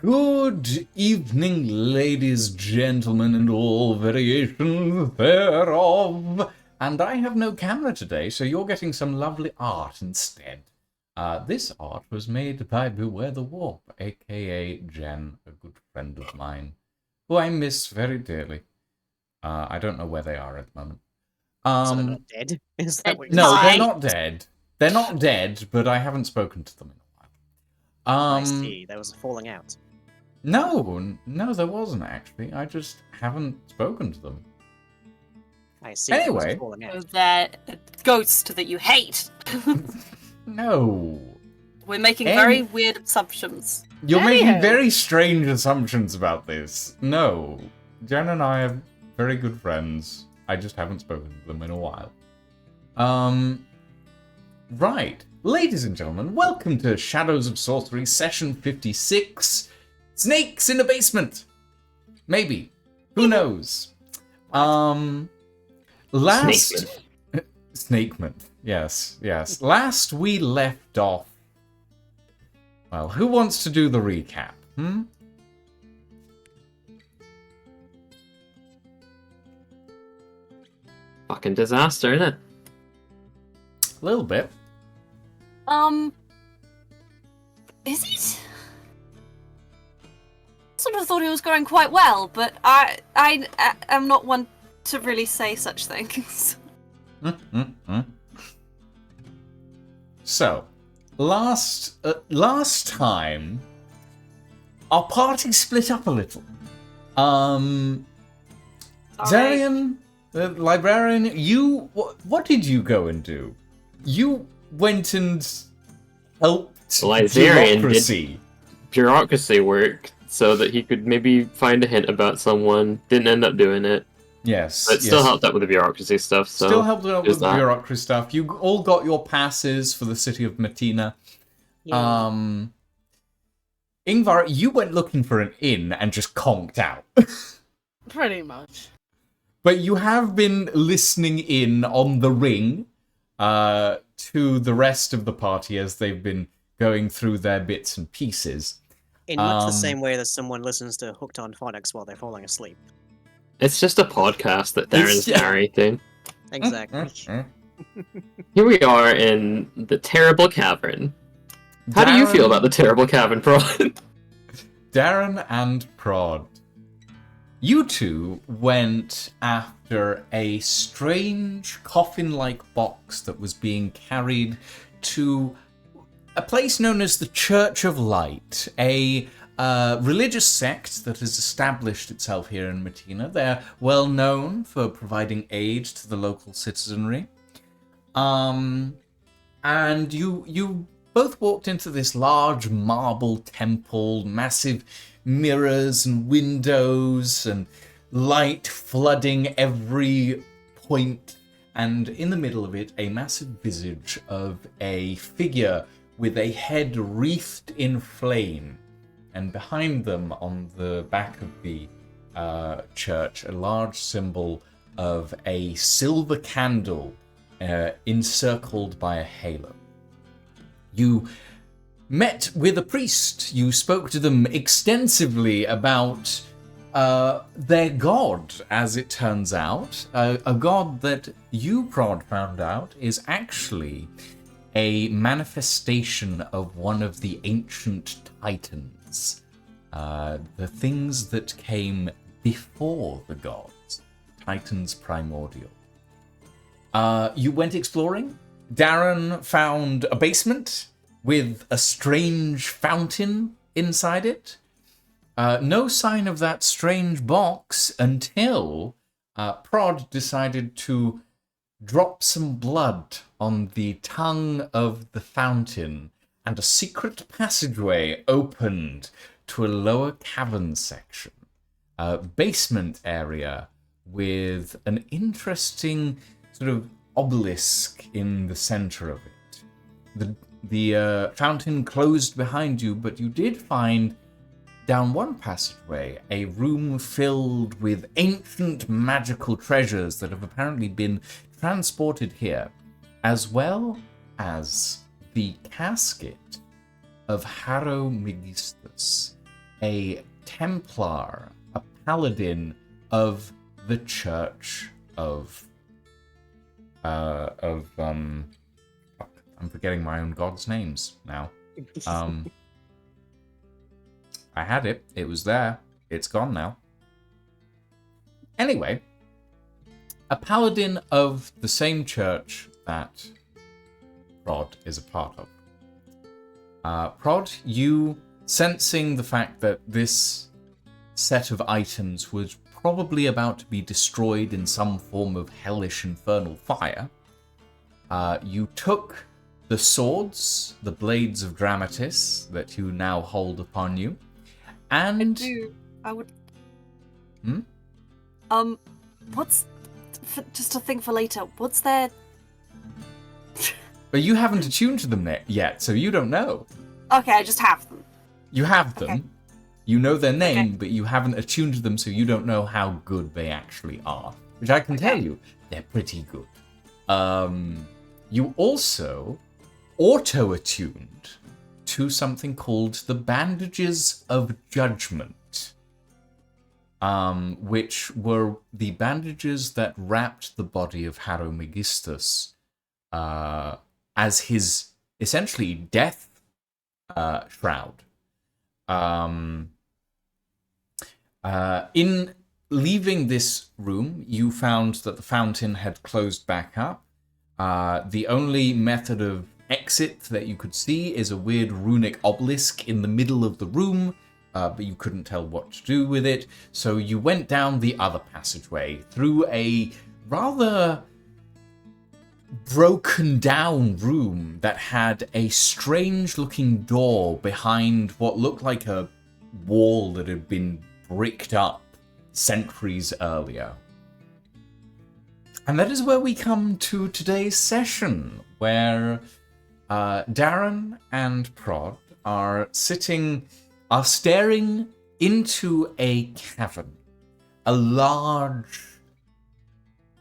Good evening, ladies, gentlemen, and all variations thereof. And I have no camera today, so you're getting some lovely art instead. This art was made by Beware the Warp, aka Jen, a good friend of mine, who I miss very dearly. I don't know where they are at the moment. So they're not dead? Is that what you're No, saying? they're not dead. They're not dead, but I haven't spoken to them in a while. I see. There was a falling out. No, there wasn't actually. I just haven't spoken to them. I see. There was a Anyway. falling out. They're a ghost that you hate. No. We're making very weird assumptions. You're making Anyhow. very strange assumptions about this. No. Jen and I are very good friends. I just haven't spoken to them in a while. Right. Ladies and gentlemen, welcome to Shadows of Sorcery, session 56. Snakes in the basement. Maybe. Who knows? Snakement. Yes. Last we left off. Well, who wants to do the recap? Fucking disaster, isn't it? A little bit. Is it? Sort of thought it was going quite well, but I am not one to really say such things. So, last time, our party split up a little. Zarian, the librarian, what did you go and do? You went and helped bureaucracy. Bureaucracy work so that he could maybe find a hint about someone. Didn't end up doing it. Yes. But still helped out with the bureaucracy stuff. So still helped out with the bureaucracy stuff. You all got your passes for the city of Matina. Yeah. Ingvar, you went looking for an inn and just conked out. Pretty much. But you have been listening in on the ring to the rest of the party as they've been going through their bits and pieces. In much the same way that someone listens to Hooked on Phonics while they're falling asleep. It's just a podcast that Darren's narrating. Exactly. Here we are in the Terrible Cavern. How do you feel about the Terrible Cavern, Prod? Darren and Prod. You two went after a strange coffin-like box that was being carried to a place known as the Church of Light, a religious sect that has established itself here in Matina. They're well known for providing aid to the local citizenry. And you both walked into this large marble temple, massive mirrors and windows and light flooding every point, and in the middle of it, a massive visage of a figure with a head wreathed in flame, and behind them on the back of the church, a large symbol of a silver candle encircled by a halo. You met with a priest. You spoke to them extensively about their god, as it turns out. A god that you, Prod, found out is actually a manifestation of one of the ancient titans. The things that came before the gods. Titans primordial. You went exploring. Darren found a basement with a strange fountain inside it. No sign of that strange box until Prod decided to drop some blood on the tongue of the fountain, and a secret passageway opened to a lower cavern section, a basement area with an interesting sort of obelisk in the center of it. The fountain closed behind you, but you did find down one passageway a room filled with ancient magical treasures that have apparently been transported here, as well as the casket of Harrow Megistus, a Templar, a paladin of the Church of I'm forgetting my own god's names now. I had it. It was there. It's gone now. Anyway, a paladin of the same church that Prod is a part of. Prod, you sensing the fact that this set of items was probably about to be destroyed in some form of hellish infernal fire, you took the swords, the blades of Dramatis that you now hold upon you, and... I would... Hmm? What's... just a thing for later, what's their... But you haven't attuned to them yet, so you don't know. Okay, I just have them. You have them. Okay. You know their name, Okay. but you haven't attuned to them, so you don't know how good they actually are. Which I can tell you, they're pretty good. You also auto-attuned to something called the Bandages of Judgment, which were the bandages that wrapped the body of Harrow Megistus as his, essentially, death shroud. In leaving this room, you found that the fountain had closed back up. The only method of exit that you could see is a weird runic obelisk in the middle of the room, but you couldn't tell what to do with it. So you went down the other passageway through a rather broken down room that had a strange looking door behind what looked like a wall that had been bricked up centuries earlier. And that is where we come to today's session, where Darren and Prod are staring into a cavern, a large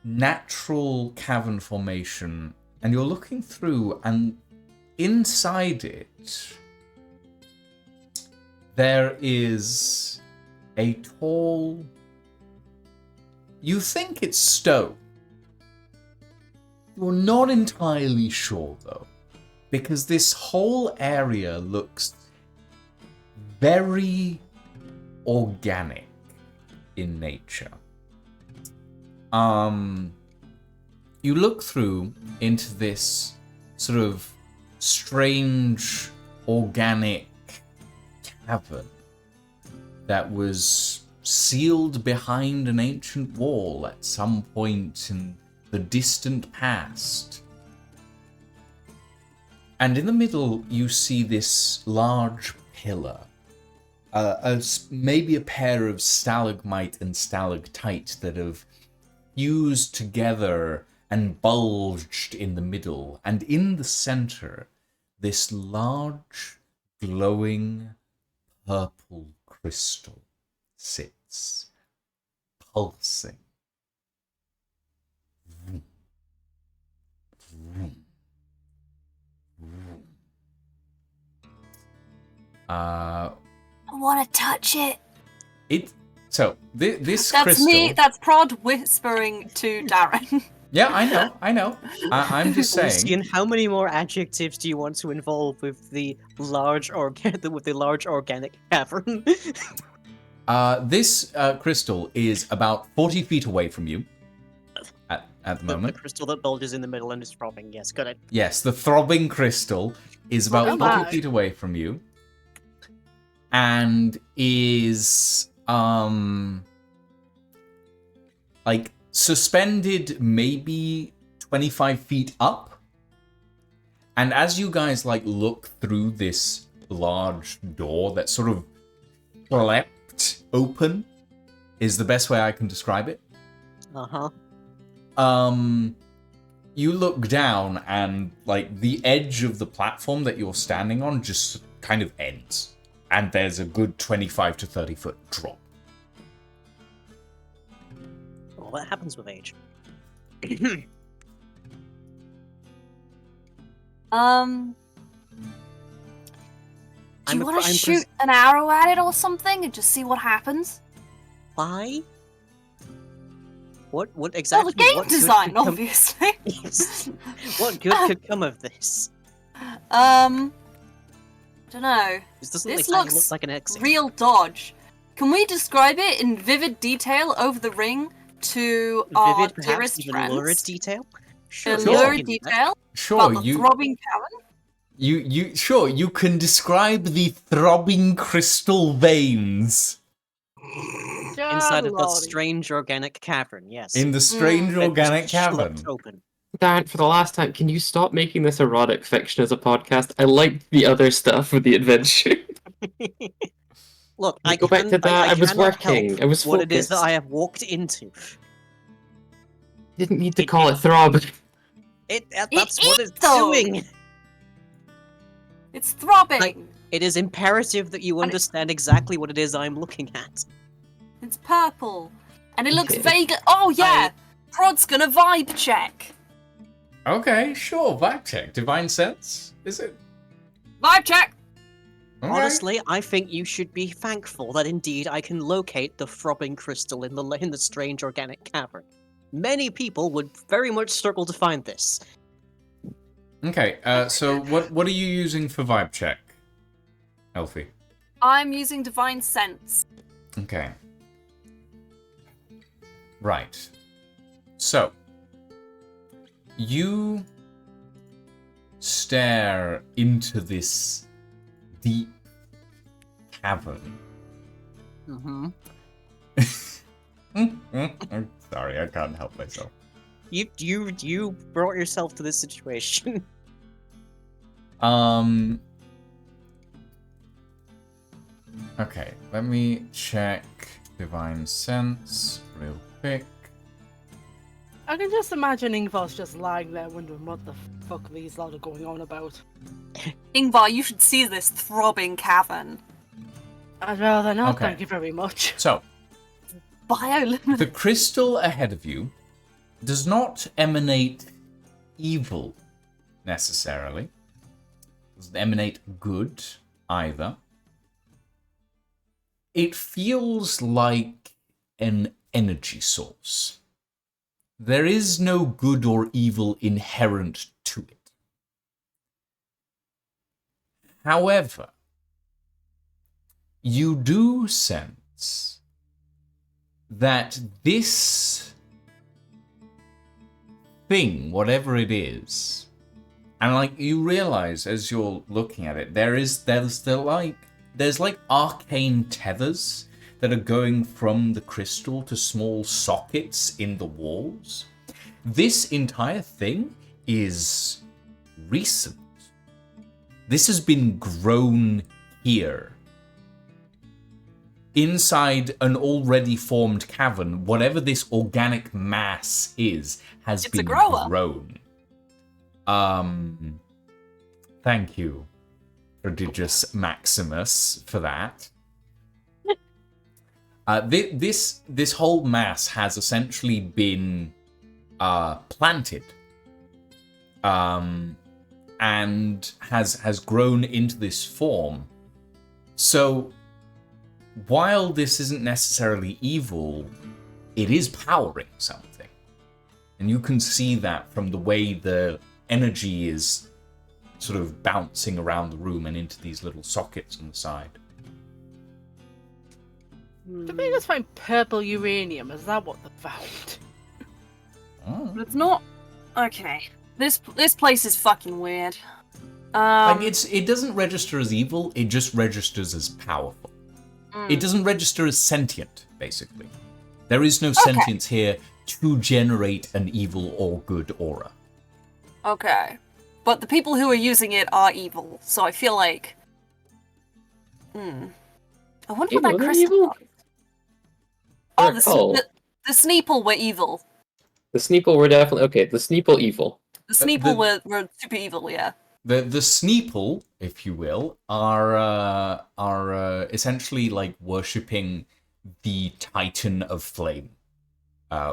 natural cavern formation, and you're looking through, and inside it there is a tall... You think it's stone. You're not entirely sure, though, because this whole area looks very organic in nature. You look through into this sort of strange organic cavern that was sealed behind an ancient wall at some point in the distant past. And in the middle, you see this large pillar, maybe a pair of stalagmite and stalactite that have fused together and bulged in the middle, and in the center, this large, glowing, purple crystal sits, pulsing. I want to touch it. This That's crystal... me. That's Prod whispering to Darren. Yeah, I know. I'm just saying. Lucian, how many more adjectives do you want to involve with the large organic cavern? This crystal is about 40 feet away from you at the moment. The crystal that bulges in the middle and is throbbing. Yes, got it. Yes, the throbbing crystal is about Oh 40 my. feet away from you, and is like suspended maybe 25 feet up. And as you guys like look through this large door that sort of flapped open, is the best way I can describe it. You look down and like the edge of the platform that you're standing on just kind of ends, and there's a good 25 to 30 foot drop. Well, that happens with age. Do you want to shoot an arrow at it or something and just see what happens? Why? What exactly? Well, the game what good design, could come- obviously. Yes. What good could come of this? Don't know. This doesn't This exactly looks look like an exit. real dodge. Can we describe it in vivid detail over the ring to our Vivid, perhaps dearest even friends? lurid detail. Sure. In Sure. lurid we can do that. detail Sure, about the you throbbing cavern? you can describe the throbbing crystal veins Inside of that strange organic cavern. Yes. in the strange That organic just cavern. schlumped Open. Dan, for the last time, can you stop making this erotic fiction as a podcast? I liked the other stuff with the adventure. Look, I go back to that. I was cannot help working. I was what it is that focused. I have walked into. Didn't need to call it throb. That's what is, it's though. doing. It's throbbing. Like- It is imperative that you And it- understand exactly what it is I'm looking at. It's purple. And it looks Okay. vague. Oh, yeah! Prod's gonna vibe check. Okay, sure. Vibe check. Divine sense. Is it? Vibe check! Okay. Honestly, I think you should be thankful that indeed I can locate the throbbing crystal in the strange organic cavern. Many people would very much struggle to find this. Okay. So what are you using for vibe check, Elfie? I'm using divine sense. Okay. Right. So, you stare into this deep cavern. Mm-hmm. Sorry, I can't help myself. You brought yourself to this situation. Okay, let me check divine sense real quick. I can just imagine Ingvar's just lying there wondering what the fuck these lot are going on about. Ingvar, you should see this throbbing cavern. I'd rather not, Okay. thank you very much. So, Bioluminescent. the crystal ahead of you does not emanate evil necessarily. Doesn't emanate good either. It feels like an energy source. There is no good or evil inherent to it. However, you do sense that this thing, whatever it is, and like you realize as you're looking at it, there's like arcane tethers that are going from the crystal to small sockets in the walls. This entire thing is recent. This has been grown here. Inside an already formed cavern, whatever this organic mass is, has It's a been grower. grown. Thank you, Prodigious Maximus, for that. This whole mass has essentially been planted, and has grown into this form. So, while this isn't necessarily evil, it is powering something, and you can see that from the way the energy is sort of bouncing around the room and into these little sockets on the side. Did they just find purple uranium? Is that what they found? Oh. It's not. Okay. This place is fucking weird. Like it doesn't register as evil, it just registers as powerful. It doesn't register as sentient, basically. There is no sentience here to generate an evil or good aura. Okay. But the people who are using it are evil, so I feel like. I wonder what that Evil? They're crystal evil? was. Oh, They're cold. the Sneeple were evil. The Sneeple were definitely okay. The Sneeple evil. The Sneeple were super evil, yeah. The Sneeple, if you will, are essentially like worshipping the Titan of Flame,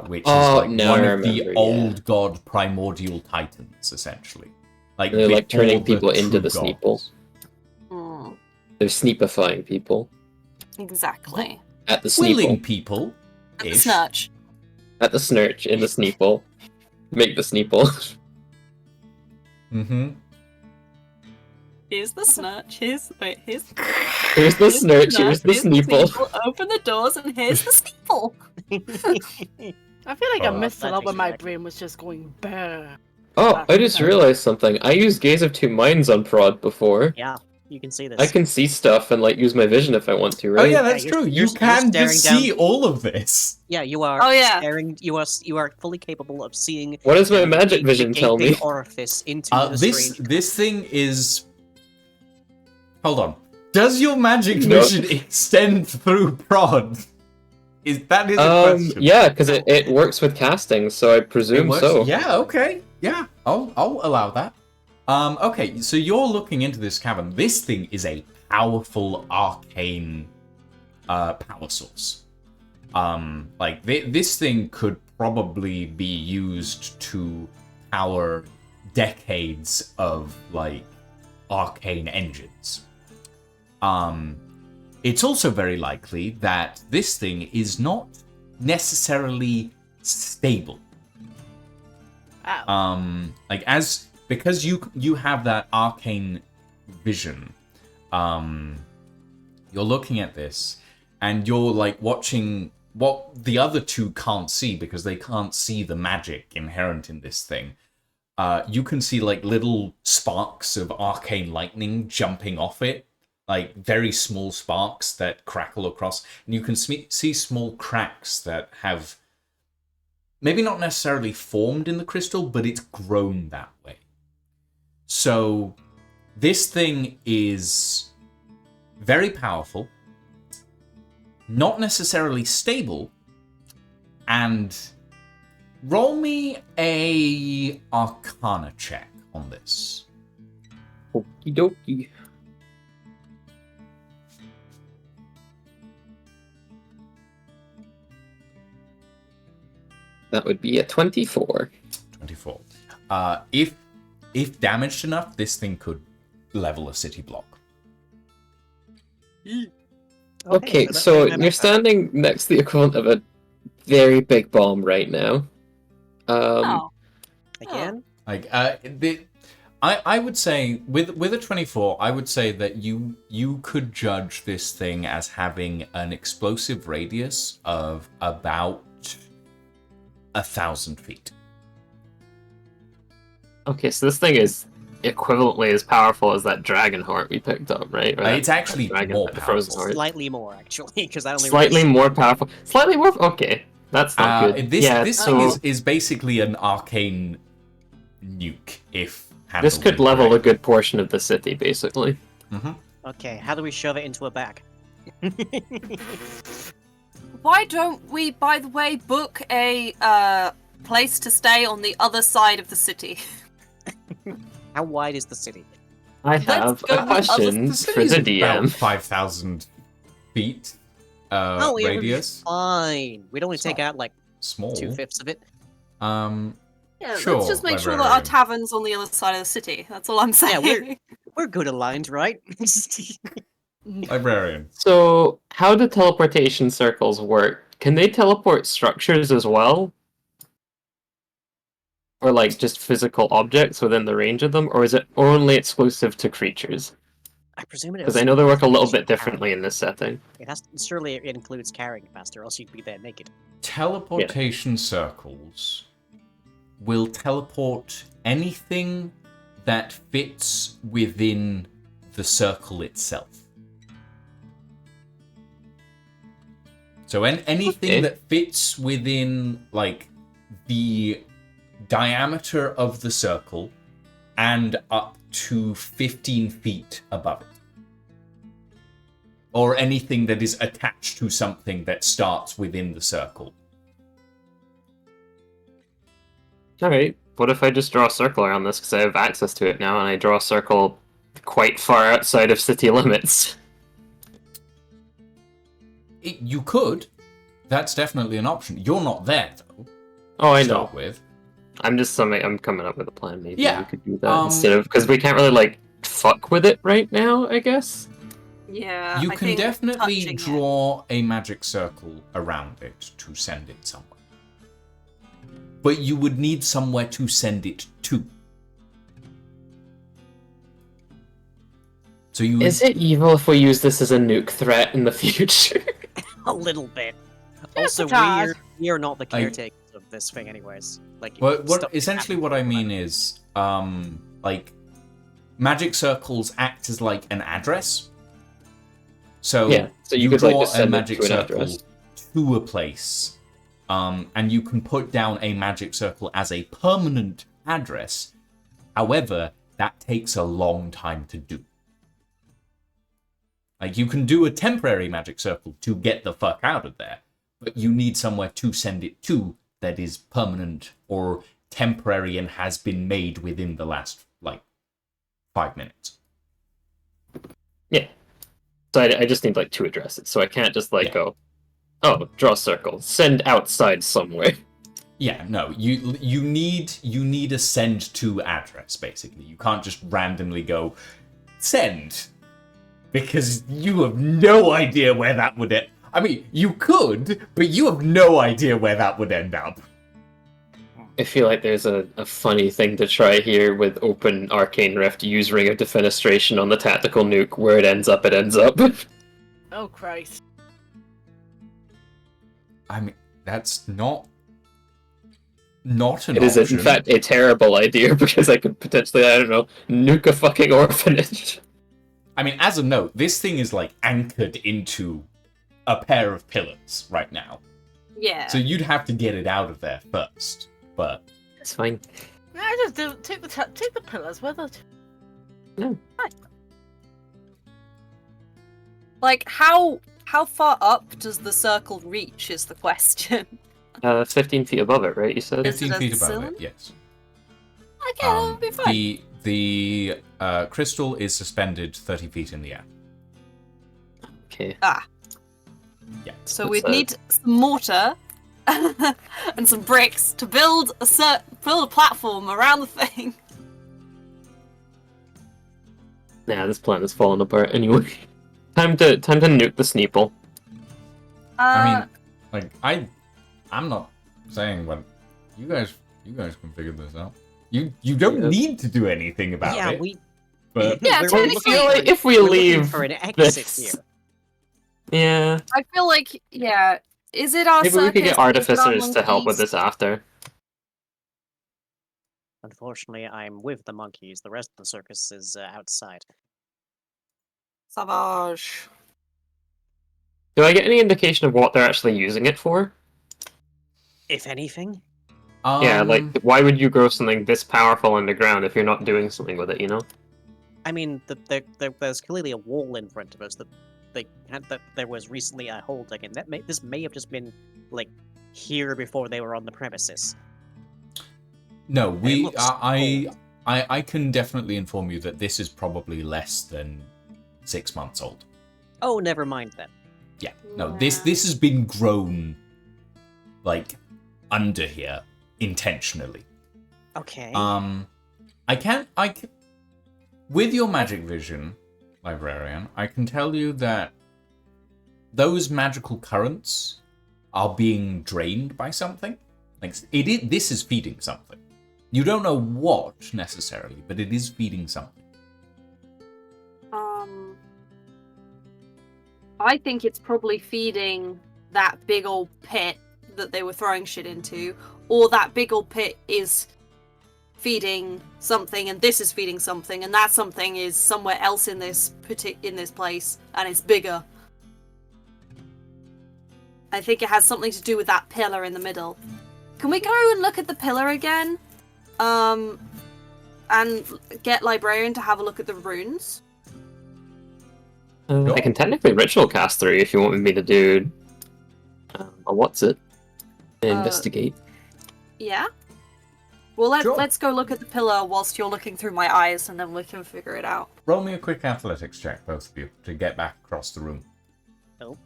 which is like no, one I of the remember, yeah. old god primordial titans, essentially. Like They're like before turning people the into true the gods. Sneeple. They're sneepifying people. Exactly. At the Willing sneeple. people. At the Ish. snatch. At the snurch, in the sneeple. Make the sneeple. Mm-hmm. Here's the snatch. Here's Here's the here's the snurch, here's the here's the sneeple. Open the doors and here's the steeple. I feel like I Oh, missed a that lot when takes my you back. brain was just going bare. Oh, I just realized something. I used Gaze of Two Minds on Prod before. Yeah, you can see this. I can see stuff and like use my vision if I want to, Oh right? yeah, that's you're- true. you're- You you're can staring just down- see all of this. Yeah, you are. Oh, yeah. Staring, you are fully capable of seeing. What does my the magic vision tell me? gaping orifice into the This strange. thing is. Hold on. Does your magic No. vision extend through Prod? That is a question. Yeah, because it works with casting, so I It presume works? so. Yeah. Okay. Yeah. I'll allow that. Okay. So you're looking into this cavern. This thing is a powerful arcane power source. Like this thing could probably be used to power decades of like arcane engines. It's also very likely that this thing is not necessarily stable. Like because you have that arcane vision, you're looking at this and you're like watching what the other two can't see because they can't see the magic inherent in this thing. You can see like little sparks of arcane lightning jumping off it, like very small sparks that crackle across, and you can see small cracks that have maybe not necessarily formed in the crystal, but it's grown that way. So this thing is very powerful, not necessarily stable, and roll me a Arcana check on this. Okie dokie. That would be a 24. 24. If damaged enough, this thing could level a city block. Okay, that's so my you're background. standing next to the equivalent of a very big bomb right now. Oh. Again. Like I would say with a 24, I would say that you could judge this thing as having an explosive radius of about 1,000 feet. Okay, so this thing is equivalently as powerful as that dragon heart we picked up, right? Or It's that actually dragon, more the frozen powerful. heart. Slightly more, actually, because I only Slightly rolled- more powerful. Slightly more. Okay, that's not good. This so thing is basically an arcane nuke. If this handled could level a incorrectly. good portion of the city, basically. Okay, how do we shove it into a bag? Why don't we, by the way, book a place to stay on the other side of the city? How wide is the city? I have go a with other- question The for city's the about DM. 5,000 feet Oh, yeah, radius. Fine. We'd only It's take not out like Small. 2/5 of it. Yeah, Sure, let's just make sure that our librarian. tavern's on the other side of the city. That's all I'm saying. Yeah, we're good aligned, right? Librarian. So, how do teleportation circles work? Can they teleport structures as well? Or like just physical objects within the range of them? Or is it only exclusive to creatures? I presume it. Because I know they work a little bit Carry. differently in this setting. It has surely it includes carrying faster, or else you'd be there naked. Teleportation circles will teleport anything that fits within the circle itself. So anything Okay. that fits within like the diameter of the circle and up to 15 feet above it. Or anything that is attached to something that starts within the circle. Alright, what if I just draw a circle around this because I have access to it now and I draw a circle quite far outside of city limits? You could. That's definitely an option. You're not there, though. Oh, I to know. start with. I'm coming up with a plan. Maybe Yeah, we could do that instead of because we can't really like fuck with it right now. I guess. Yeah, You I can think definitely touching it- draw a magic circle around it to send it somewhere. But you would need somewhere to send it to. So you Is it evil if we use this as a nuke threat in the future? A little bit. Just Also, a tad. we are not the I- caretakers of this thing, anyways. Like, what stuff essentially happens what I all the mean time. is like magic circles act as like an address. So Yeah, so you could, draw like, just send a it magic to an circle address. to a place, and you can put down a magic circle as a permanent address. However, that takes a long time to do. Like, you can do a temporary magic circle to get the fuck out of there, but you need somewhere to send it to that is permanent or temporary and has been made within the last, 5 minutes. Yeah. So I just need, like, 2 addresses, so I can't just, like, Yeah. go, oh, draw a circle, send outside somewhere. Yeah, no, you need a send to address, basically. You can't just randomly go, send, because you have no idea where that would end. I mean, you could, but you have no idea where that would end up. I feel like there's a funny thing to try here with open Arcane Rift, use Ring of Defenestration on the tactical nuke. Where it ends up, it ends up. Oh Christ. I mean, that's not an It is, option. in fact, a terrible idea, because I could potentially, I don't know, nuke a fucking orphanage. I mean, as a note, this thing is, anchored into a pair of pillars right now. Yeah. So you'd have to get it out of there first, but... It's fine. I just do take the pillars with it. Like, how far up does the circle reach is the question. 15 feet above it, right, you said? 15 it a feet above cylinder? it, yes. Okay, that'll be fine. The crystal is suspended 30 feet in the air. Okay. Yeah. So What's we'd that? need some mortar and some bricks to build a platform around the thing. Nah, this plan is falling apart anyway. Time to nuke the Sneeple. I mean, I'm not saying what you guys can figure this out. You don't Yeah. need to do anything about Yeah, it. we. But Yeah, we're technically- looking feel like for- if we we're looking leave for an exit this- here. Yeah. I feel like, yeah, is it our Maybe we could circus? get Is it our artificers to help with monkeys? this after. Unfortunately, I'm with the monkeys. The rest of the circus is outside. Savage. Do I get any indication of what they're actually using it for? If anything, Yeah, like, why would you grow something this powerful underground if you're not doing something with it, you know? I mean, there's clearly a wall in front of us that there was recently a holding, and this may have just been here before they were on the premises. No, it looks I can definitely inform you that this is probably less than 6 months old. Oh, never mind then. Yeah. No, this has been grown under here intentionally. Okay. I can with your magic vision, librarian, I can tell you that those magical currents are being drained by something. This is feeding something. You don't know what necessarily, but it is feeding something. I think it's probably feeding that big old pit that they were throwing shit into, or that big old pit is feeding something, and this is feeding something, and that something is somewhere else in this place, and it's bigger. I think it has something to do with that pillar in the middle. Can we go and look at the pillar again? And get Librarian to have a look at the runes? Sure. I can technically ritual cast 3 if you want me to do a what's it? Investigate. Yeah. Well, Sure. let's go look at the pillar whilst you're looking through my eyes, and then we can figure it out. Roll me a quick athletics check, both of you, to get back across the room. Oh.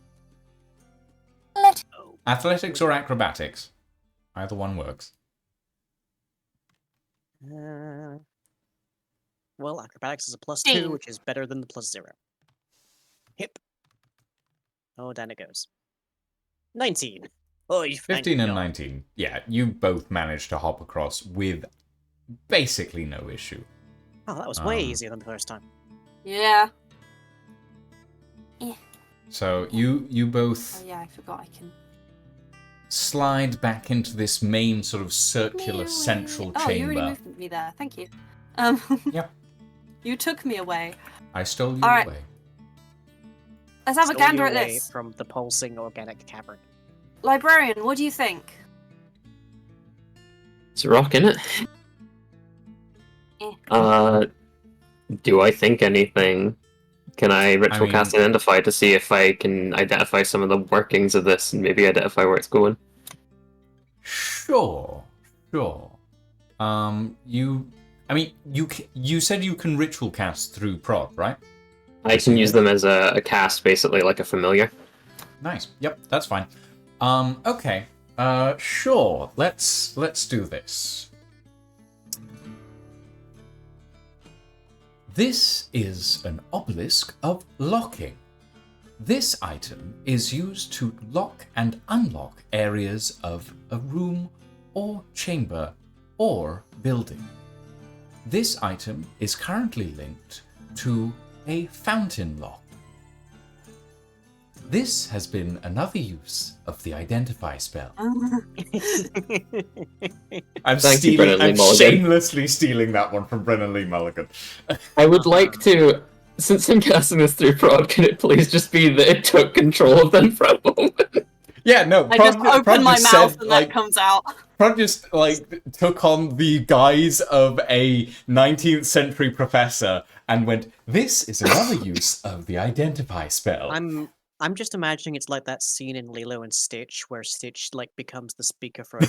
Athletics or acrobatics? Either one works. Well, acrobatics is a +2, Ding. which is better than the +0. Hip. Oh, down it goes. 19. Oh, you 15 and 19. Yeah, you both managed to hop across with basically no issue. Oh, that was way easier than the first time. Yeah. So you both Oh yeah, I forgot I can. slide back into this main sort of circular central Oh, you already chamber. moved me there. Thank you. Yep. You took me away. I stole you All right. away. Let's have a Stole gander you at away this. from the pulsing organic cavern. Librarian, what do you think? It's a rock, innit? Do I think anything? Can I ritual cast identify to see if I can identify some of the workings of this and maybe identify where it's going? Sure. You said you can ritual cast through prod, right? I can use them as a cast, basically, like a familiar. Nice. Yep, that's fine. Okay. Sure. Let's do this. This is an obelisk of locking. This item is used to lock and unlock areas of a room or chamber or building. This item is currently linked to a fountain lock. This has been another use of the identify spell. I'm shamelessly stealing that one from Brennan Lee Mulligan. I would like to, since I'm casting this through prod, can it please just be that it took control of them for a moment? Yeah, no. I just open my mouth and that comes out. Prod just took on the guise of a 19th century professor and went, "This is another use of the identify spell." I'm just imagining it's like that scene in Lilo and Stitch where Stitch becomes the speaker for a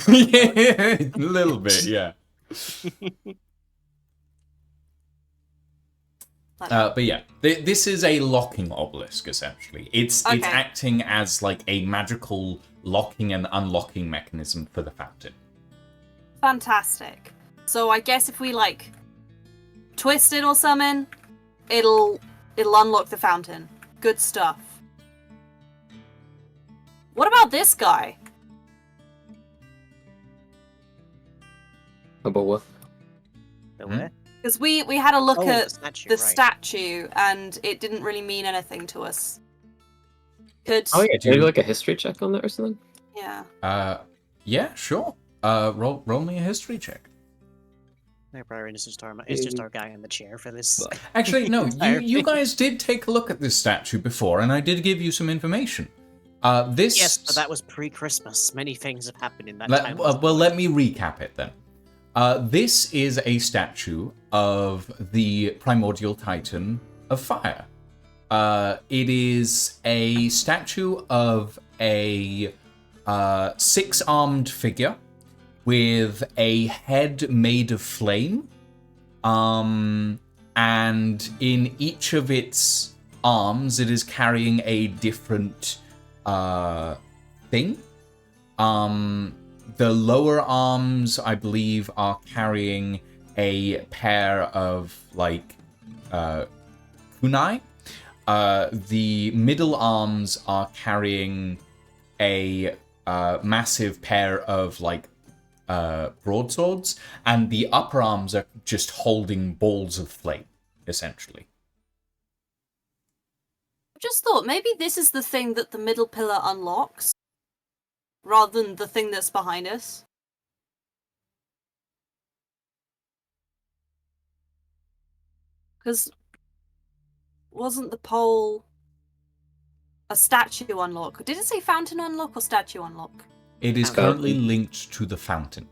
little bit, yeah. But yeah, this is a locking obelisk essentially. It's acting as like a magical locking and unlocking mechanism for the fountain. Fantastic. So I guess if we twist it or something, it'll unlock the fountain. Good stuff. What about this guy? About what? Because we had a look at the statue, statue and it didn't really mean anything to us. Can you do a history check on that or something? Yeah. Yeah, sure. Roll me a history check. Librarian is just our guy in the chair for this. Actually, no. You guys did take a look at this statue before, and I did give you some information. Yes, but that was pre-Christmas. Many things have happened in that time. Well, let me recap it then. This is a statue of the primordial titan of fire. It is a statue of a 6-armed figure with a head made of flame. And in each of its arms, it is carrying a different thing. The lower arms, I believe, are carrying a pair of kunai. The middle arms are carrying a massive pair of broadswords, and the upper arms are just holding balls of flame, essentially. I just thought maybe this is the thing that the middle pillar unlocks, rather than the thing that's behind us. Because wasn't the pole a statue unlock? Did it say fountain unlock or statue unlock? It is currently linked to the fountain.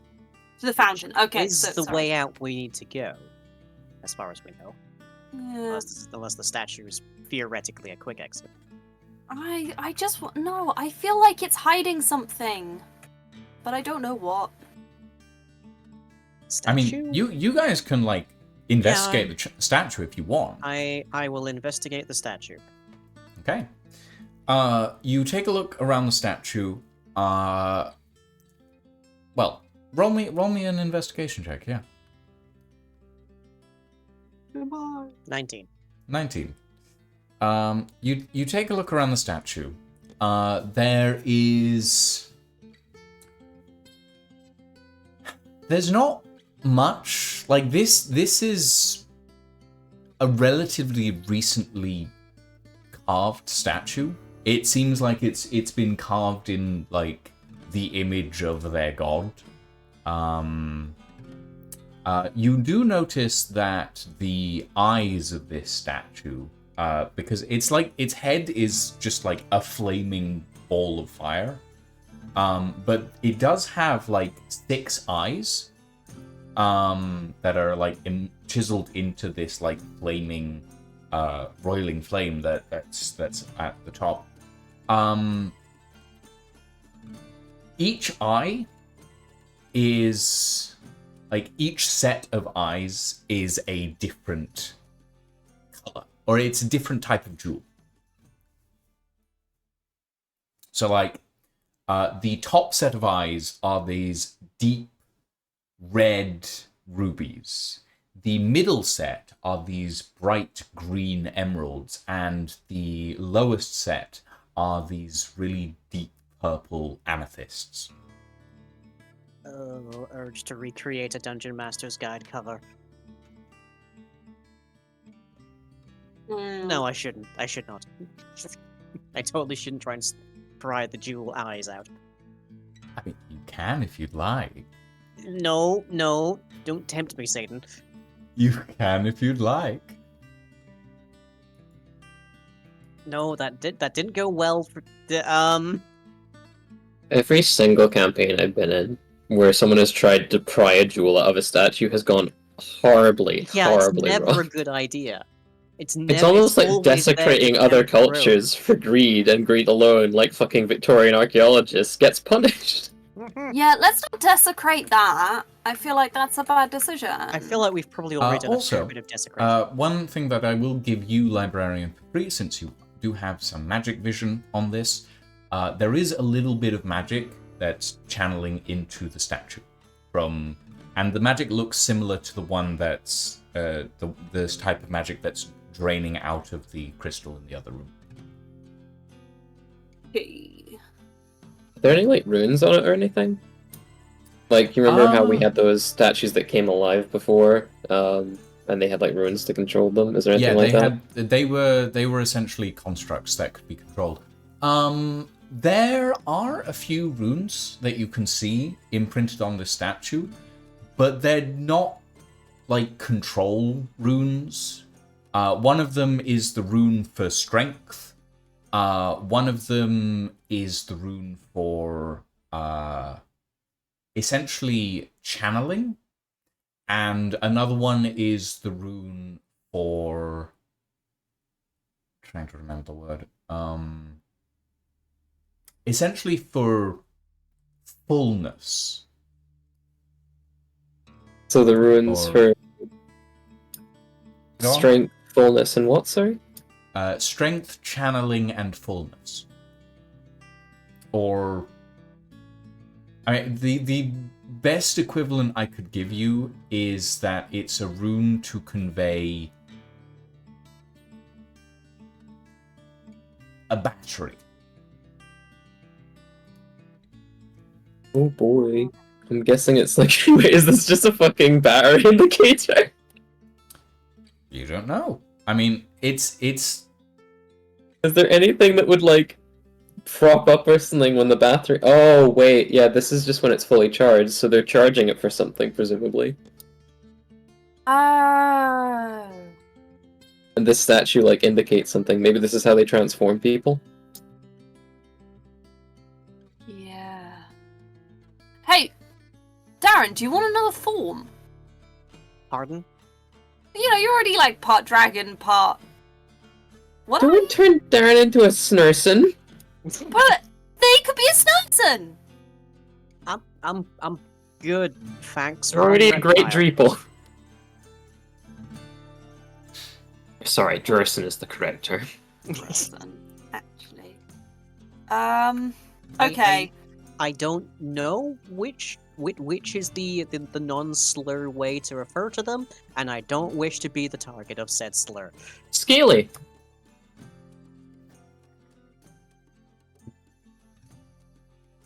To the fountain, okay. Is the way out we need to go, as far as we know. Yeah. Unless the statue is theoretically a quick exit. I just no. I feel like it's hiding something, but I don't know what. Statue? I mean, you guys can investigate the statue if you want. I will investigate the statue. Okay. You take a look around the statue. Well, roll me an investigation check. Yeah. Goodbye. 19. 19. You take a look around the statue. There's not much. Like, this is a relatively recently carved statue. It seems like it's been carved in, like, the image of their god. You do notice that the eyes of this statue, because it's like its head is just like a flaming ball of fire, but it does have like 6 eyes that are like chiseled into this like flaming, roiling flame that's at the top. Each eye is like, each set of eyes is a different color, or it's a different type of jewel. So like, the top set of eyes are these deep red rubies. The middle set are these bright green emeralds, and the lowest set are these really deep purple amethysts. Oh, urge to recreate a Dungeon Master's Guide cover. No, I shouldn't. I should not. I totally shouldn't try and pry the jewel eyes out. I mean, you can if you'd like. No, don't tempt me, Satan. You can if you'd like. No, that didn't go well for Every single campaign I've been in where someone has tried to pry a jewel out of a statue has gone horribly it's never wrong. a good idea. It's almost like always there to desecrating other tempt through. cultures for greed, and greed alone, like fucking Victorian archaeologists, gets punished. Yeah, let's not desecrate that. I feel like that's a bad decision. I feel like we've probably already done a Also, fair bit of desecration. one thing that I will give you, Librarian, for free, since you do have some magic vision on this, there is a little bit of magic that's channeling into the statue and the magic looks similar to the one that's this type of magic that's draining out of the crystal in the other room. Okay. Are there any like runes on it or anything? Like, you remember how we had those statues that came alive before, and they had like runes to control them? Is there anything like that? They were essentially constructs that could be controlled. There are a few runes that you can see imprinted on the statue, but they're not like control runes. One of them is the rune for strength. One of them is the rune for essentially channeling, and another one is the rune for, trying to remember the word, essentially for fullness. So the runes for strength, fullness, and what, sorry? Strength, channeling, and fullness. Or, I mean, the best equivalent I could give you is that it's a rune to convey a battery. Oh boy. I'm guessing it's like, wait, is this just a fucking battery indicator? You don't know. I mean, it's... Is there anything that would, like, prop up or something when the battery... Oh, wait, yeah, this is just when it's fully charged, so they're charging it for something, presumably. Oh. And this statue, like, indicates something. Maybe this is how they transform people? Yeah. Hey, Darren, do you want another form? Pardon? You know, you're already like part dragon, part... What? Don't turn Darren into a Snurson! But they could be a Snurson! I'm good, thanks. You're already a great Reptile. Dreeple. Sorry, Jurison is the correct term. Actually. Okay. I don't know which is the non-slur way to refer to them, and I don't wish to be the target of said slur. Scaly!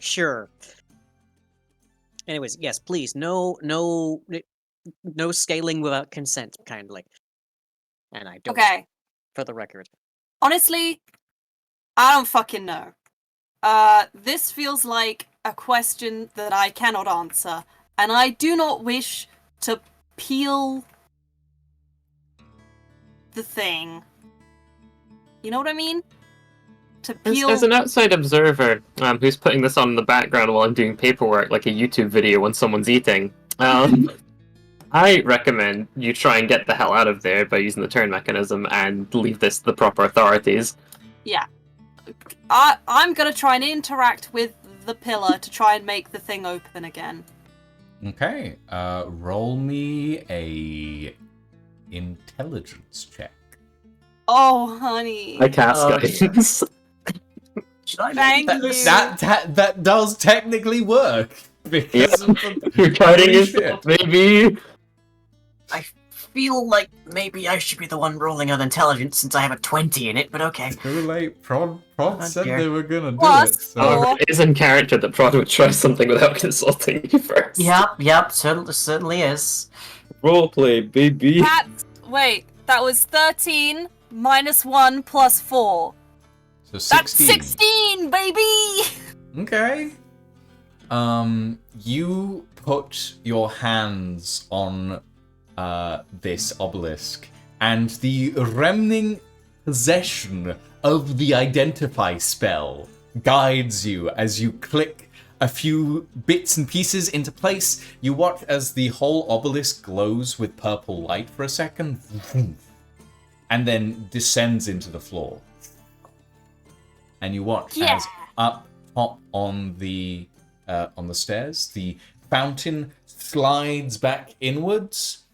Sure. Anyways, yes, please, no scaling without consent, kindly. And I don't, Okay. for the record. Honestly, I don't fucking know. This feels like a question that I cannot answer, and I do not wish to peel the thing. You know what I mean? To peel. As an outside observer, who's putting this on in the background while I'm doing paperwork, like a YouTube video when someone's eating, I recommend you try and get the hell out of there by using the turn mechanism and leave this to the proper authorities. Yeah. I'm gonna try and interact with the pillar to try and make the thing open again. Okay. Roll me a intelligence check. Oh, honey. I cast guidance. Should I Thank make you. That does technically work because of the You're guiding holy yourself, shit. baby. I feel like maybe I should be the one rolling on intelligence since I have a 20 in it, but okay. Too late. Prod said dear. they were gonna do Plus it. So. four. However, it is in character that Prod would try something without consulting you first. Yep, certainly is. Roleplay, baby. Wait, that was 13 minus 1 plus 4. So 16. That's 16, baby! Okay. You put your hands on this obelisk, and the remaining possession of the identify spell guides you as you click a few bits and pieces into place. You watch as the whole obelisk glows with purple light for a second, and then descends into the floor. And you watch as up top on the stairs, the fountain slides back inwards.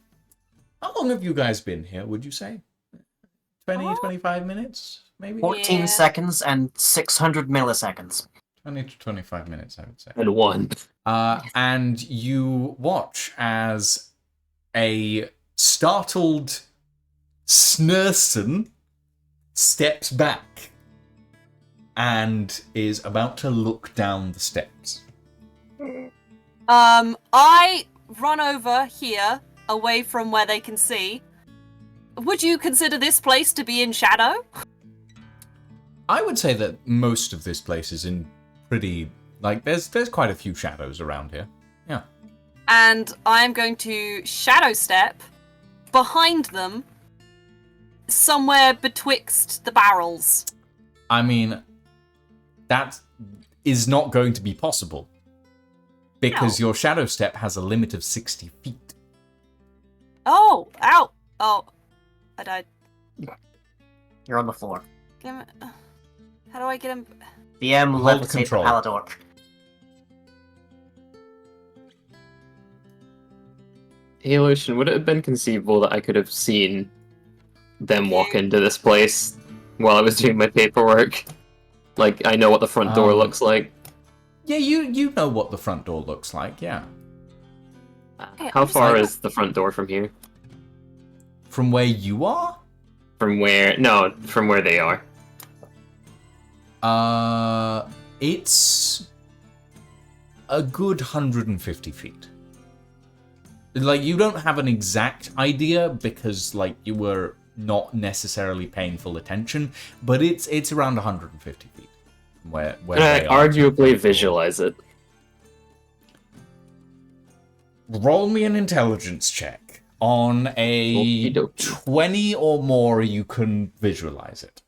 How long have you guys been here, would you say? 20, 25 minutes, maybe? 14 seconds and 600 milliseconds. 20 to 25 minutes, I would say. And one. And you watch as a startled Snurson steps back and is about to look down the steps. I run over here, away from where they can see. Would you consider this place to be in shadow? I would say that most of this place is in pretty... Like, there's quite a few shadows around here. Yeah. And I'm going to shadow step behind them, somewhere betwixt the barrels. I mean, that is not going to be possible. Because your shadow step has a limit of 60 feet. Oh, ow. Oh, I died. You're on the floor. How do I get him? DM Hold levitate the control. Palador. Hey, Lucian, would it have been conceivable that I could have seen them walk into this place while I was doing my paperwork? Like, I know what the front door looks like. Yeah, you know what the front door looks like, yeah. How far is the front door from here? From where you are? From where? No, from where they are. It's a good 150 feet. Like, you don't have an exact idea because, like, you were not necessarily paying full attention, but it's around 150 feet from where Can I they are. arguably visualize it? Roll me an intelligence check. On a Okey-dokey. 20 or more, you can visualize it.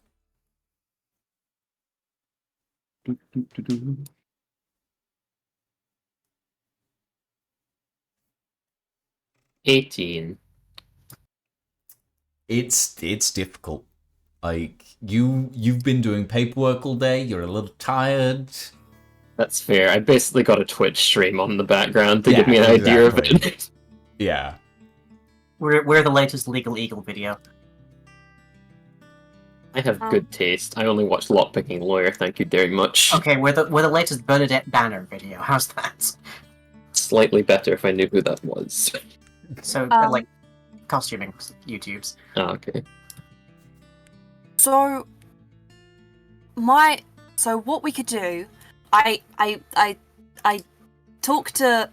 $18. It's difficult. Like, you've been doing paperwork all day, you're a little tired. That's fair. I basically got a Twitch stream on in the background to Yeah, give me an idea of exactly. it. Yeah. We're the latest Legal Eagle video. I have good taste. I only watch Lockpicking Lawyer, thank you very much. Okay, we're the latest Bernadette Banner video. How's that? Slightly better if I knew who that was. So, like, costuming YouTubes. Oh, okay. So what we could do, I talked to.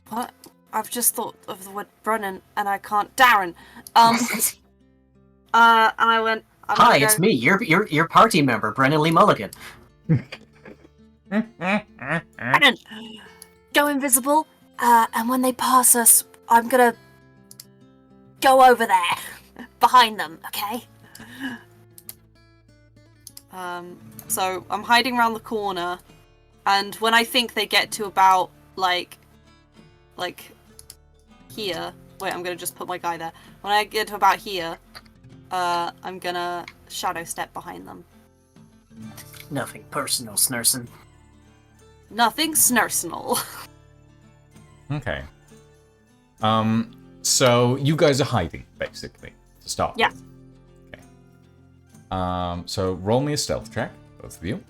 What? I've just thought of the word Brennan, and I can't. Darren. And I went. Hi, it's me, your party member, Brennan Lee Mulligan. Brennan, go invisible. And when they pass us, I'm gonna go over there, behind them. Okay. So I'm hiding around the corner, and when I think they get to about like here. Wait, I'm gonna just put my guy there. When I get to about here, I'm gonna shadow step behind them. Nothing personal, Snurson. Nothing snursenal. Okay. So you guys are hiding, basically, to start Yeah. with. Okay. So roll me a stealth check, both of you.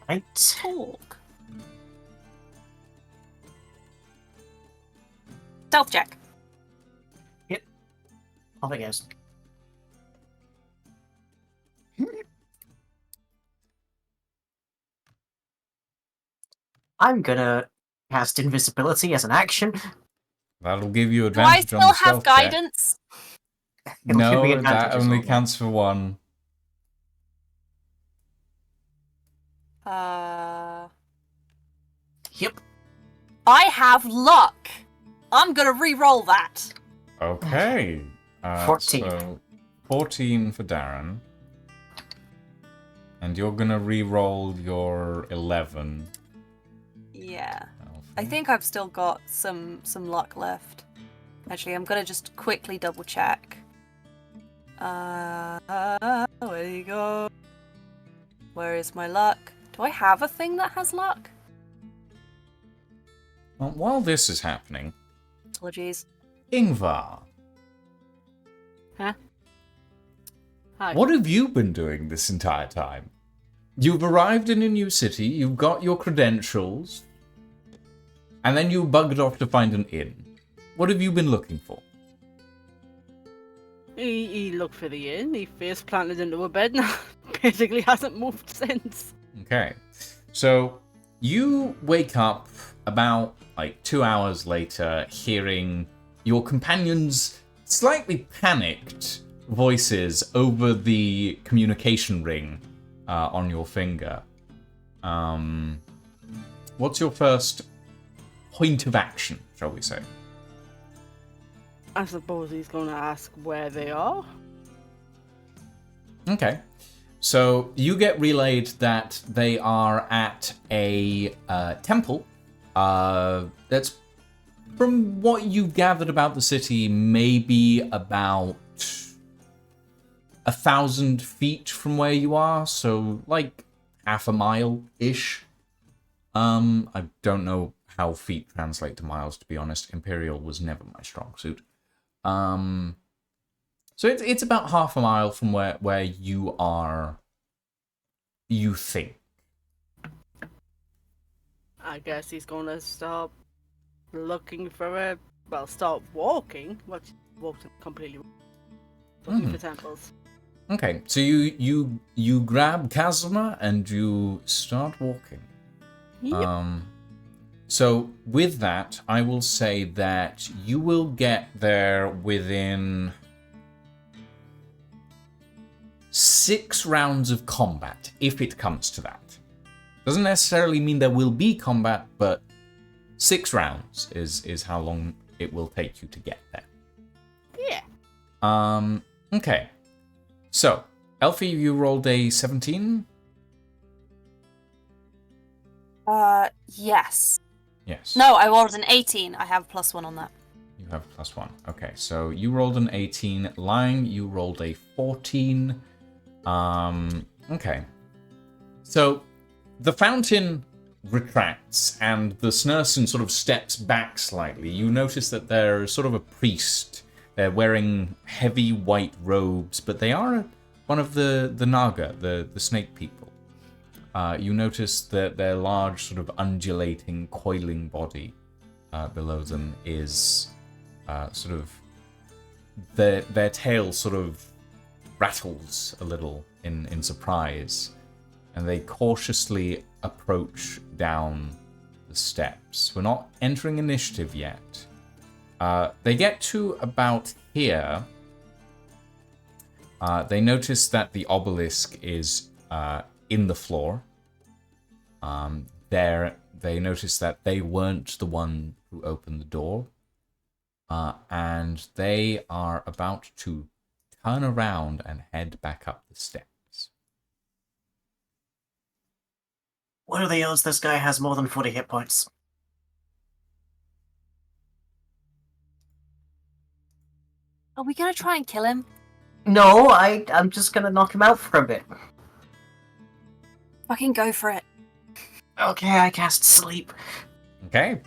Right. Talk. Stealth check. Off I goes. I'm gonna cast invisibility as an action. That'll give you Do I advantage on still the have stealth check. guidance? It'll give me No, that advantages only on that. counts for one. Yep. I have luck. I'm gonna re-roll that. Okay. 14. So 14 for Darren. And you're gonna re-roll your 11. Yeah. Alfie. I think I've still got some luck left. Actually, I'm gonna just quickly double check. Where do you go? Where is my luck? Do I have a thing that has luck? Well, while this is happening, Apologies. Ingvar, Huh? Hi. what have you been doing this entire time? You've arrived in a new city, you've got your credentials, and then you bugged off to find an inn. What have you been looking for? He looked for the inn. He face planted into a bed and basically hasn't moved since. Okay. So you wake up about 2 hours later hearing your companions' slightly panicked voices over the communication ring on your finger. What's your first point of action, shall we say? I suppose he's going to ask where they are. Okay. So you get relayed that they are at a temple that's, from what you've gathered about the city, maybe about 1,000 feet from where you are. So like half a mile-ish. I don't know how feet translate to miles, to be honest. Imperial was never my strong suit. So it's about half a mile from where you are, you think. I guess he's going to start looking for start walking. What? Walked completely. Looking for temples. Okay, so you grab Kazuma and you start walking. Yep. So with that, I will say that you will get there within 6 rounds of combat, if it comes to that. Doesn't necessarily mean there will be combat, but 6 rounds is how long it will take you to get there. Yeah. Okay. So, Elfie, you rolled a 17? Yes. Yes. No, I rolled an 18. I have +1 on that. You have +1. Okay, so you rolled an 18. Lang, you rolled a 14. Okay. So, the fountain retracts and the Snursen sort of steps back slightly. You notice that there's sort of a priest. They're wearing heavy white robes, but they are one of the Naga, the snake people. You notice that their large, sort of undulating, coiling body below them is sort of... Their tail sort of rattles a little in surprise. and they cautiously approach down the steps. We're not entering initiative yet. They get to about here. They notice that the obelisk is in the floor. They notice that they weren't the one who opened the door. And they are about to turn around and head back up the steps. What are the odds this guy has more than 40 hit points? Are we gonna try and kill him? No, I'm just gonna knock him out for a bit. Fucking go for it. Okay, I cast sleep. Okay.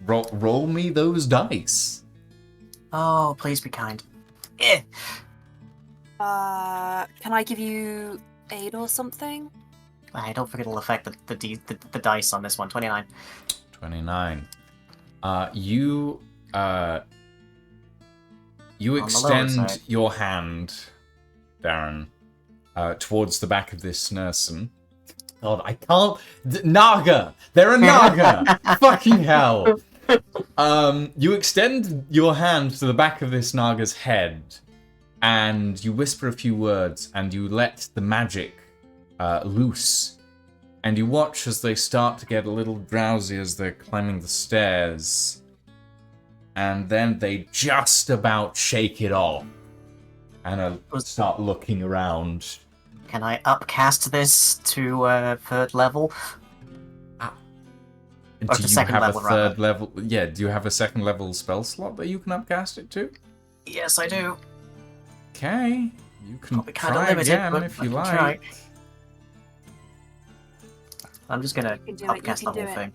Roll me those dice. Oh, please be kind. Eh. Can I give you aid or something? I don't think it'll affect the dice on this one. 29. 29. You On the lower extend side. your hand, Darren, towards the back of this Snursen. God, I can't. Naga! They're a Naga! Fucking hell! You extend your hand to the back of this Naga's head, and you whisper a few words, and you let the magic loose. And you watch as they start to get a little drowsy as they're climbing the stairs. And then they just about shake it off. And start looking around. Can I upcast this to third level? Or Do to you second have level, a third rather. level? Yeah, do you have a second level spell slot that you can upcast it to? Yes, I do. Okay. You can I'll be kinda try limited, again but if I you can like. try. I'm just gonna can do it, you upcast the can do whole it. thing.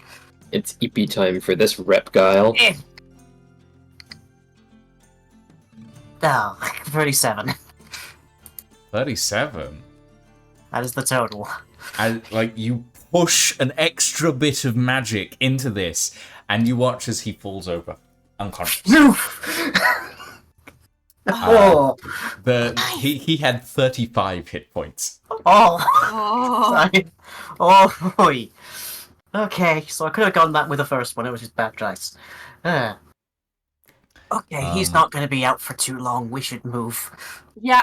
It's EP time for this rep guile. Eh. Oh, 37. 37. That is the total. And like you push an extra bit of magic into this, and you watch as he falls over, unconscious. Oh, He had 35 hit points. oh, Oh. oh, boy. Okay, so I could have gone that with the first one. It was just bad dice. Okay, he's not going to be out for too long. We should move. Yeah.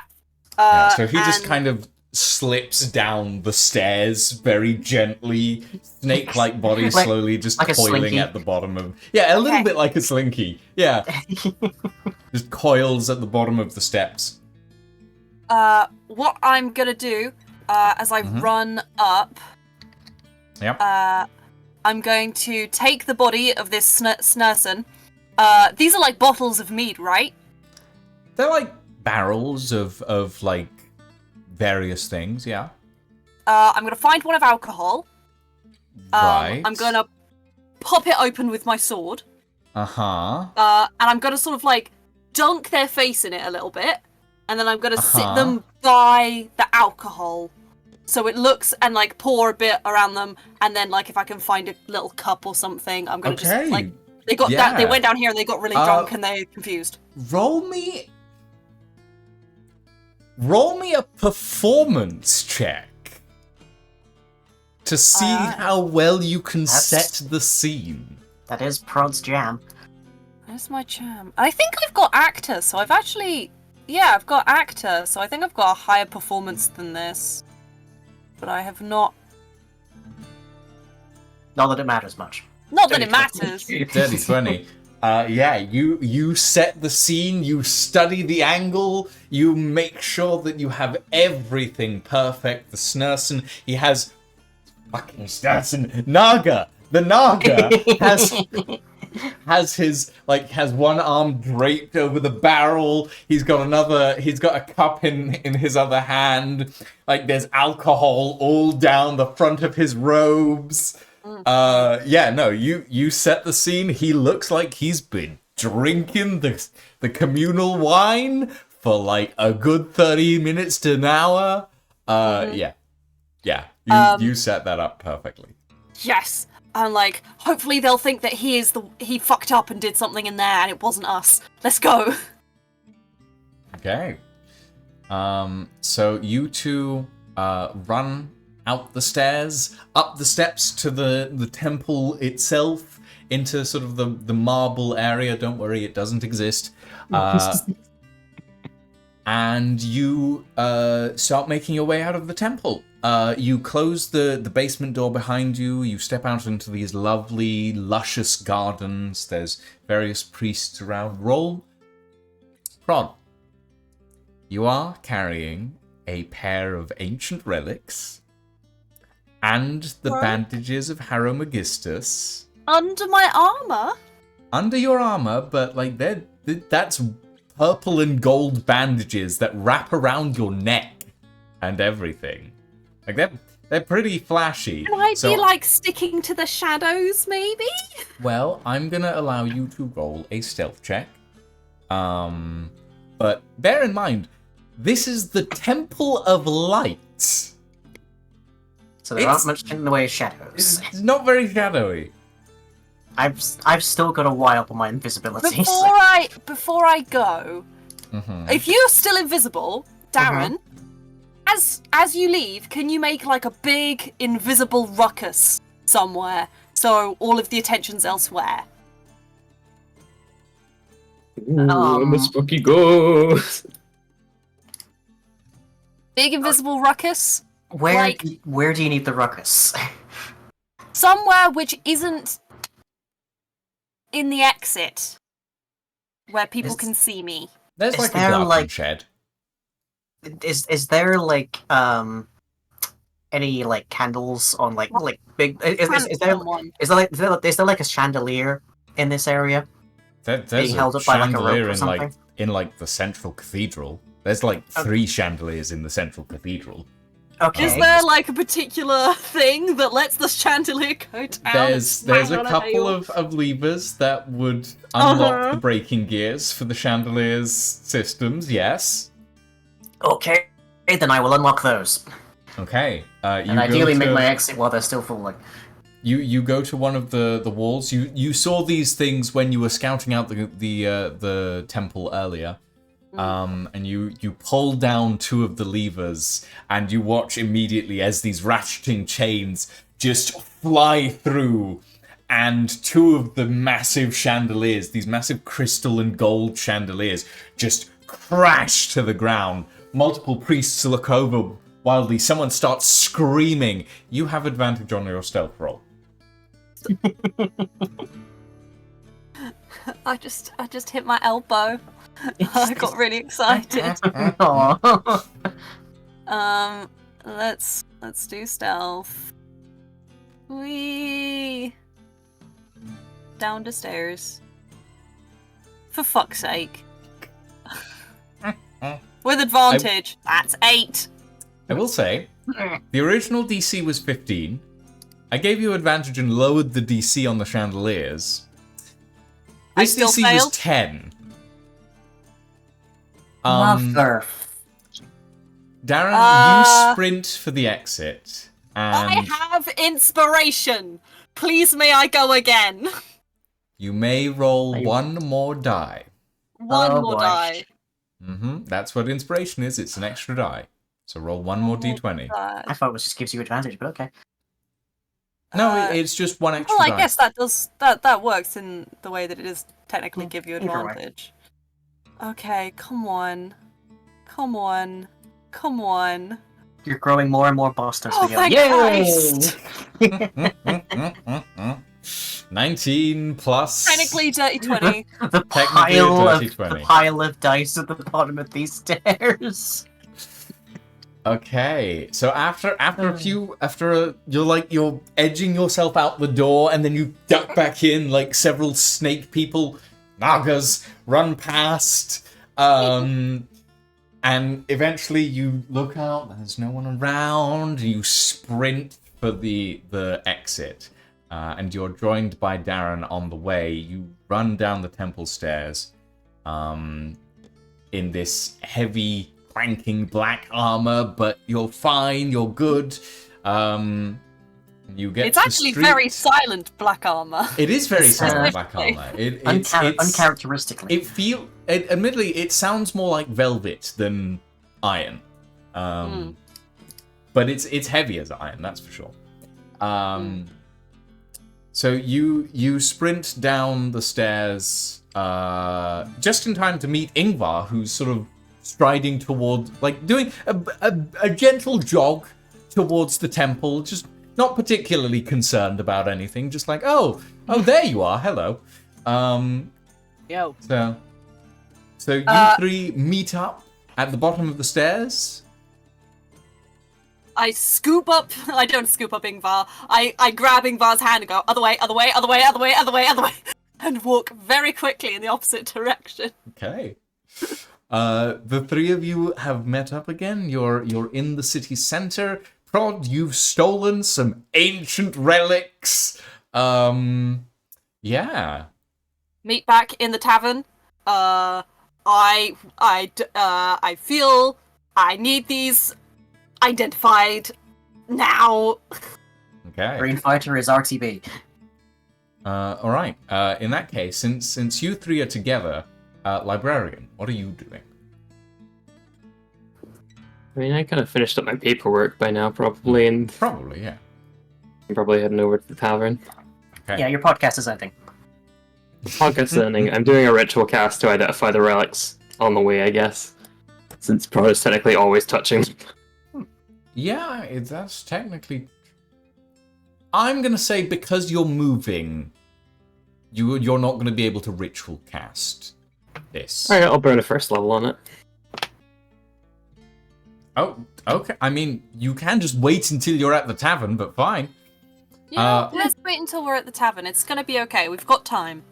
Yeah, so he just and- kind of slips down the stairs very gently, snake-like body Like- slowly just like a coiling slinky. at the bottom of... Yeah, a little Okay. bit like a slinky. Yeah, just coils at the bottom of the steps. What I'm gonna do, as I Mhm. run up, Yep. I'm going to take the body of this Snursen. These are like bottles of mead, right? They're like barrels of like various things, yeah. I'm gonna find one of alcohol. Right. I'm gonna pop it open with my sword. Uh-huh. And I'm gonna sort of like dunk their face in it a little bit, and then I'm gonna sit Uh-huh. them by the alcohol, so it looks and like pour a bit around them, and then like if I can find a little cup or something, I'm gonna Okay. just like they got that they yeah. went down here and they got really drunk and they're confused. Roll me a performance check to see how well you can That's- set the scene. That is Prod's jam. Where's my charm? I think I've got actor, so I've actually I've got actor, so I think I've got a higher performance than this, but I have not. Not that it matters much. Not that it matters. Dirty 20. Yeah, you set the scene, you study the angle, you make sure that you have everything perfect. The Snursen, he has fucking Snursen. Naga! The Naga has his has one arm draped over the barrel. He's got a cup in his other hand. Like there's alcohol all down the front of his robes. You set the scene. He looks like he's been drinking the communal wine for like a good 30 minutes to an hour. You set that up perfectly. Yes. And like, hopefully they'll think that he fucked up and did something in there and it wasn't us. Let's go. Okay. So you two run out the stairs, up the steps to the temple itself, into sort of the marble area. Don't worry, it doesn't exist. And you start making your way out of the temple. You close the basement door behind you. You step out into these lovely, luscious gardens. There's various priests around. Roll. Prod. You are carrying a pair of ancient relics and the What? bandages of Harromagistus Under my armor? under your armor, but like that's purple and gold bandages that wrap around your neck and everything. Like they're pretty flashy. Can I So- be like sticking to the shadows, maybe? Well, I'm gonna allow you to roll a stealth check. But bear in mind, this is the Temple of Light. So there aren't much in the way of shadows. It's not very shadowy. I've still got a while on my invisibility. Before I go, Mhm. if you're still invisible, Darren, as you leave, can you make like a big invisible ruckus somewhere so all of the attention's elsewhere? Ooh, I'm a spooky ghost. Big invisible ruckus? Where Like- where do you need the ruckus? Somewhere which isn't in the exit where people Is- can see me. There's Is like a there, darkened like- shed. Is there like any like candles on like big? Is there Someone. is there like a chandelier in this area? There's being a held up by, like, a chandelier rope or in like the central cathedral. There's like 3 chandeliers in the central cathedral. Okay. Is there like a particular thing that lets the chandelier go down? There's a on couple nail? of levers that would unlock Uh-huh. the braking gears for the chandelier's systems. Yes. Okay, then I will unlock those. Okay. You And ideally go make to, my exit while they're still falling. You go to one of the walls. You saw these things when you were scouting out the temple earlier. And you pull down 2 of the levers, and you watch immediately as these ratcheting chains just fly through, and 2 of the massive chandeliers, these massive crystal and gold chandeliers, just crash to the ground. Multiple priests look over wildly. Someone starts screaming. You have advantage on your stealth roll. I just hit my elbow. I got really excited. Aw. Let's do stealth. Wee down the stairs. For fuck's sake. With advantage. That's 8. I will say, the original DC was 15. I gave you advantage and lowered the DC on the chandeliers. I This still DC failed? was 10. Mother. Darren, Uh, you sprint for the exit, I and have inspiration. Please may I go again? you may roll Are you- 1 more die. One Oh, more boy. die. That's what inspiration is. It's an extra die. So roll 1 more d20. I thought it just gives you advantage, but okay. No, Uh, it's just 1 extra Well, I die. guess that works in the way that it is technically give you either way. advantage. Okay, come on. Come on. Come on. You're growing more and more bastards Oh, together. thank Yay! 19 plus... Technically dirty 20. the Technically a dirty 20. pile of dice at the bottom of these stairs. Okay, so after you're edging yourself out the door, and then you duck back in like several snake people, Nagas, run past, and eventually you look out. There's no one around. You sprint for the exit, and you're joined by Darren on the way. You run down the temple stairs, in this heavy, clanking black armor, but you're fine, you're good. You get It's to actually street- very silent black armor. It is very It's, silent black armor. It's Uncharacteristically. admittedly, it sounds more like velvet than iron. But but it's heavy as iron, that's for sure. So you sprint down the stairs just in time to meet Ingvar, who's sort of striding toward, like doing a gentle jog towards the temple, just not particularly concerned about anything, just like, oh, there you are, hello. Yo. So you three meet up at the bottom of the stairs. I scoop up. I don't scoop up Ingvar. I grab Ingvar's hand and go other way, other way, other way, other way, other way, other way, and walk very quickly in the opposite direction. Okay. The three of you have met up again. You're in the city center. Prod, you've stolen some ancient relics. Yeah. Meet back in the tavern. I feel I need these identified now. Okay. Green Fighter is RTB. All right. In that case, since you three are together, librarian, what are you doing? I mean, I kind of finished up my paperwork by now, probably, and Probably, yeah. I'm probably heading over to the tavern. Okay. Yeah, your podcast is ending. Podcast ending. I'm doing a ritual cast to identify the relics on the way, I guess. Since Prod is technically always touching them. Yeah, that's technically. I'm gonna say because you're moving, you're not gonna be able to ritual cast this. Alright, I'll burn a first level on it. Oh, okay. I mean, you can just wait until you're at the tavern, but fine. Yeah, let's wait until we're at the tavern. It's gonna be okay. We've got time.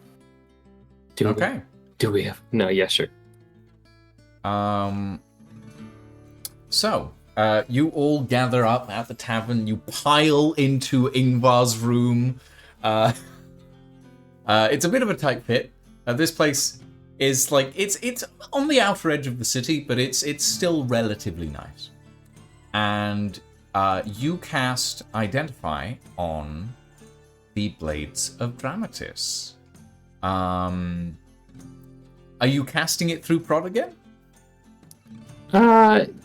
Okay. Do we have? No, yeah, sure. So, you all gather up at the tavern. You pile into Ingvar's room. It's a bit of a tight fit. This place is like it's on the outer edge of the city, but it's still relatively nice. And you cast Identify on the Blades of Dramatis. Are you casting it through Prod again?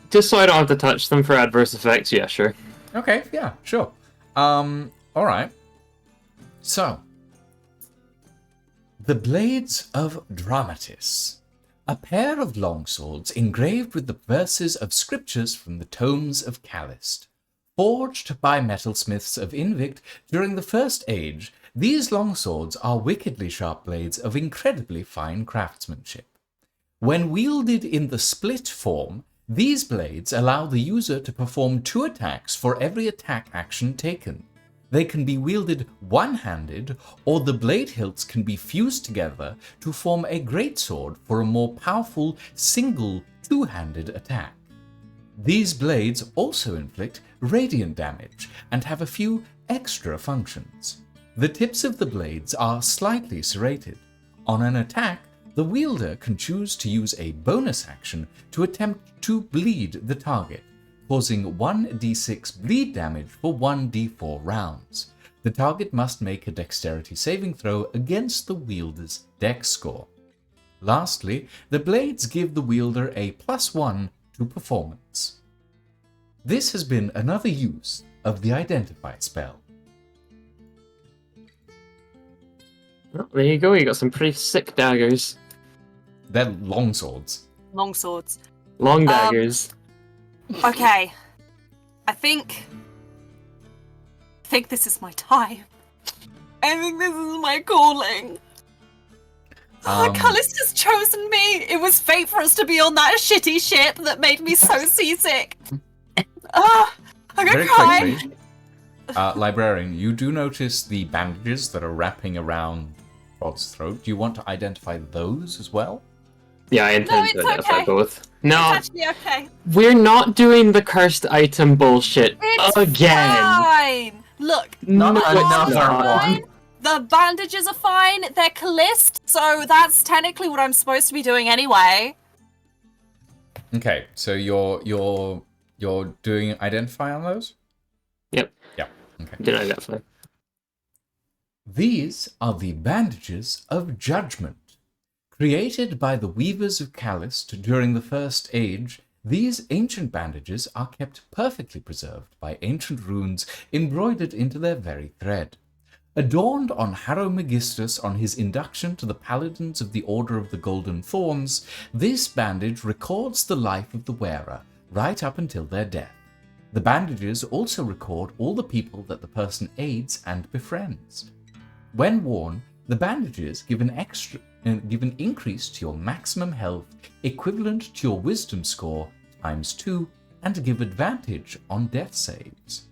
Just so I don't have to touch them for adverse effects, yeah, sure. Okay, yeah, sure. Alright. So, the Blades of Dramatis. A pair of longswords engraved with the verses of scriptures from the tomes of Callist. Forged by metalsmiths of Invict during the First Age, these longswords are wickedly sharp blades of incredibly fine craftsmanship. When wielded in the split form, these blades allow the user to perform 2 attacks for every attack action taken. They can be wielded one-handed, or the blade hilts can be fused together to form a greatsword for a more powerful single two-handed attack. These blades also inflict radiant damage and have a few extra functions. The tips of the blades are slightly serrated. On an attack, the wielder can choose to use a bonus action to attempt to bleed the target, causing 1d6 bleed damage for 1d4 rounds. The target must make a dexterity saving throw against the wielder's dex score. Lastly, the blades give the wielder a +1 to performance. This has been another use of the Identify spell. Well, there you go, you got some pretty sick daggers. They're longswords. Longswords. Long daggers. Okay. I think this is my time. I think this is my calling. Callist has chosen me. It was fate for us to be on that shitty ship that made me so seasick. I'm gonna Very cry. quickly, librarian, you do notice the bandages that are wrapping around Rod's throat. Do you want to identify those as well? Yeah, I intend it's to identify okay. both. No, It's actually okay. we're not doing the cursed item bullshit It's again. fine. Look, Not No, it's another not. one. the bandages are fine. They're Callist, so that's technically what I'm supposed to be doing anyway. Okay, so you're doing identify on those? Yep, Yeah. Okay. did identify. These are the bandages of judgment. Created by the weavers of Callist during the First Age, These ancient bandages are kept perfectly preserved by ancient runes embroidered into their very thread. Adorned on Harrow Magistus on his induction to the Paladins of the Order of the Golden Thorns, this bandage records the life of the wearer, right up until their death. The bandages also record all the people that the person aids and befriends. When worn, the bandages give an increase to your maximum health equivalent to your wisdom score times 2 and give advantage on death saves.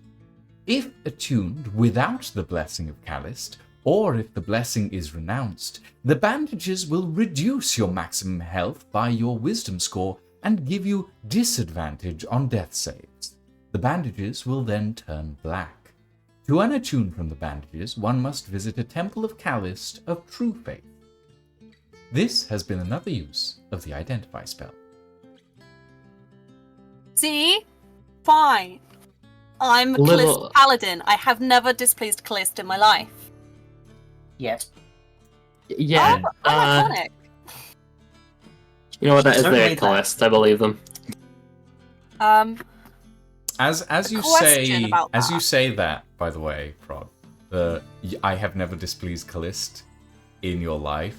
If attuned without the Blessing of Callist, or if the blessing is renounced, the bandages will reduce your maximum health by your wisdom score and give you disadvantage on death saves. The bandages will then turn black. To unattune from the bandages, one must visit a temple of Callist of true faith. This has been another use of the Identify spell. See? Fine. I'm a Little- Callist paladin. I have never displeased Callist in my life. Yes. Yeah. I'm iconic. You know what? That is Certainly their that. Calist. I believe them. As you question say about as you that. say that, by the way, Prod, I have never displeased Callist in your life.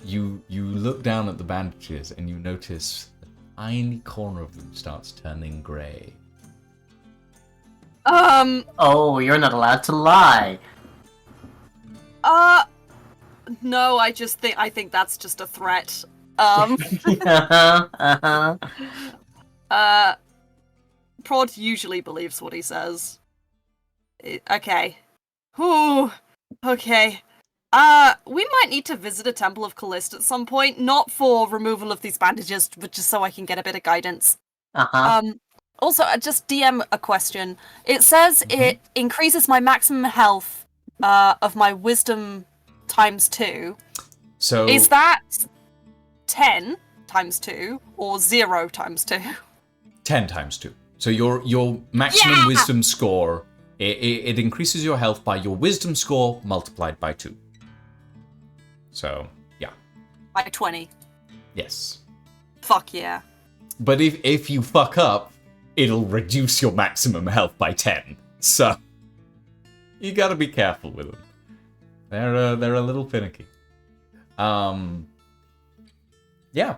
You look down at the bandages and you notice a tiny corner of them starts turning grey. Oh, you're not allowed to lie. No, I think that's just a threat. Prod usually believes what he says. Okay. Ooh. Okay. We might need to visit a Temple of Callist at some point, not for removal of these bandages, but just so I can get a bit of guidance. Also, just DM a question. It says it increases my maximum health of my wisdom times 2. So Is that 10 times 2 or 0 times 2? 10 times 2. So your maximum wisdom score, it increases your health by your wisdom score multiplied by 2. So, yeah. By 20. Yes. Fuck yeah. But if you fuck up, it'll reduce your maximum health by 10. So, you gotta be careful with them. They're a little finicky. Yeah.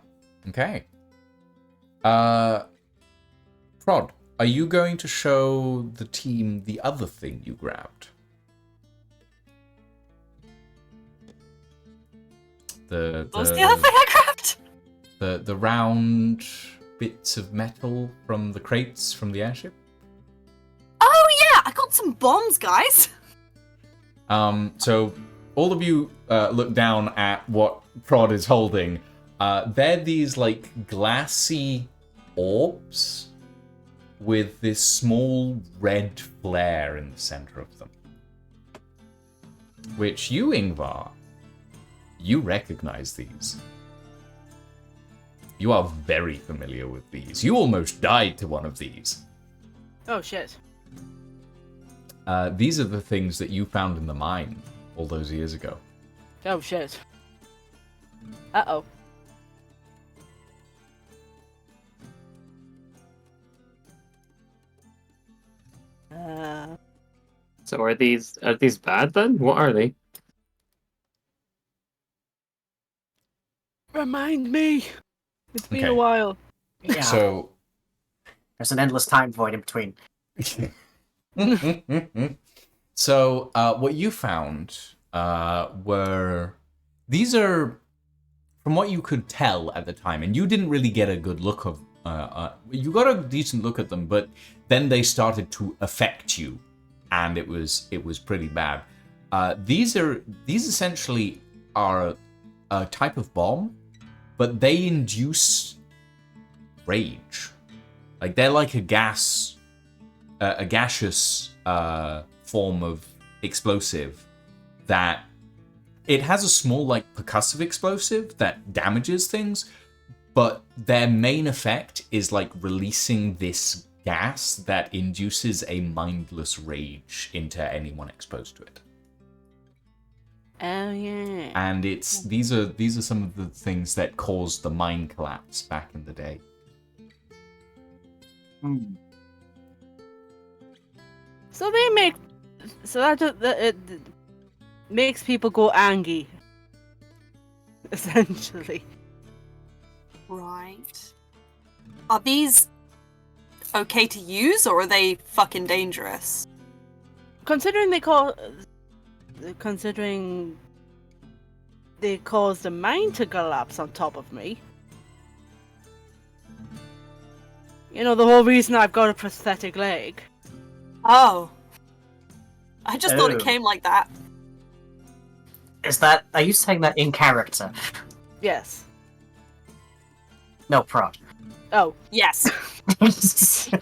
Okay. Prod, are you going to show the team the other thing you grabbed? What was the other thing I grabbed? The round bits of metal from the crates from the airship? Oh yeah, I got some bombs, guys. So all of you look down at what Prod is holding. They're these like glassy orbs with this small red flare in the center of them. Which you, Ingvar, you recognize these. You are very familiar with these. You almost died to one of these. Oh shit. These are the things that you found in the mine all those years ago. Oh shit. Uh-oh. So are these bad then? What are they? Remind me. It's been Okay. a while. Yeah. So There's an endless time void in between. So, what you found were these are, from what you could tell at the time, and you didn't really get a good look of. You got a decent look at them, but then they started to affect you, and it was pretty bad. These essentially are a type of bomb, but they induce rage. Like they're like a gaseous form of explosive that it has a small like percussive explosive that damages things, but their main effect is like releasing this gas that induces a mindless rage into anyone exposed to it. Oh yeah. And these are some of the things that caused the mine collapse back in the day. Hmm. So it makes people go angry. Essentially. Right. Are these okay to use, or are they fucking dangerous? Considering they caused the mine to collapse on top of me. You know, the whole reason I've got a prosthetic leg. Oh. I just thought it Oh. came like that. Are you saying that in character? Yes. No, prod. Oh. Yes.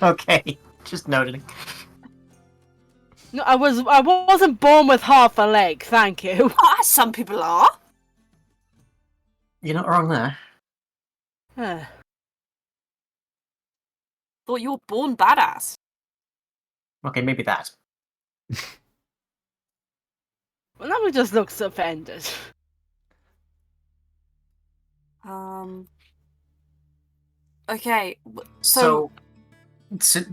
Okay, just noting. No, I wasn't born with half a leg, thank you. Some people are. You're not wrong there. Thought you were born badass. Okay, maybe that. Well, now he just looks offended. Okay. So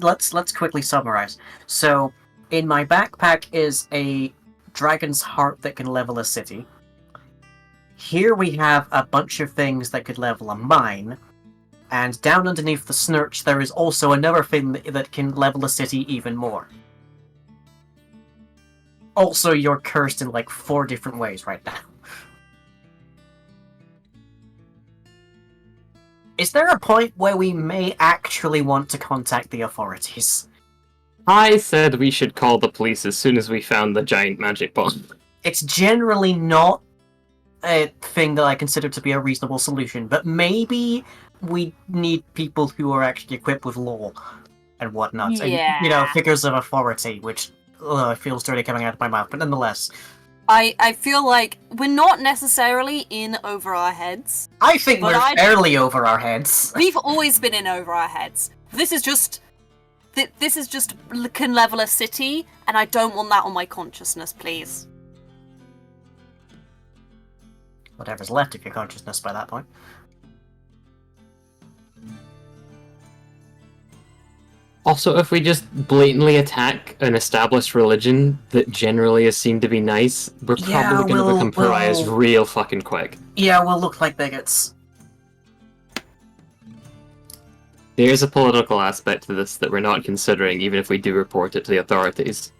let's quickly summarize. So, in my backpack is a dragon's heart that can level a city. Here we have a bunch of things that could level a mine. And down underneath the snurch, there is also another thing that can level a city even more. Also, you're cursed in like 4 different ways right now. Is there a point where we may actually want to contact the authorities? I said we should call the police as soon as we found the giant magic bomb. It's generally not a thing that I consider to be a reasonable solution, but maybe we need people who are actually equipped with law and whatnot. Yeah. And, you know, figures of authority, which feels dirty coming out of my mouth, but nonetheless. I feel like we're not necessarily in over our heads. I think But we're fairly over our heads. We've always been in over our heads. This is just can level a city, and I don't want that on my consciousness, please. Whatever's left of your consciousness by that point. Also, if we just blatantly attack an established religion that generally is seen to be nice, we're Yeah, probably going to become pariahs we'll- real fucking quick. Yeah, we'll look like bigots. There's a political aspect to this that we're not considering, even if we do report it to the authorities.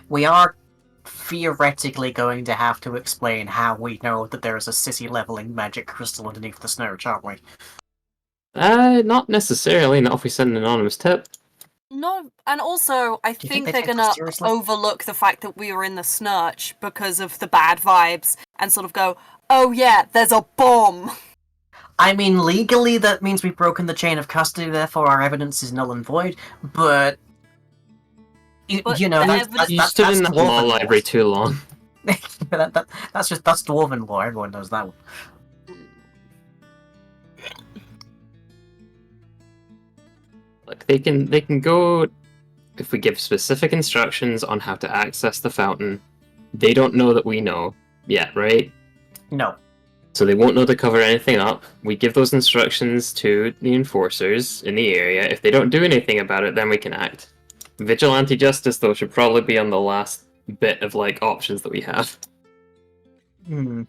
We are theoretically going to have to explain how we know that there is a city-leveling magic crystal underneath the snurch, aren't we? Not necessarily, not if we send an anonymous tip. No, and also I Do you think think they they're take us gonna seriously? overlook the fact that we were in the snurch because of the bad vibes and sort of go, oh yeah, there's a bomb. I mean, legally that means we've broken the chain of custody, therefore our evidence is null and void, but... But you know, the that's evidence- You stood in that dwarven law library too long. that's dwarven law, everyone knows that one. Like they can go if we give specific instructions on how to access the fountain. They don't know that we know yet, right? No. So they won't know to cover anything up. We give those instructions to the enforcers in the area. If they don't do anything about it, then we can act. Vigilante justice, though, should probably be on the last bit of like options that we have. Hmm.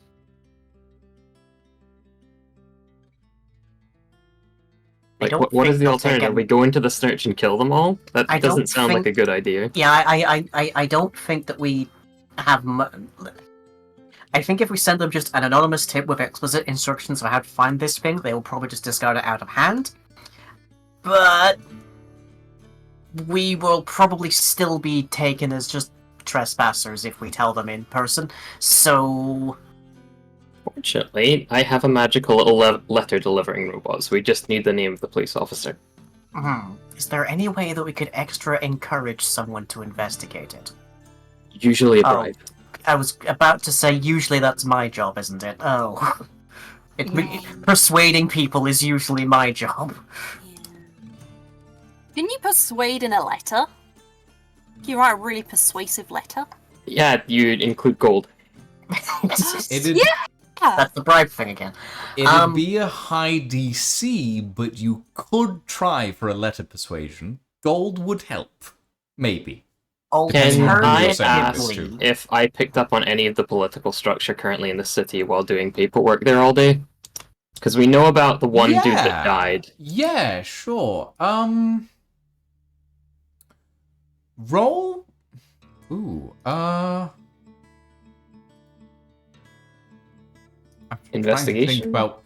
I Like, don't what is think the they'll alternative? take We go into the snurch and kill them all? That I doesn't don't sound like a think- good idea. Yeah, I don't think that we have... I think if we send them just an anonymous tip with explicit instructions on how to find this thing, they will probably just discard it out of hand. But... we will probably still be taken as just trespassers if we tell them in person, so... Fortunately, I have a magical little letter delivering robot, so we just need the name of the police officer. Is there any way that we could extra encourage someone to investigate it? Usually a Oh. bribe. I was about to say, usually that's my job, isn't it? Oh. Persuading people is usually my job. Can you persuade in a letter? Can you write a really persuasive letter? Yeah, you include gold. It'd, That's the bribe thing again. it'd be a high DC, but you could try for a letter persuasion. Gold would help. Maybe. Depending Can on who you're I sending this ask to. if I picked up on any of the political structure currently in the city while doing paperwork there all day? Because we know about the one dude that died. Yeah, sure. Roll. Ooh. I'm trying to Investigation? think about.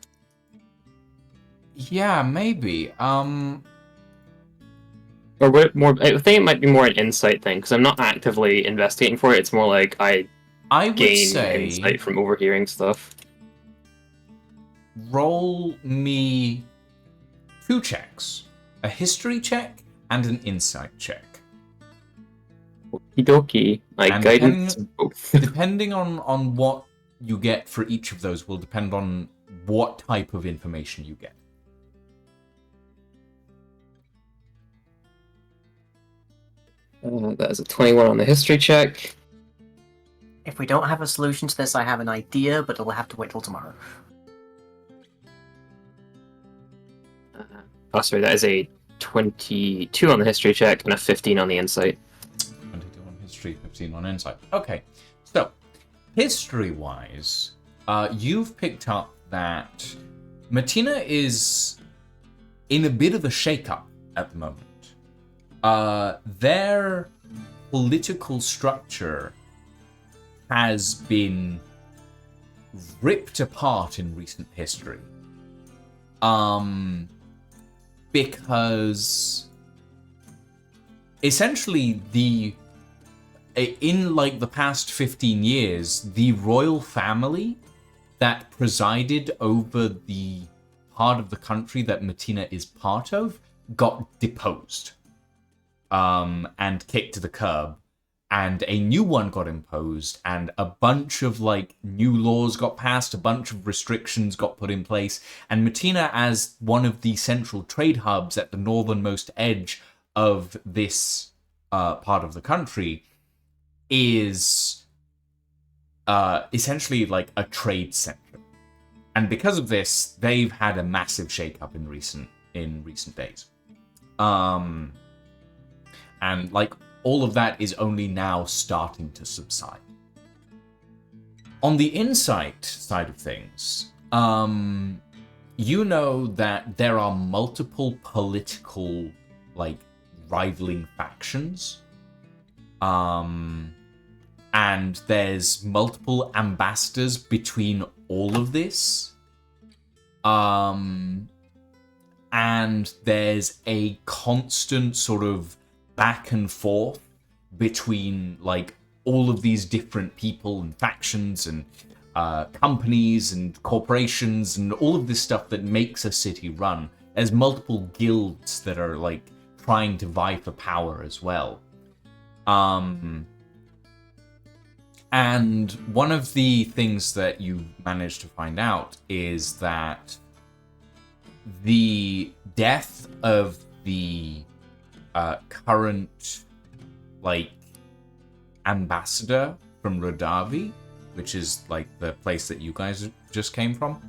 Yeah, maybe. Or what more? I think it might be more an insight thing because I'm not actively investigating for it. It's more like I would gain say insight from overhearing stuff. roll me 2 checks: a history check and an insight check. Okie dokie. My And guidance both. Depending on what you get for each of those will depend on what type of information you get. That is a 21 on the history check. If we don't have a solution to this, I have an idea, but it'll have to wait till tomorrow. Oh, sorry, that is a 22 on the history check and a 15 on the insight. 22 on history, 15 on insight. Okay, so history-wise, you've picked up that Martina is in a bit of a shake-up at the moment. Their political structure has been ripped apart in recent history. Because essentially in like the past 15 years, the royal family that presided over the part of the country that Martina is part of got deposed. And kicked to the curb, and a new one got imposed, and a bunch of like new laws got passed, a bunch of restrictions got put in place, and Martina, as one of the central trade hubs at the northernmost edge of this part of the country, is essentially like a trade center. And because of this, they've had a massive shakeup in recent days. And like all of that is only now starting to subside. On the insight side of things, you know that there are multiple political like rivaling factions. And there's multiple ambassadors between all of this. And there's a constant sort of back and forth between like all of these different people and factions and companies and corporations and all of this stuff that makes a city run. There's multiple guilds that are like trying to vie for power as well. And one of the things that you managed to find out is that the death of the current like ambassador from Rodavi, which is like the place that you guys just came from,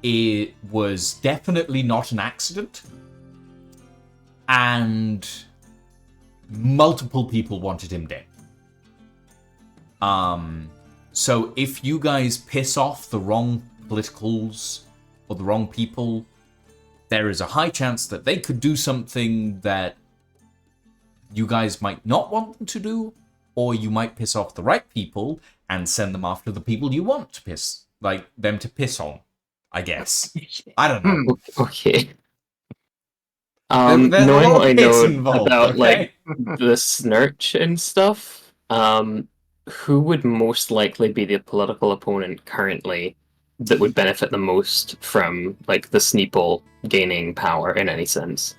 it was definitely not an accident, and multiple people wanted him dead. So if you guys piss off the wrong politicals or the wrong people, there is a high chance that they could do something that you guys might not want them to do, or you might piss off the right people and send them after the people you want to piss on, I guess. I don't know. Okay. There's a Knowing lot what I of bits know involved, about okay? like the Snurch and stuff, who would most likely be the political opponent currently that would benefit the most from like the Sneeple gaining power in any sense?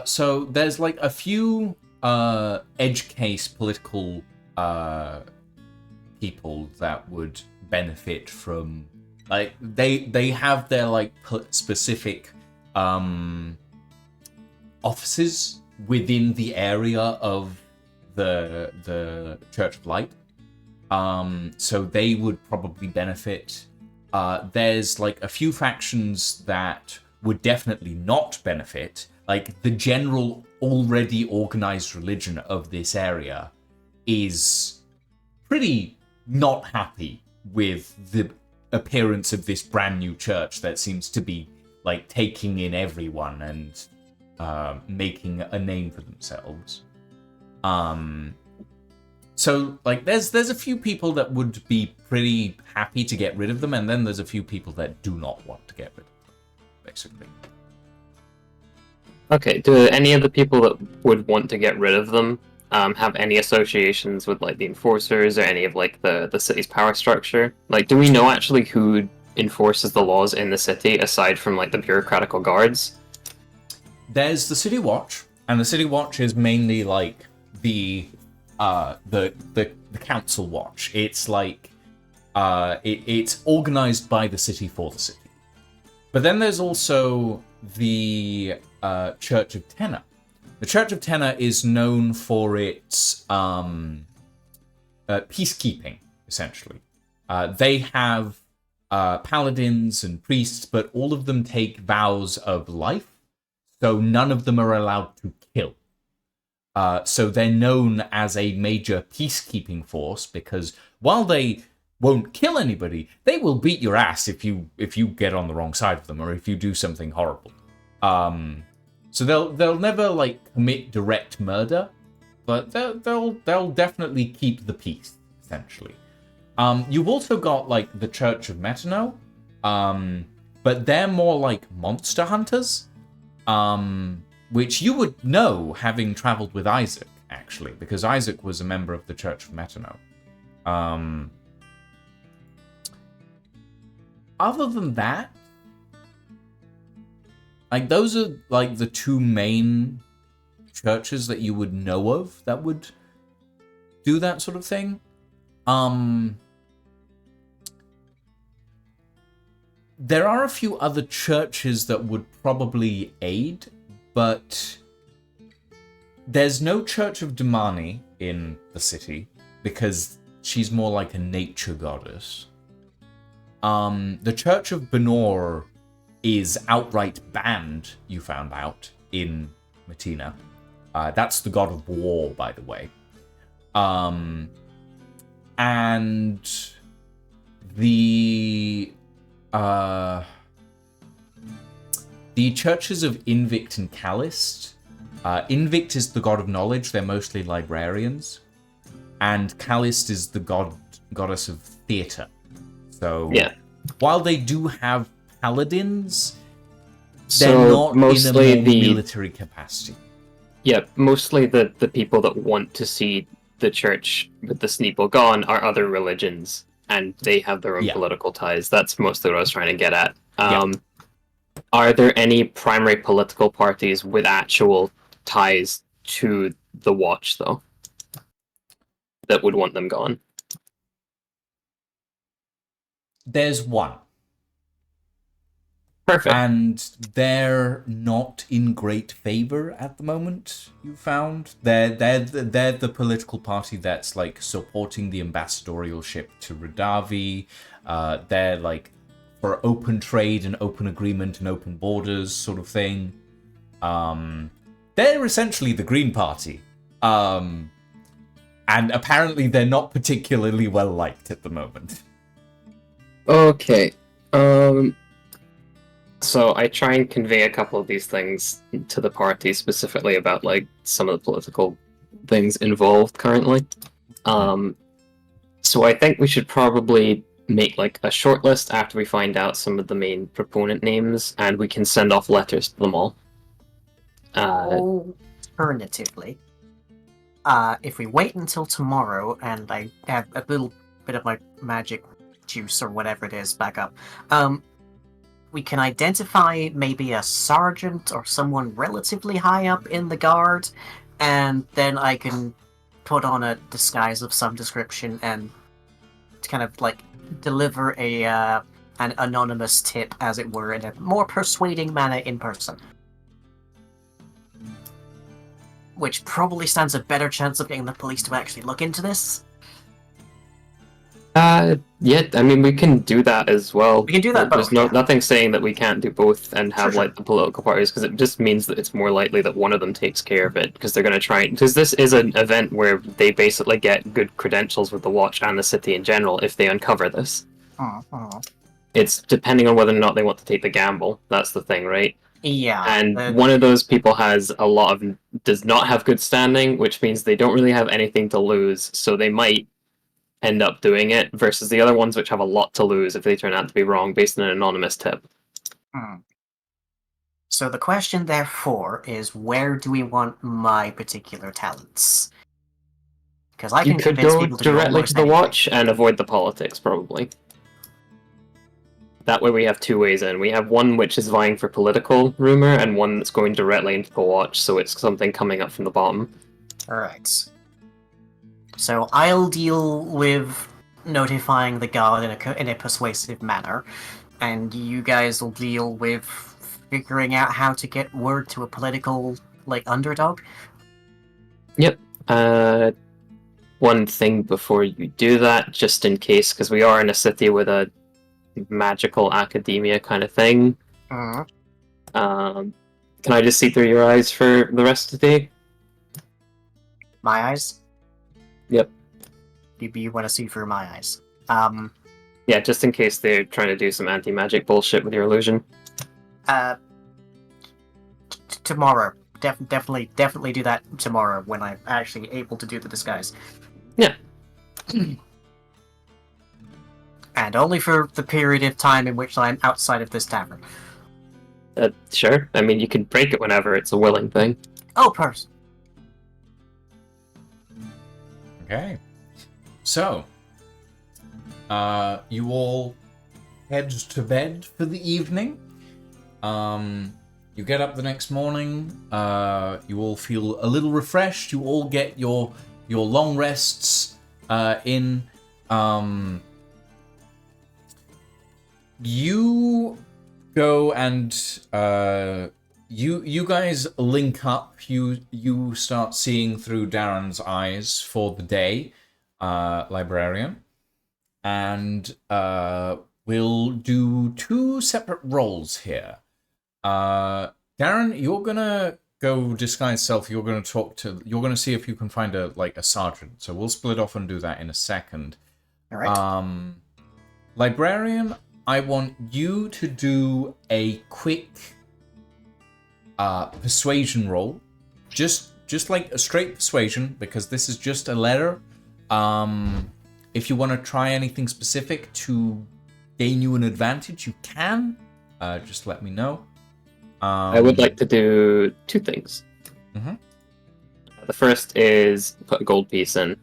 So there's like a few edge case political people that would benefit from, like they have their like specific offices within the area of the Church of Light. So they would probably benefit. There's like a few factions that would definitely not benefit. Like the general already organized religion of this area is pretty not happy with the appearance of this brand new church that seems to be like taking in everyone and making a name for themselves. So like there's a few people that would be pretty happy to get rid of them, and then there's a few people that do not want to get rid of them, basically. Okay, do any of the people that would want to get rid of them have any associations with like the enforcers or any of like the city's power structure? Like, do we know actually who enforces the laws in the city aside from like the bureaucratical guards? There's the City Watch, and the City Watch is mainly like the council watch. It's like it's organized by the city for the city. But then there's also the Church of Tenor. The Church of Tenor is known for its peacekeeping, essentially. They have paladins and priests, but all of them take vows of life, so none of them are allowed to kill. So they're known as a major peacekeeping force because while they won't kill anybody, they will beat your ass if you get on the wrong side of them or if you do something horrible. So they'll never like commit direct murder, but they'll definitely keep the peace, essentially. You've also got like the Church of Metano, but they're more like monster hunters, which you would know having traveled with Isaac, actually, because Isaac was a member of the Church of Metano. Other than that, like those are like the two main churches that you would know of that would do that sort of thing. There are a few other churches that would probably aid, but there's no Church of Damani in the city because she's more like a nature goddess. The Church of Benor is outright banned, you found out, in Matina. That's the god of war, by the way. And the churches of Invict and Callist. Invict is the god of knowledge. They're mostly librarians. And Callist is the goddess of theater. So, yeah. While they do have paladins, they're not mostly in a more military capacity. Yeah, mostly the people that want to see the church with the Sneeple gone are other religions, and they have their own political ties. That's mostly what I was trying to get at. Are there any primary political parties with actual ties to the Watch, though, that would want them gone? There's one. Perfect. And they're not in great favor at the moment, you found. They're the political party that's like supporting the ambassadorialship to Radavi. They're like for open trade and open agreement and open borders sort of thing. They're essentially the Green Party. And apparently they're not particularly well liked at the moment. Okay. So I try and convey a couple of these things to the party, specifically about like some of the political things involved currently. So I think we should probably make like a short list after we find out some of the main proponent names, and we can send off letters to them all. Alternatively, if we wait until tomorrow and I have a little bit of my magic juice or whatever it is back up, we can identify maybe a sergeant or someone relatively high up in the guard, and then I can put on a disguise of some description and kind of like deliver an anonymous tip, as it were, in a more persuading manner in person. which probably stands a better chance of getting the police to actually look into this. Yeah, I mean, we can do that as well. We can do that There's both, yeah. nothing saying that we can't do both and have, Sure. like, the political parties, because it just means that it's more likely that one of them takes care of it, because they're going to try... Because this is an event where they basically get good credentials with the Watch and the city in general if they uncover this. It's depending on whether or not they want to take the gamble. That's the thing, right? Yeah. And one of those people does not have good standing, which means they don't really have anything to lose, so they might end up doing it, versus the other ones which have a lot to lose if they turn out to be wrong based on an anonymous tip. So the question, therefore, is where do we want my particular talents? Because I You can could convince go people to do directly almost to the anything. Watch and avoid the politics, probably. That way we have two ways in. We have one which is vying for political rumor, and one that's going directly into the Watch, so it's something coming up from the bottom. Alright. So I'll deal with notifying the guard in a persuasive manner, and you guys will deal with figuring out how to get word to a political, underdog. Yep. One thing before you do that, just in case, because we are in a city with a magical academia kind of thing. Can I just see through your eyes for the rest of the day? My eyes? Yep. You want to see through my eyes. Yeah, just in case they're trying to do some anti-magic bullshit with your illusion. Tomorrow. Definitely do that tomorrow when I'm actually able to do the disguise. Yeah. And only for the period of time in which I'm outside of this tavern. Sure. I mean, you can break it whenever it's a willing thing. Oh, purse. Okay. So, you all head to bed for the evening. You get up the next morning. You all feel a little refreshed. You all get your long rests in. You go and you guys link up. You start seeing through Darren's eyes for the day, librarian, and we'll do two separate roles here. Darren, you're gonna go disguise self. You're gonna You're gonna see if you can find a sergeant. So we'll split off and do that in a second. All right. Librarian, I want you to do a quick persuasion roll, just like a straight persuasion, because this is just a letter. If you want to try anything specific to gain you an advantage, you can. Just let me know. I would like to do two things. Mhm. The first is put a gold piece in,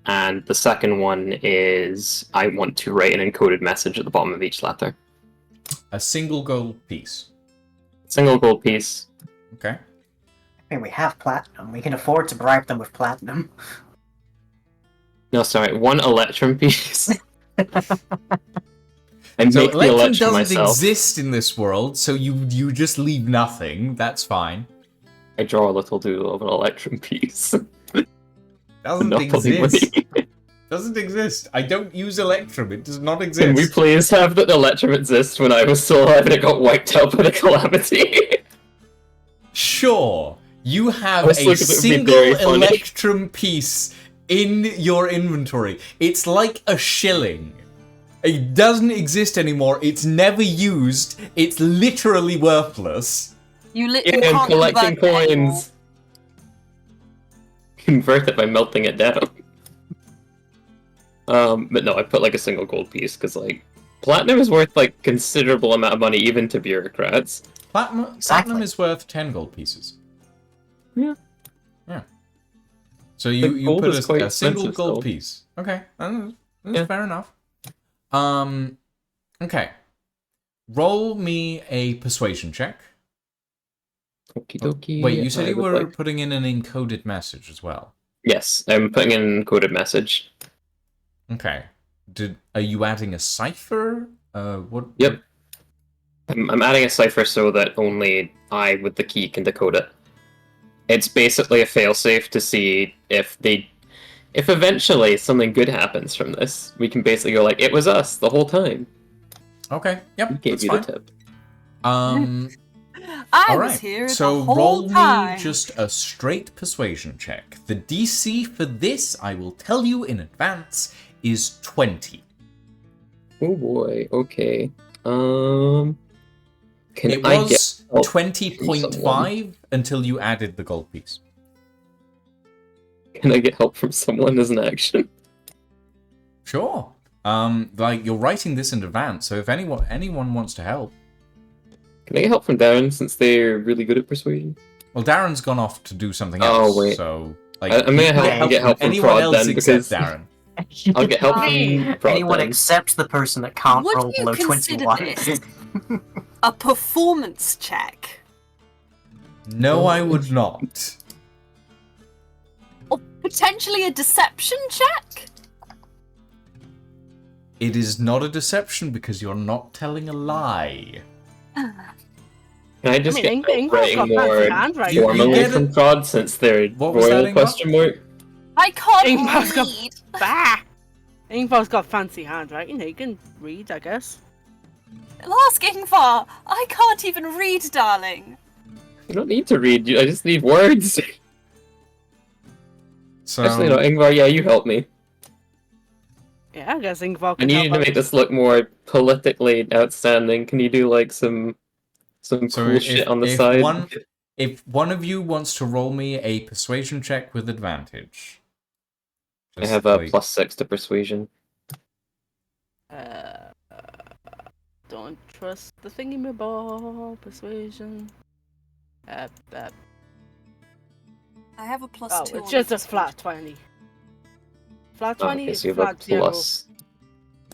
and the second one is I want to write an encoded message at the bottom of each letter. A single gold piece. Single gold piece. Okay. I mean, we have platinum. We can afford to bribe them with platinum. No, sorry, one electrum piece. And So make the electrum electrum doesn't myself. exist in this world, so you just leave nothing. That's fine. I draw a little doodle of an electrum piece. Doesn't Monopoly exist. money. Doesn't exist. I don't use electrum. It does not exist. Can we please have that electrum exist when I was still alive and it got wiped out by the calamity? Sure. You have was a looking, it would be single very funny. electrum piece in your inventory. It's like a shilling. It doesn't exist anymore. It's never used. It's literally worthless. You Yeah, literally I'm can't collecting convert it anymore. coins. Convert it by melting it down. But no, I put like a single gold piece because like platinum is worth like considerable amount of money even to bureaucrats. Platinum Exactly. is worth 10 gold pieces. Yeah. Yeah. So The you gold put is quite a single expensive gold still. piece. Okay. That's Yeah. fair enough. Okay. Roll me a persuasion check. Okie dokie. Wait, you said I you would were like- putting in an encoded message as well. Yes, I'm putting in an encoded message. Okay. Are you adding a cipher? What? Yep. I'm adding a cipher so that only I with the key can decode it. it's basically a failsafe to see if eventually something good happens from this. We can basically go like, it was us the whole time. Okay, yep, We gave that's you fine. the tip. I All was right. here So the whole roll time. me just a straight persuasion check. The DC for this, I will tell you in advance, is 20. Oh boy. Okay. Can It I get was help from someone? 20.5 until you added the gold piece. Can I get help from someone as an action? Sure. Like you're writing this in advance, so if anyone wants to help. Can I get help from Darren since they're really good at persuasion? Well, Darren's gone off to do something Oh, else, wait. so like I'm gonna you can get help from anyone Prod else then, except because- Darren. I'll get help Me. from Prod Anyone then. except the person that can't Would roll you below consider 21. this a performance check? No, I would not. Or potentially a deception check? It is not a deception because you're not telling a lie. Can I just I mean, get Ingvar's writing got more fancy handwriting. You formally get from it- Prod since they're What was that, royal Ingvar? question mark? I can't Ingvar's got- read. Bah! Ingvar's got fancy handwriting. He can read, I guess. Ask Ingvar. I can't even read, darling. You don't need to read. I just need words. So Actually, no, Ingvar. Yeah, you help me. Yeah, I guess Ingvar I can need to help make us. this look more politically outstanding. Can you do like some cool shit on the side? if one of you wants to roll me a persuasion check with advantage. I Just have a like- +6 to persuasion. Don't trust the thingy-my-bob persuasion. I have a plus Oh, 2. it's on just a persuasion. flat 20. Flat Oh, 20 okay, is so you have a flat 0. plus.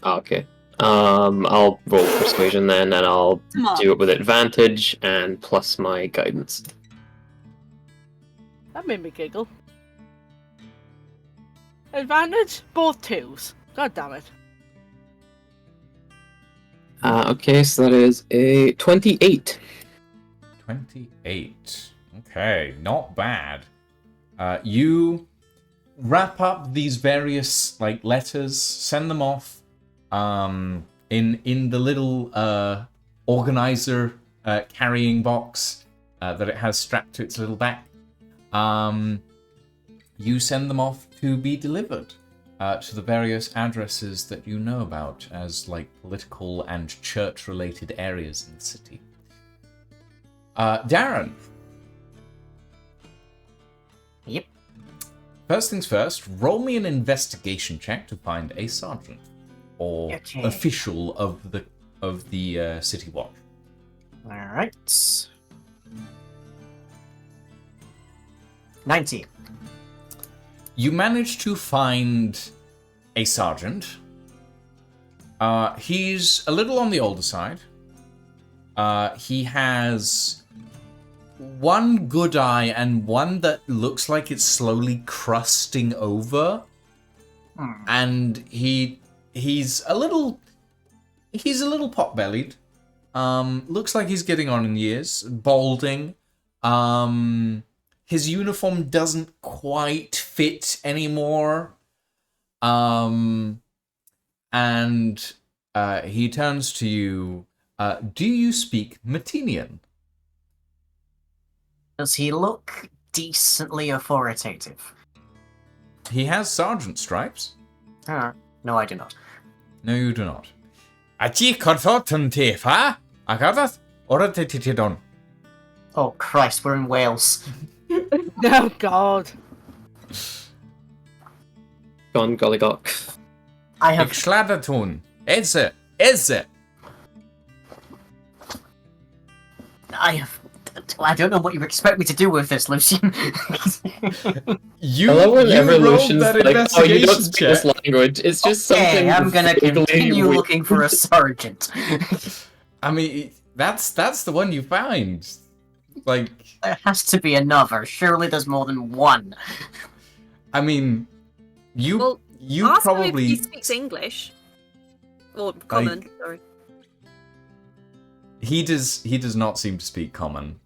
Oh, okay. I'll roll persuasion then, and I'll Come on. do it with advantage and plus my guidance. That made me giggle. Advantage? Both 2s. God damn it. Okay, so that is a 28. 28. Okay, not bad. You wrap up these various like letters, send them off in the little organizer carrying box that it has strapped to its little back. You send them off to be delivered to the various addresses that you know about as like political and church-related areas in the city. Darren. Yep. First things first, roll me an investigation check to find a sergeant or Okay. official of the city watch. Alright. 19. You manage to find a sergeant. He's a little on the older side. He has one good eye and one that looks like it's slowly crusting over. And he's a little pot-bellied. Looks like he's getting on in years. Balding. His uniform doesn't quite fit anymore. And he turns to you. Do you speak Matinian? Does he look decently authoritative? He has sergeant stripes. No, I do not. No, you do not. Or Oh Christ, we're in Wales. Oh god. Gone Gollygock. I have Ixladatun. Eze. I don't know what you expect me to do with this, Lucian. You, I love whenever you rolled Lucian's that like, oh, you don't investigation speak this check. language. It's just Okay, something I'm gonna vaguely continue weird. looking for a sergeant. I mean, that's the one you find. Like, There has to be another. Surely there's more than one. I mean, you Well, you Ask him probably if he speaks English. Or common, sorry. he does not seem to speak common.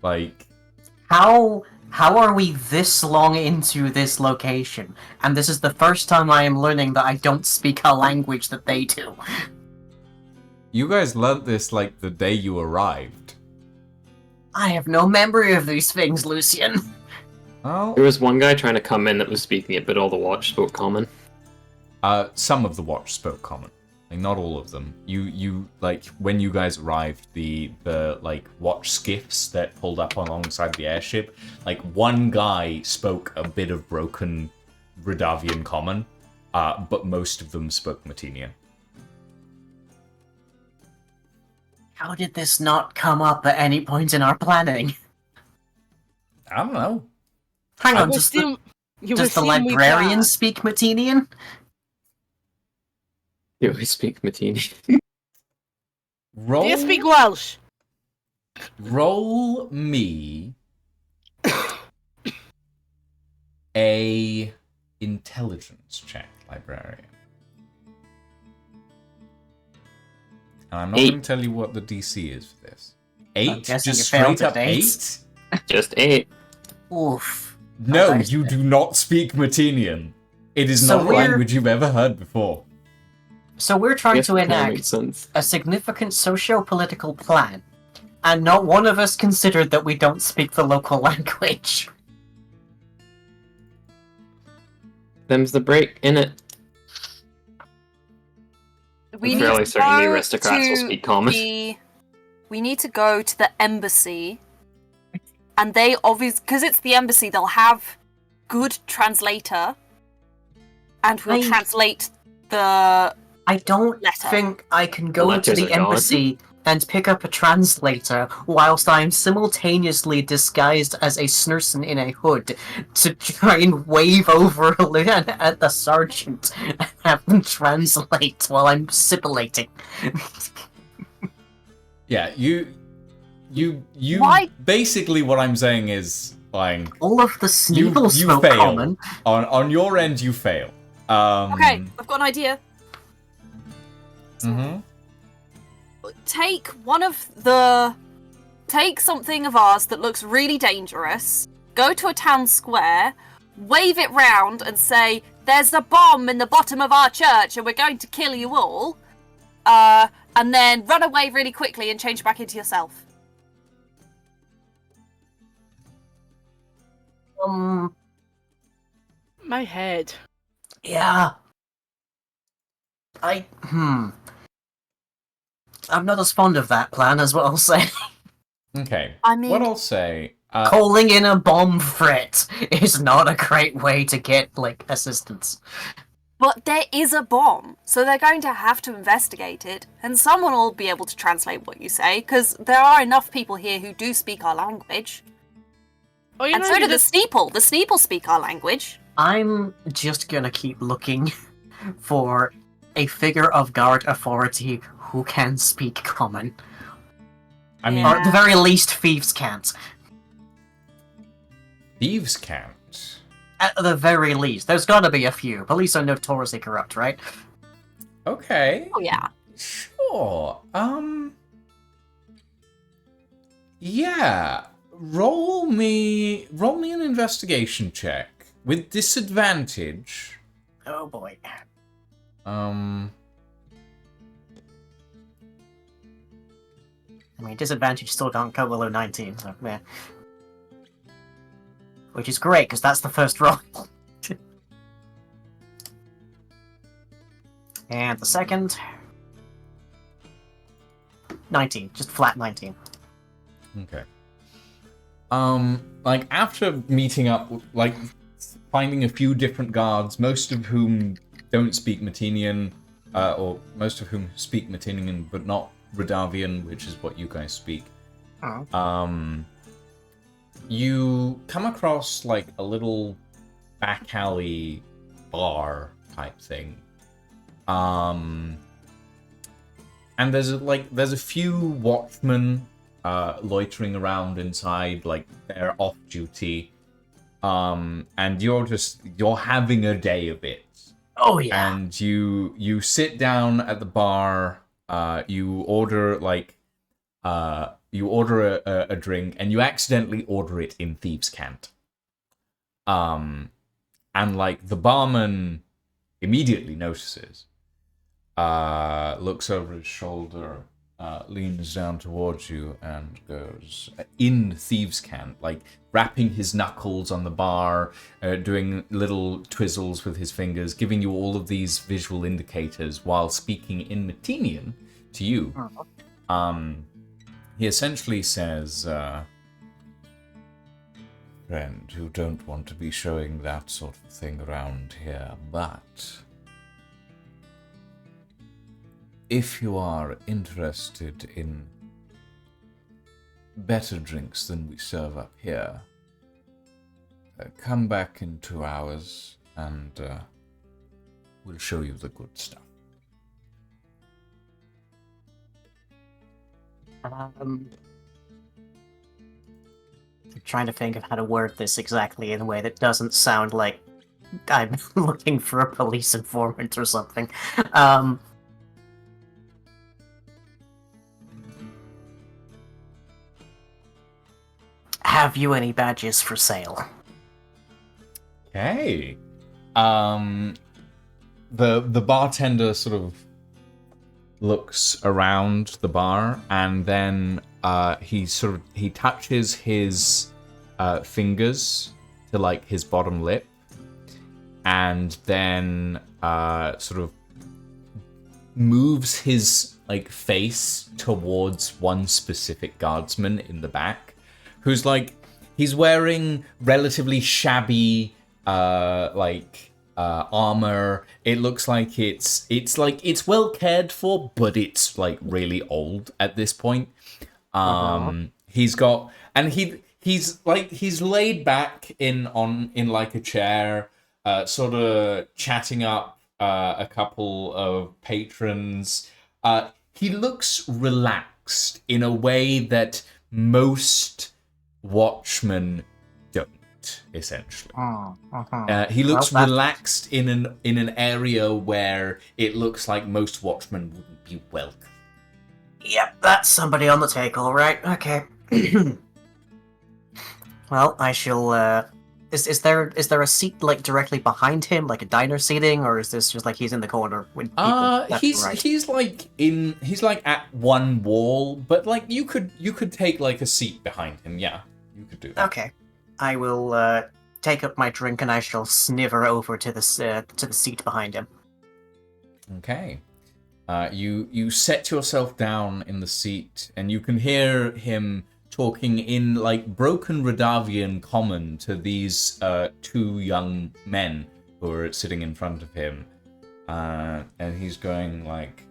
Like How are we this long into this location? And this is the first time I am learning that I don't speak a language that they do. You guys learnt this like the day you arrived. I have no memory of these things, Lucian. Well, There was one guy trying to come in that was speaking it, but all the watch spoke common. some of the watch spoke common. Like, not all of them. You like when you guys arrived, the like watch skiffs that pulled up alongside the airship, like one guy spoke a bit of broken Radavian common, but most of them spoke Matinian. How did this not come up at any point in our planning? I don't know. Hang on, You does the assume we librarian plan. speak Matinian? You always speak Matini. Roll. Do you speak Welsh? Roll me a intelligence check, librarian. And I'm not 8. going to tell you what the DC is for this. 8? guessing Just you failed straight at up 8. 8? Just 8. Oof. No, Nice. you do not speak Matinian. It is So not a we're- language you've ever heard before. So we're trying Yes, to that kinda enact makes sense. a significant socio-political plan, and not one of us considered that we don't speak the local language. Them's the break, innit? We I'm need fairly to certain the go aristocrats will to speak common. We need to go to the embassy, and they obviously, because it's the embassy, they'll have good translator, and we'll I- translate the. I don't Letter. think I can go to Letters the are gone. embassy and pick up a translator whilst I'm simultaneously disguised as a Snurson in a hood to try and wave over at the sergeant and have them translate while I'm sibilating. Yeah, you Why? basically what I'm saying is like All of the Sneeble you spoke fail. common. On your end you fail. Okay, I've got an idea. Mhm. Take something of ours that looks really dangerous, go to a town square, wave it round and say, there's a bomb in the bottom of our church and we're going to kill you all, and then run away really quickly and change back into yourself. My head. Yeah. I'm not as fond of that plan, as what I'll say. Okay. I mean- what I'll say. Calling in a bomb threat is not a great way to get, assistance. But there is a bomb, so they're going to have to investigate it, and someone will be able to translate what you say, because there are enough people here who do speak our language. Oh, you And know, so you do the just- Sneeple. The Sneeple speak our language. I'm just gonna keep looking for a figure of guard authority who can speak common. I mean, Or at the very least, thieves can't. thieves can't. At the very least. There's gotta be a few. Police are notoriously corrupt, right? Okay. Oh yeah. Sure. Yeah. Roll me an investigation check with disadvantage. Oh boy. I mean, disadvantage still can't go below 19, so yeah. Which is great, because that's the first roll. And the second... 19. Just flat 19. Okay. After meeting up, finding a few different guards, most of whom don't speak Matinian, or most of whom speak Matinian but not Radavian, which is what you guys speak. Oh. You come across a little back alley bar type thing. And there's a few watchmen loitering around inside, they're off duty. And you're having a day of it. Oh, yeah. And you sit down at the bar, you order you order a drink, and you accidentally order it in thieves' cant. And like the barman immediately notices, looks over his shoulder, leans down towards you, and goes in thieves' cant, like rapping his knuckles on the bar, doing little twizzles with his fingers, giving you all of these visual indicators while speaking in Matinian to you. He essentially says, friend, you don't want to be showing that sort of thing around here, but if you are interested in better drinks than we serve up here, come back in 2 hours and we'll show you the good stuff. I'm trying to think of how to word this exactly in a way that doesn't sound like I'm looking for a police informant or something. Have you any badges for sale? Okay. The bartender sort of looks around the bar, and then he touches his fingers to like his bottom lip, and then sort of moves his like face towards one specific guardsman in the back, who's like, he's wearing relatively shabby armor. It looks like it's well cared for, but it's like really old at this point. He's got, and he's laid back in like a chair, sort of chatting up a couple of patrons. He looks relaxed in a way that most watchmen don't, essentially. He looks relaxed in an area where it looks like most watchmen wouldn't be welcome. Yep, that's somebody on the take, all right. Okay. Well, I shall. Is there a seat like directly behind him, like a diner seating, or is this just like he's in the corner with people left and right? He's like at one wall, but like you could take like a seat behind him. Yeah, you could do that. Okay, I will take up my drink and I shall sniver over to the seat behind him. Okay. You set yourself down in the seat, and you can hear him talking in like broken Radavian common to these two young men who are sitting in front of him, and he's going like,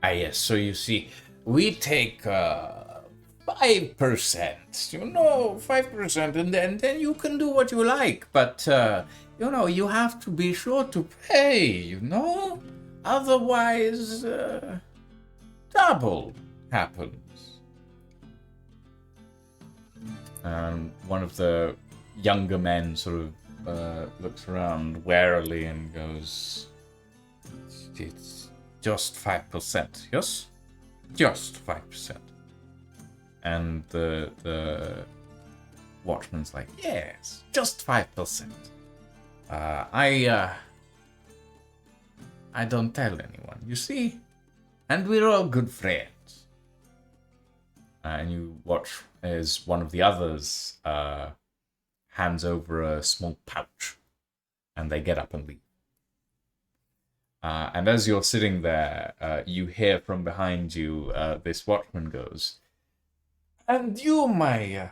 yes, so you see, we take 5%, 5%, and then you can do what you like, but you have to be sure to pay, otherwise trouble happens. And one of the younger men sort of looks around warily and goes, it's just 5%, yes? Just 5%. And the watchman's like, yes, just 5%. I don't tell anyone, you see? And we're all good friends. And you watch as one of the others hands over a small pouch, and they get up and leave. And as you're sitting there, you hear from behind you, this watchman goes, and you, my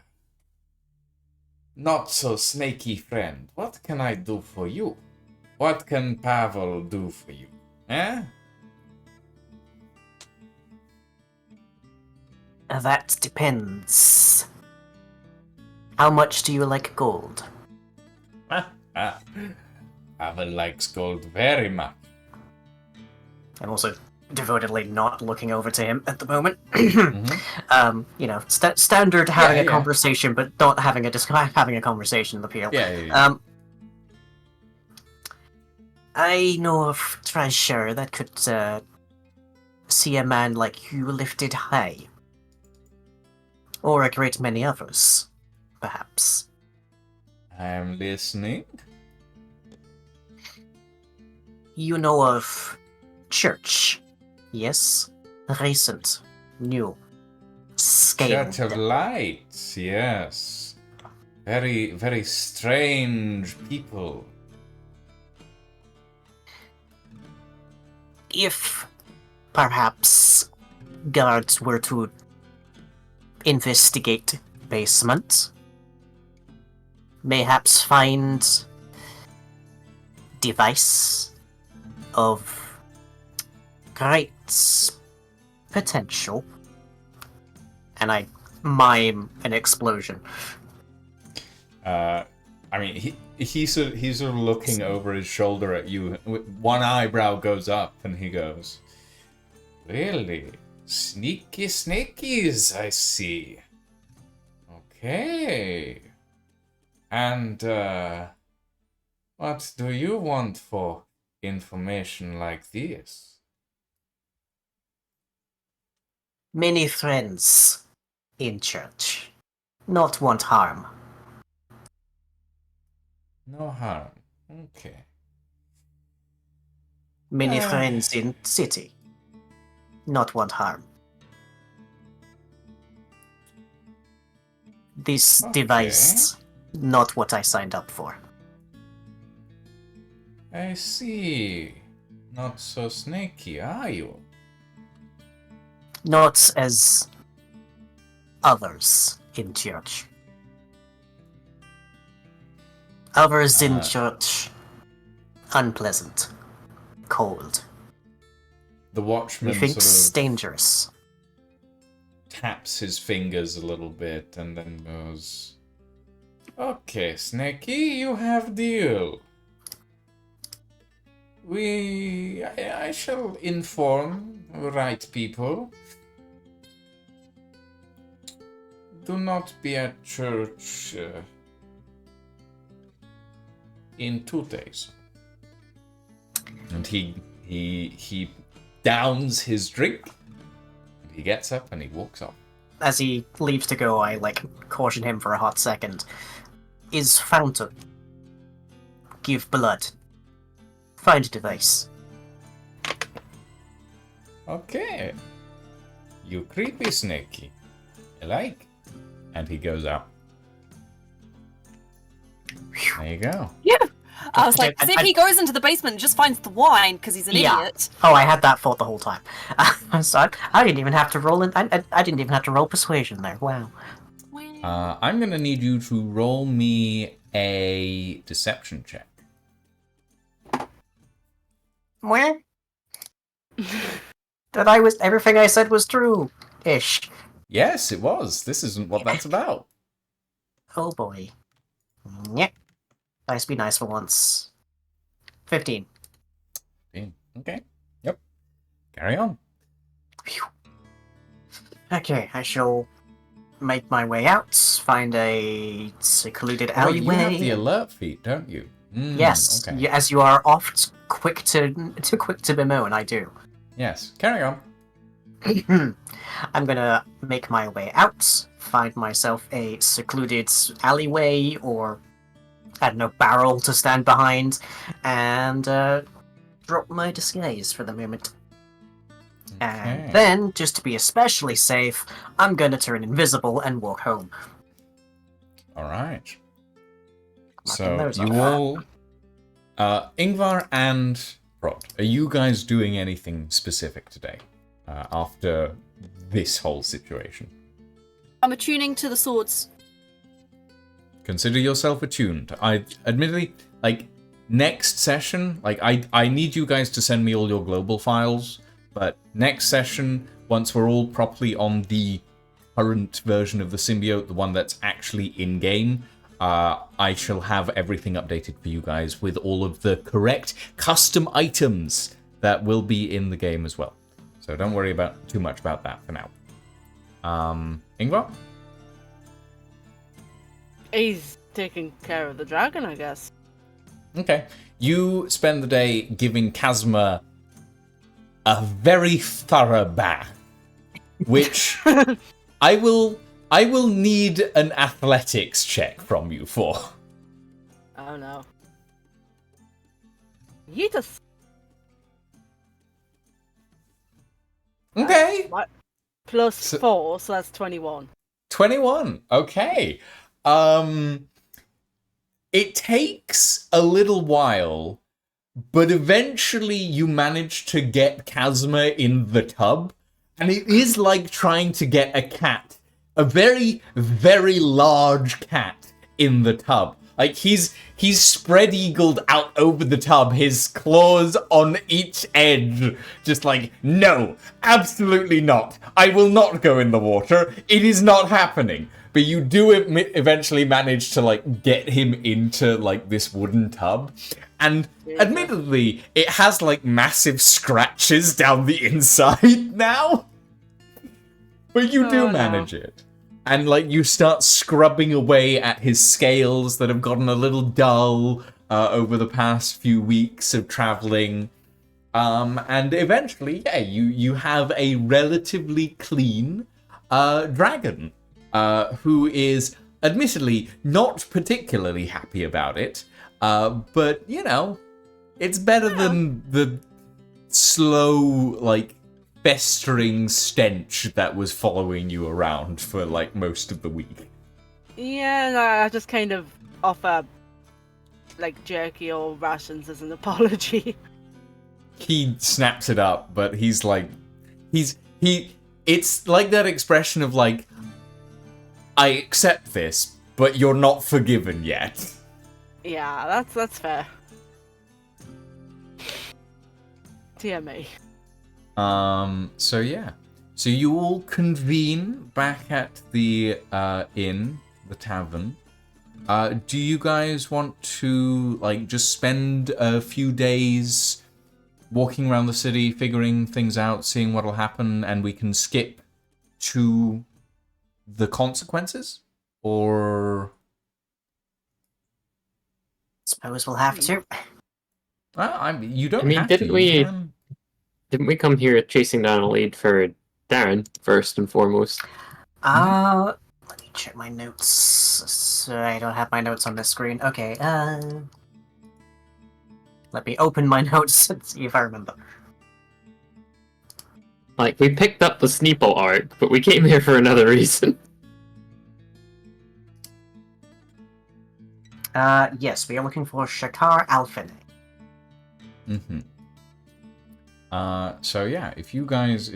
not-so-snaky friend, what can I do for you? What can Pavel do for you? Eh? That depends. How much do you like gold? Pavel likes gold very much. I'm also devotedly not looking over to him at the moment. Standard having a conversation, but not having a conversation appeal. Yeah. I know of treasure that could see a man like you lifted high. Or a great many others, perhaps. I'm listening. You know of Church, yes? Recent, new, scaled. Church of Lights, yes. Very, very strange people. If perhaps guards were to investigate basement, mayhaps find device of great potential, and I mime an explosion. I mean, he's sort of looking over his shoulder at you. One eyebrow goes up, and he goes, "Really? Sneaky snakies, I see. Okay. And, what do you want for information like this?" Many friends in church. Not want harm. No harm. Okay. Many friends in city. Not want harm. This Okay. device, not what I signed up for. I see. Not so snaky, are you? Not as others in church. Others in church, unpleasant, cold. The watchman Methinks sort of dangerous. taps his fingers a little bit and then goes, "Okay, Snaky, you have deal. I shall inform the right people. Do not be at church in 2 days." And he downs his drink. He gets up and he walks off. As he leaves to go, I caution him for a hot second. Is fountain. Give blood. Find device. Okay. You creepy Snaky. I like. And he goes out. There you go. Yeah. I was like, I- see if he goes into the basement and just finds the wine because he's an Yeah. idiot. Oh, I had that thought the whole time. So I didn't even have to roll in. I didn't even have to roll persuasion there. Wow. I'm going to need you to roll me a deception check. Where? Everything I said was true. Ish. Yes, it was. This isn't what that's about. Oh boy. Yep. Nice, be nice for once. 15. Okay. Yep. Carry on. Okay, I shall make my way out, find a secluded Oh, you alleyway. have the alert feat, don't you? Yes, Okay. as you are oft quick to bemoan, I do. Yes. Carry on. I'm gonna make my way out, find myself a secluded alleyway or, I don't know, barrel to stand behind, and drop my disguise for the moment. Okay. And then, just to be especially safe, I'm gonna turn invisible and walk home. All right. Knocking So those you off. all, Ingvar and Rod, are you guys doing anything specific today after this whole situation? I'm attuning to the swords. Consider yourself attuned. I admittedly, next session, I need you guys to send me all your global files, but next session, once we're all properly on the current version of the symbiote, the one that's actually in-game, I shall have everything updated for you guys with all of the correct custom items that will be in the game as well. So don't worry too much about that for now. Ingvar? He's taking care of the dragon, I guess. Okay. You spend the day giving Kazma a very thorough bath, which I will I will need an athletics check from you for. Oh no. You just Okay. what? Plus So- 4, so that's 21. 21. Okay. It takes a little while, but eventually you manage to get Kazuma in the tub, and it is like trying to get a cat, a very, very large cat in the tub. Like he's spread-eagled out over the tub, his claws on each edge, just like, no, absolutely not. I will not go in the water. It is not happening. But you do eventually manage to like get him into like this wooden tub, and admittedly, it has like massive scratches down the inside now. But you do manage it. And like you start scrubbing away at his scales that have gotten a little dull over the past few weeks of traveling. And eventually, yeah, you have a relatively clean dragon who is admittedly not particularly happy about it. But, you know, it's better than the slow, like, festering stench that was following you around for, like, most of the week. Yeah, no, I just kind of offer like jerky or rations as an apology. He snaps it up, but he's like, it's like that expression of like, I accept this, but you're not forgiven yet. Yeah, that's fair. TMA. So yeah. So you all convene back at the inn, the tavern. Do you guys want to like just spend a few days walking around the city, figuring things out, seeing what'll happen, and we can skip to the consequences? Or Suppose we'll have to. you don't I mean, have didn't to. we- You can- Didn't we come here chasing down a lead for Darren first and foremost? Let me check my notes. So I don't have my notes on this screen. Okay, let me open my notes and see if I remember. Like, we picked up the Sneeple arc, but we came here for another reason. Yes, we are looking for Shakar Alfin. Mm-hmm. So yeah, if you guys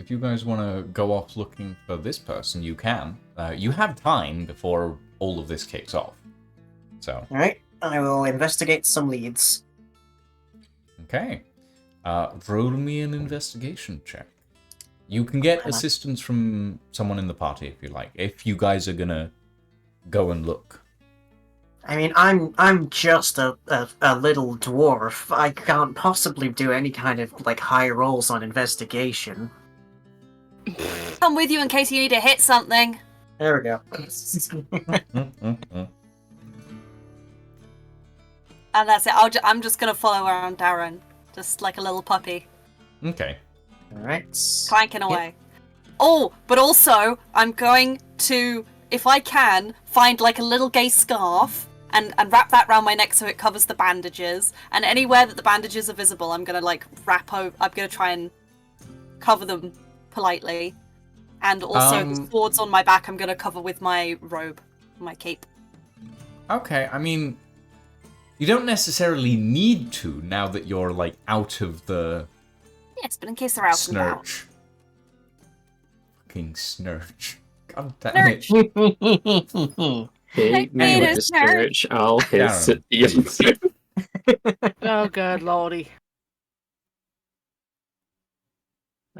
want to go off looking for this person, you can. You have time before all of this kicks off. So Alright, I will investigate some leads. okay, roll me an investigation check. You can get assistance from someone in the party if you like. If you guys are gonna go and look. I mean, I'm just a little dwarf. I can't possibly do any kind of like high rolls on investigation. Come with you in case you need to hit something. There we go. And that's it. I'm just gonna follow around Darren, just like a little puppy, Okay. Alright. clanking away. Oh, but also I'm going to, if I can, find like a little gay scarf and wrap that around my neck so it covers the bandages. And anywhere that the bandages are visible, I'm gonna like wrap over. I'm gonna try and cover them politely. And also the swords on my back, I'm gonna cover with my robe, my cape. Okay, I mean, you don't necessarily need to now that you're like out of the Yes, but in case they're out and about. snurch. Fucking snurch. God damn it. Hate me Hey, with there's the church, I'll piss Darren. at the Oh good lordy.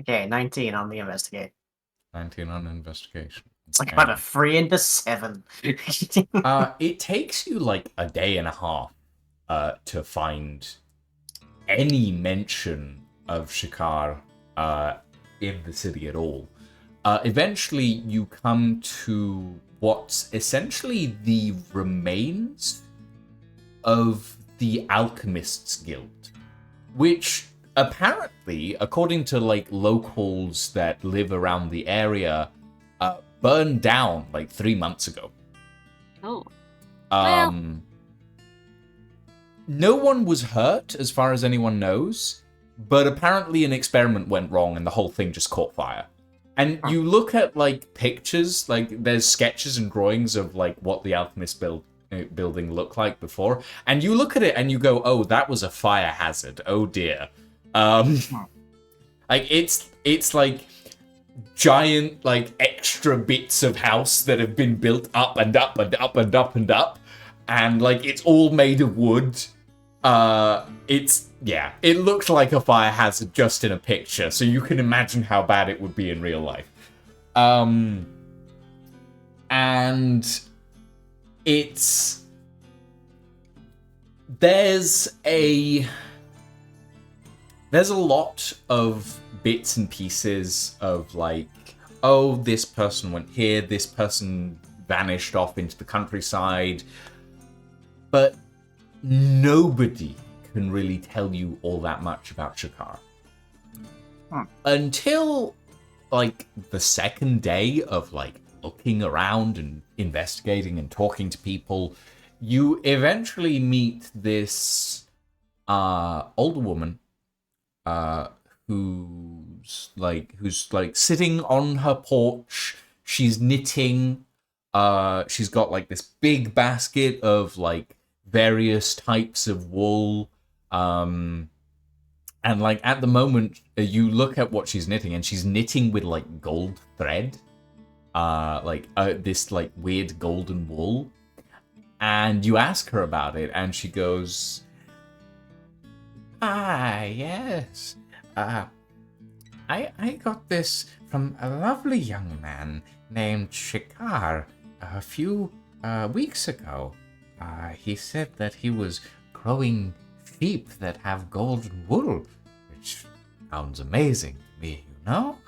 Okay, 19 on the investigate. 19 on investigation. It's like Okay. about a 3 into 7. It takes you like a day and a half to find any mention of Shikar in the city at all. Eventually, you come to what's essentially the remains of the Alchemists Guild, which apparently, according to like locals that live around the area, burned down like 3 months ago. Oh. No one was hurt, as far as anyone knows, but apparently an experiment went wrong and the whole thing just caught fire. And you look at, like, pictures, like, there's sketches and drawings of, like, what the Alchemist building looked like before, and you look at it and you go, oh, that was a fire hazard. Oh, dear. Like, it's like giant, like, extra bits of house that have been built up and up and up and up and up, and, like, it's all made of wood. It looked like a fire hazard just in a picture, so you can imagine how bad it would be in real life. And there's a lot of bits and pieces of, like, oh, this person went here, this person vanished off into the countryside, but nobody can really tell you all that much about Shakar. Until, like, the second day of, like, looking around and investigating and talking to people, you eventually meet this older woman who's sitting on her porch. She's knitting. She's got, like, this big basket of, like, various types of wool, and, like, at the moment you look at what she's knitting, and she's knitting with, like, gold thread, this, like, weird golden wool, and you ask her about it, and she goes, yes, I got this from a lovely young man named Shikar a few weeks ago. He said that he was growing sheep that have golden wool, which sounds amazing to me, you know?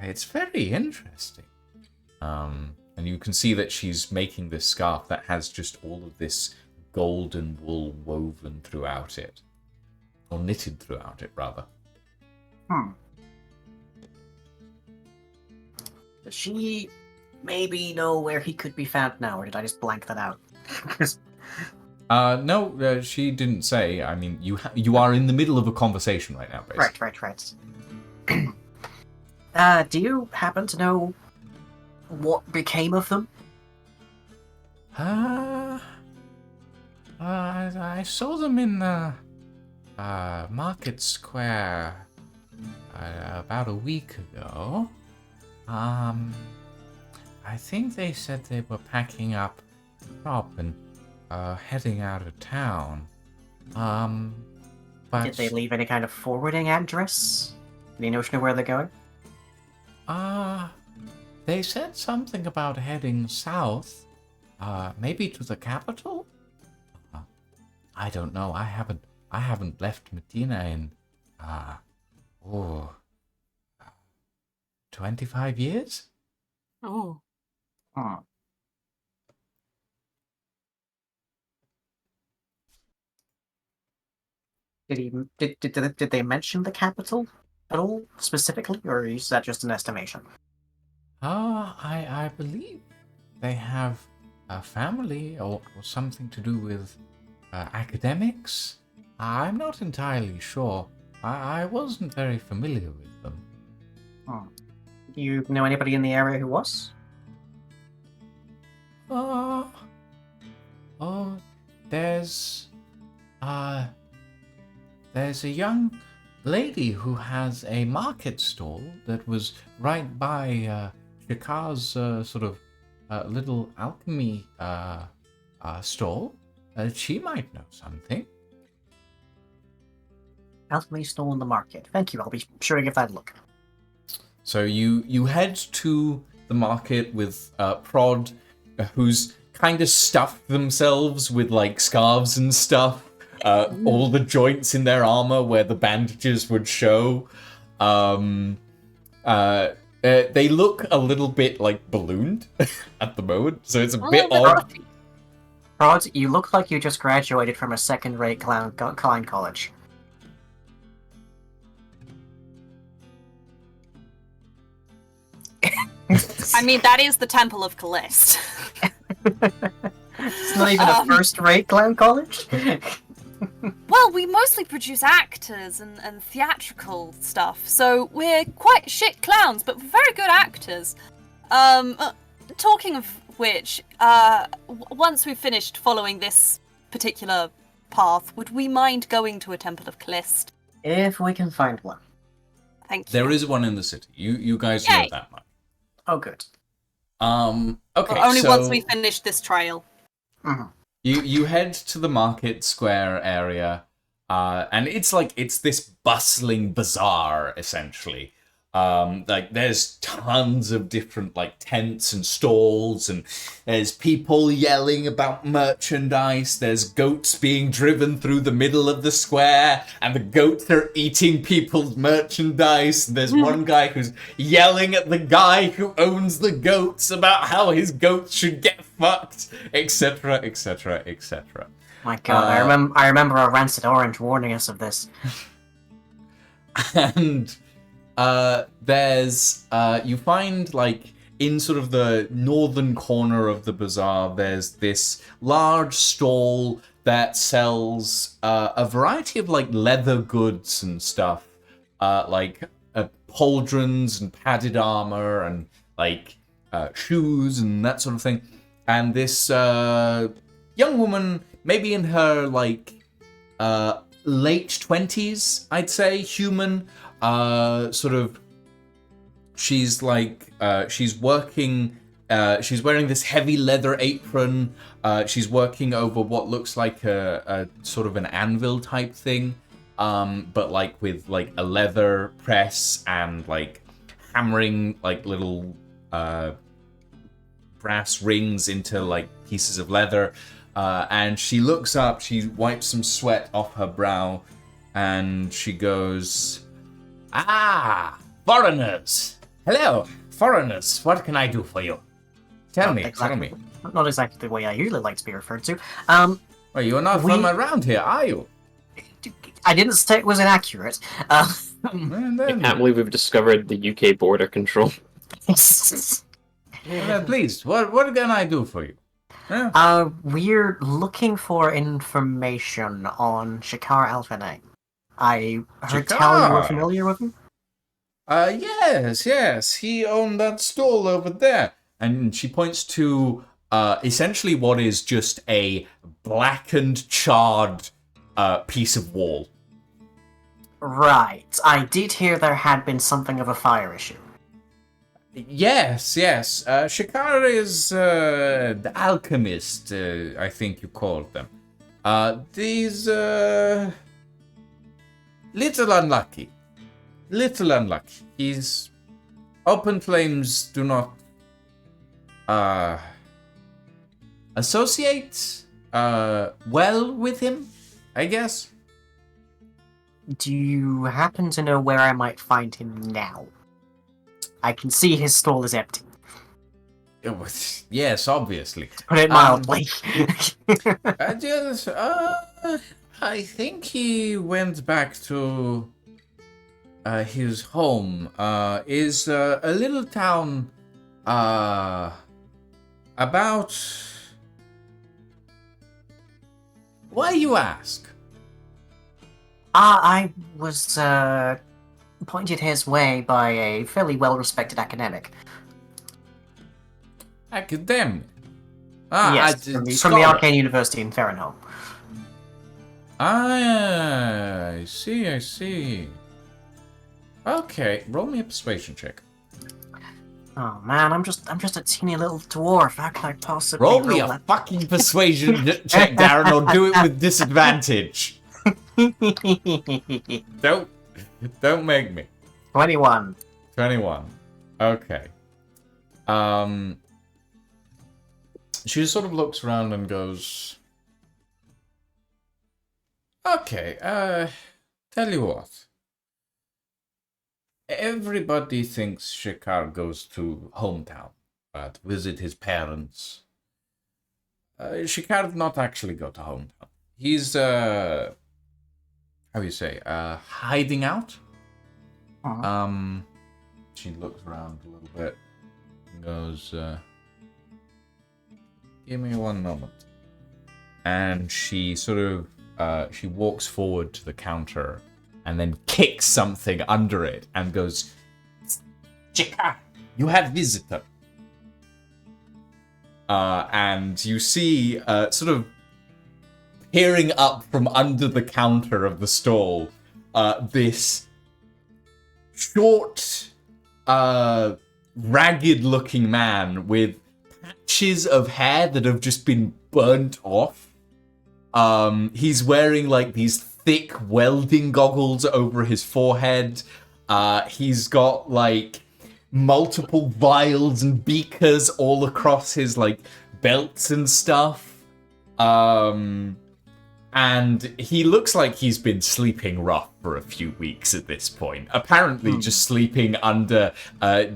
It's very interesting. And you can see that she's making this scarf that has just all of this golden wool woven throughout it. Or knitted throughout it, rather. Does she maybe know where he could be found now, or did I just blank that out? No, she didn't say. I mean, you are in the middle of a conversation right now, basically. Right. Do you happen to know what became of them? I saw them in the Market Square about a week ago. I think they said they were packing up shop and heading out of town. But Did they leave any kind of forwarding address? Any notion of where they're going? They said something about heading south, maybe to the capital. I don't know. I haven't left Medina in 25 years. Oh. Did they mention the capital at all specifically, or is that just an estimation? I believe they have a family or something to do with academics. I'm not entirely sure. I wasn't very familiar with them. Do you know anybody in the area who was? There's a young lady who has a market stall that was right by Shikar's sort of little alchemy stall. She might know something. Alchemy stall in the market. Thank you. I'll be sure to give that a look. So you head to the market with Prod, who's kind of stuffed themselves with, like, scarves and stuff. All the joints in their armor where the bandages would show. They look a little bit, like, ballooned at the moment, so it's a bit odd. Prod, you look like you just graduated from a second-rate clown college. I mean, that is the Temple of Callist. It's not even a first-rate clown college. Well, we mostly produce actors and theatrical stuff, so we're quite shit clowns, but very good actors. Talking of which, once we've finished following this particular path, would we mind going to a Temple of Callist? If we can find one. Thank you. There is one in the city. You guys know Yay. that much. Oh, good. Okay, But only so once we finish this trail. Mhm. you head to the market square area, and it's this bustling bazaar essentially. Like there's tons of different like tents and stalls, and there's people yelling about merchandise. There's goats being driven through the middle of the square, and the goats are eating people's merchandise. There's one guy who's yelling at the guy who owns the goats about how his goats should get fucked, etc., etc., etc. My God, I remember a Rancid Orange warning us of this. And there's you find like in sort of the northern corner of the bazaar, there's this large stall that sells a variety of like leather goods and stuff, like pauldrons and padded armor and like shoes and that sort of thing. And this young woman, maybe in her like late 20s, I'd say, human, sort of, she's like, she's working, she's wearing this heavy leather apron, she's working over what looks like a sort of an anvil type thing, but like with like a leather press and like hammering like little brass rings into like pieces of leather. And she looks up, she wipes some sweat off her brow, and she goes, "Ah, foreigners! Hello, foreigners, what can I do for you? Tell me. Not exactly the way I usually like to be referred to. Well, you're not from around here, are you? I didn't say it was inaccurate. And I then, can't believe we've discovered the UK border control. please, what can I do for you? Huh? We're looking for information on Shakar Alfanay. I heard tell you were Shakar? familiar with him? Yes, he owned that stall over there. And she points to essentially what is just a blackened, charred piece of wall. Right. I did hear there had been something of a fire issue. Yes. Shikara is the alchemist, I think you called them. These little unlucky. His open flames do not associate well with him, I guess. Do you happen to know where I might find him now? I can see his stall is empty. Yes, obviously. To put it mildly. I think he went back to his home. Is a little town about... Why you ask? I was pointed his way by a fairly well-respected academic. Academic? Yes, from the Arcane University in Farrenholm. I see. Okay, roll me a persuasion check. Oh man, I'm just a teeny little dwarf. How can I possibly Roll me a that? fucking persuasion check, Darren, or do it with disadvantage. Don't make me. 21. 21. Okay. She sort of looks around and goes, "Okay, tell you what. Everybody thinks Shikar goes to hometown, to visit his parents. Shikar did not actually go to hometown. He's, how do you say, hiding out? Uh-huh. She looks around a little bit. goes, give me one moment. And she sort of, she walks forward to the counter and then kicks something under it and goes, Chica, you have visitor. And you see, sort of peering up from under the counter of the stall, this short, ragged-looking man with patches of hair that have just been burnt off. He's wearing, like, these thick welding goggles over his forehead. He's got, like, multiple vials and beakers all across his, like, belts and stuff. And he looks like he's been sleeping rough for a few weeks at this point. Apparently just sleeping under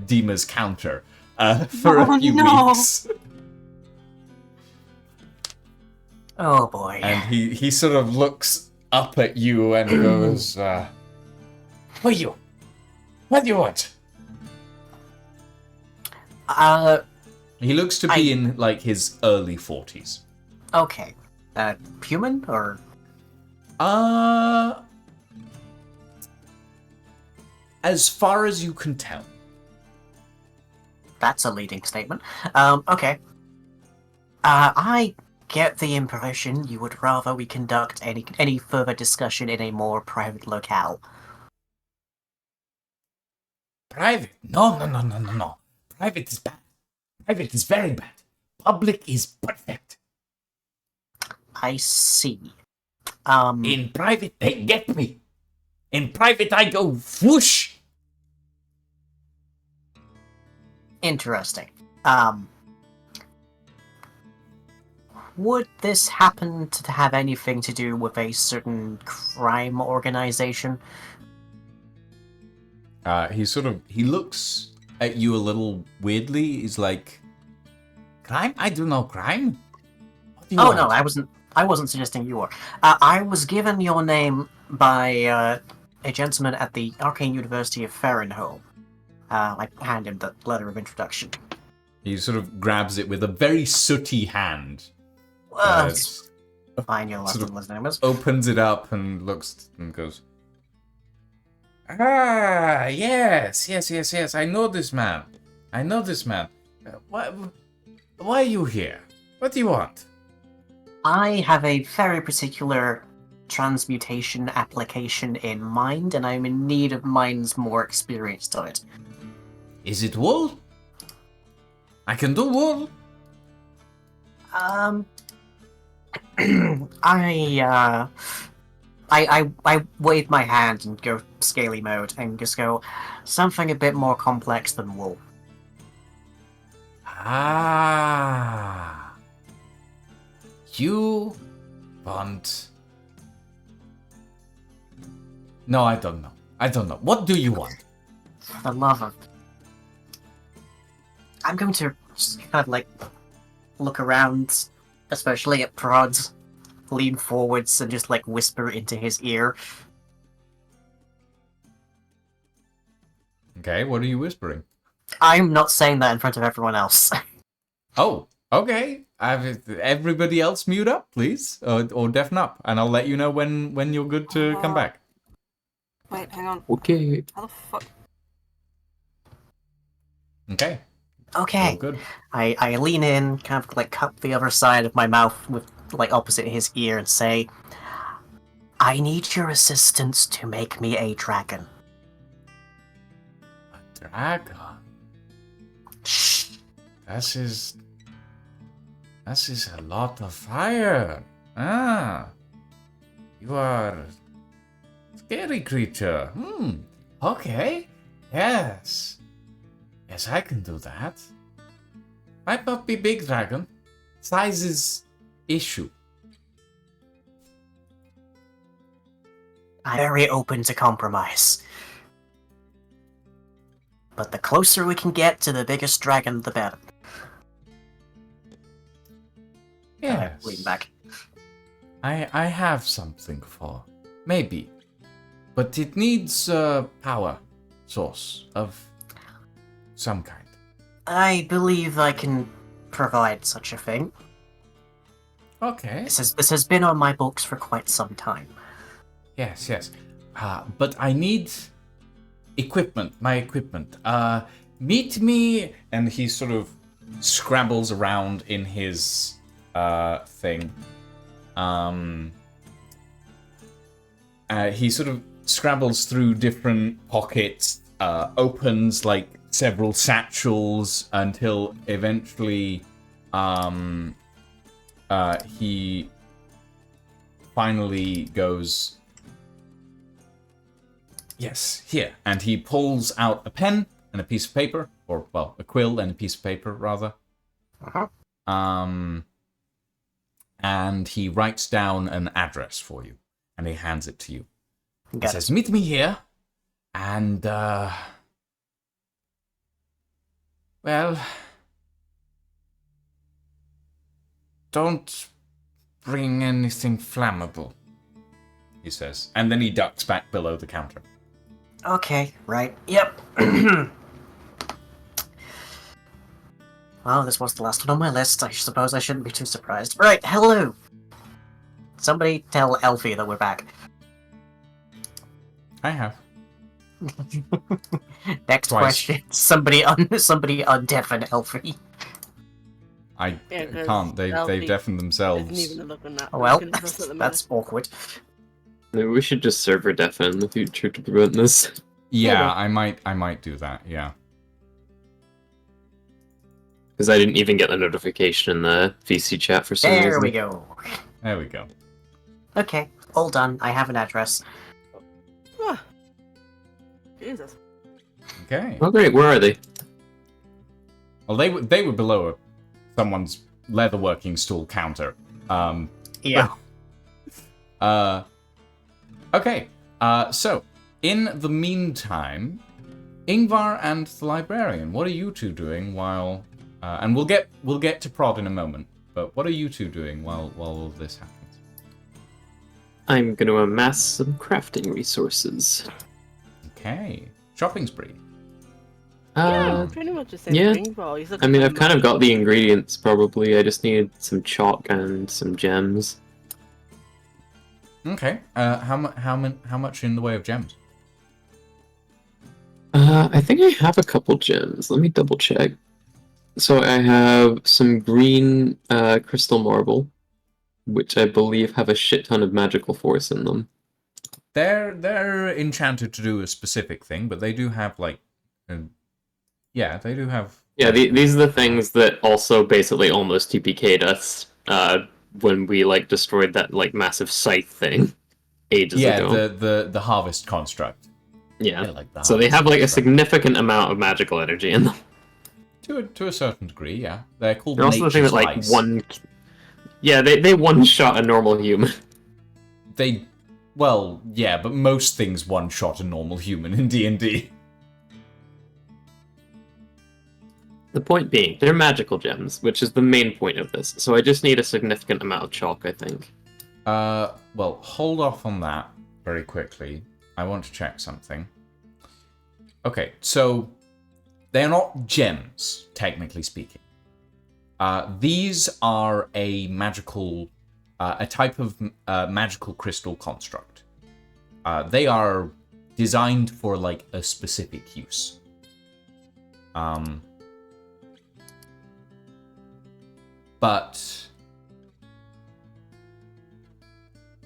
Dima's counter for a few weeks. Oh boy. And he sort of looks up at you and goes, Who are you? What do you want? He looks to be in, like, his early 40s. Okay. Human or? As far as you can tell. That's a leading statement. Okay. I get the impression you would rather we conduct any further discussion in a more private locale. Private? No. Private is bad. Private is very bad. Public is perfect. I see. In private, they get me. In private, I go whoosh. Interesting. Would this happen to have anything to do with a certain crime organization? He looks at you a little weirdly. He's like, crime? I do no crime. What do you want? No, I wasn't suggesting you were. I was given your name by a gentleman at the Arcane University of Farinholm. I hand him the letter of introduction. He sort of grabs it with a very sooty hand. Fine, your last one's name is. Opens it up and looks and goes, yes. I know this man. Why are you here? What do you want? I have a very particular transmutation application in mind, and I'm in need of minds more experienced on it. Is it wool? I can do wool. I wave my hand and go scaly mode and just go something a bit more complex than wool. You want... No, I don't know. What do you want? For the love of... I'm going to just kind of like look around, especially at Prod, lean forwards and just like whisper into his ear. Okay, what are you whispering? I'm not saying that in front of everyone else. Oh, okay. Everybody else mute up, please, or deafen up, and I'll let you know when you're good to come back. Wait, hang on. Okay. How the fuck? Okay. Okay. All good. I lean in, kind of like cup the other side of my mouth with like opposite his ear and say, I need your assistance to make me a dragon. A dragon? Shh. That is a lot of fire. You are a scary creature. Okay. Yes, I can do that. Might not be big dragon. Size is issue. I'm very open to compromise. But the closer we can get to the biggest dragon, the better. Yes. Lean back. I have something for. Maybe. But it needs a power source of some kind. I believe I can provide such a thing. Okay. This has been on my books for quite some time. Yes, yes. But I need equipment, my equipment. Meet me, and he sort of scrabbles around in his thing. He sort of scrabbles through different pockets, opens like several satchels until eventually he finally goes, yes, here. And he pulls out a pen and a piece of paper, or, well, a quill and a piece of paper, rather. Uh-huh. And he writes down an address for you, and he hands it to you. He Got says, meet me here, and, well, don't bring anything flammable, he says. And then he ducks back below the counter. Okay, right. Yep. Well, this was the last one on my list. I suppose I shouldn't be too surprised. Right, hello! Somebody tell Elfie that we're back. I have. Next Twice. question. Somebody undeafen Elfie. I Yeah, 'cause can't. They've Elfie deafened Isn't themselves. even looking at. Oh, well, looking at us at the that's awkward. Maybe we should just server deafen in the future to prevent this. Yeah, I might do that. Yeah. Because I didn't even get the notification in the VC chat for some reason. There we go. There we go. Okay, all done. I have an address. Ah. Jesus. Okay. Oh great, where are they? Well, they were below someone's leatherworking stool counter. Yeah. Okay. So in the meantime, Ingvar and the librarian, what are you two doing while? And we'll get to Prod in a moment. But what are you two doing while all this happens? I'm going to amass some crafting resources. Okay. Shopping spree. Yeah, pretty much the same yeah. thing. Well, he's I mean, I've kind of got the ingredients, probably. I just need some chalk and some gems. Okay. How much in the way of gems? I think I have a couple gems. Let me double check. So I have some green crystal marble, which I believe have a shit ton of magical force in them. They're enchanted to do a specific thing, but they do have like, yeah, they do have. Yeah, these are the things that also basically almost TPK'd us when we like destroyed that like massive scythe thing ages ago. Yeah, the harvest construct. Yeah. Like the So they harvest have like a construct. significant amount of magical energy in them. To a certain degree, yeah. They're called They're also the thing nature's that like lice. one. Yeah, they one shot a normal human. Well, yeah, but most things one shot a normal human in D&D. The point being, they're magical gems, which is the main point of this. So I just need a significant amount of chalk, I think. Well, hold off on that very quickly. I want to check something. Okay, so they're not gems, technically speaking. These are a type of magical crystal construct. They are designed for like a specific use. But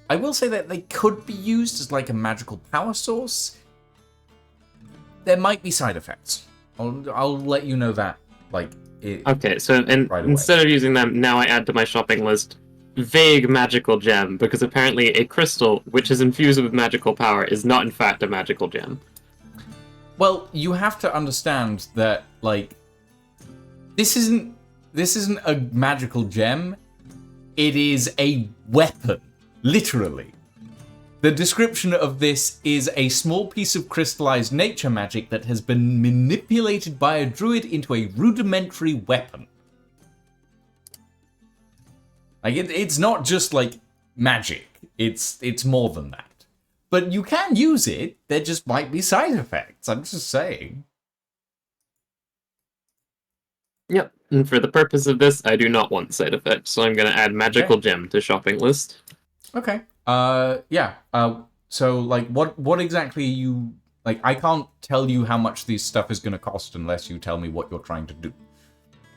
I will say that they could be used as like a magical power source. There might be side effects. I'll let you know that. Like, Okay, so right away. instead of using them, now I add to my shopping list vague magical gem, because apparently a crystal which is infused with magical power is not in fact a magical gem. Well, you have to understand that like this isn't a magical gem. It is a weapon, literally. The description of this is a small piece of crystallized nature magic that has been manipulated by a druid into a rudimentary weapon. Like, it's not just, like, magic. It's more than that. But you can use it, there just might be side effects, I'm just saying. Yep. And for the purpose of this, I do not want side effects, so I'm going to add magical gem to shopping list. Okay. Yeah. So, like, what exactly you... Like, I can't tell you how much this stuff is going to cost unless you tell me what you're trying to do.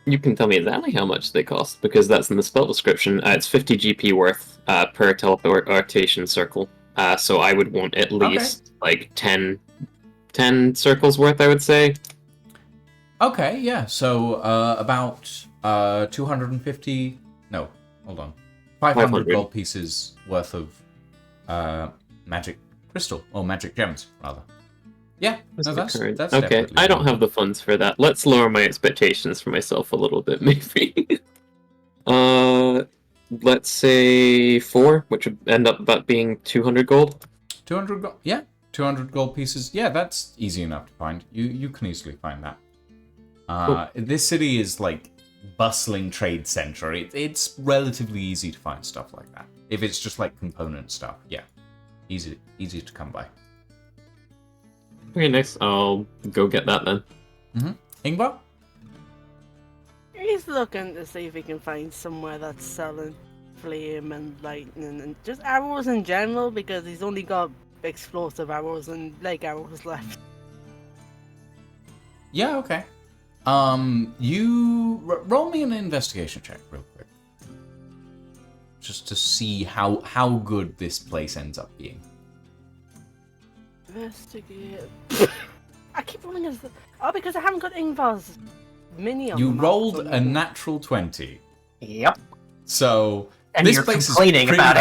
You can tell me exactly how much they cost, because that's in the spell description. It's 50 GP worth per teleportation circle. So I would want at least, like, 10 circles worth, I would say. Okay, yeah. So, about 250... No, hold on. 500 gold pieces worth of magic crystal, or magic gems, rather. Yeah, no, that's okay. definitely I don't have the funds for that. Let's lower my expectations for myself a little bit, maybe. Let's say 4, which would end up about being 200 gold. 200 gold, yeah. 200 gold pieces, yeah, that's easy enough to find. You can easily find that. Cool. This city is, like, bustling trade center. It's relatively easy to find stuff like that. If it's just, like, component stuff, yeah. Easy to come by. Okay, nice. I'll go get that then. Ingvar? He's looking to see if he can find somewhere that's selling flame and lightning and just arrows in general, because he's only got explosive arrows and leg arrows left. Yeah, okay. You roll me an investigation check real quick. Just to see how good this place ends up being. Investigate. I keep rolling as because I haven't got Ingvar's mini on You the map, rolled so a natural 20. Yep. So And this you're place complaining is pretty about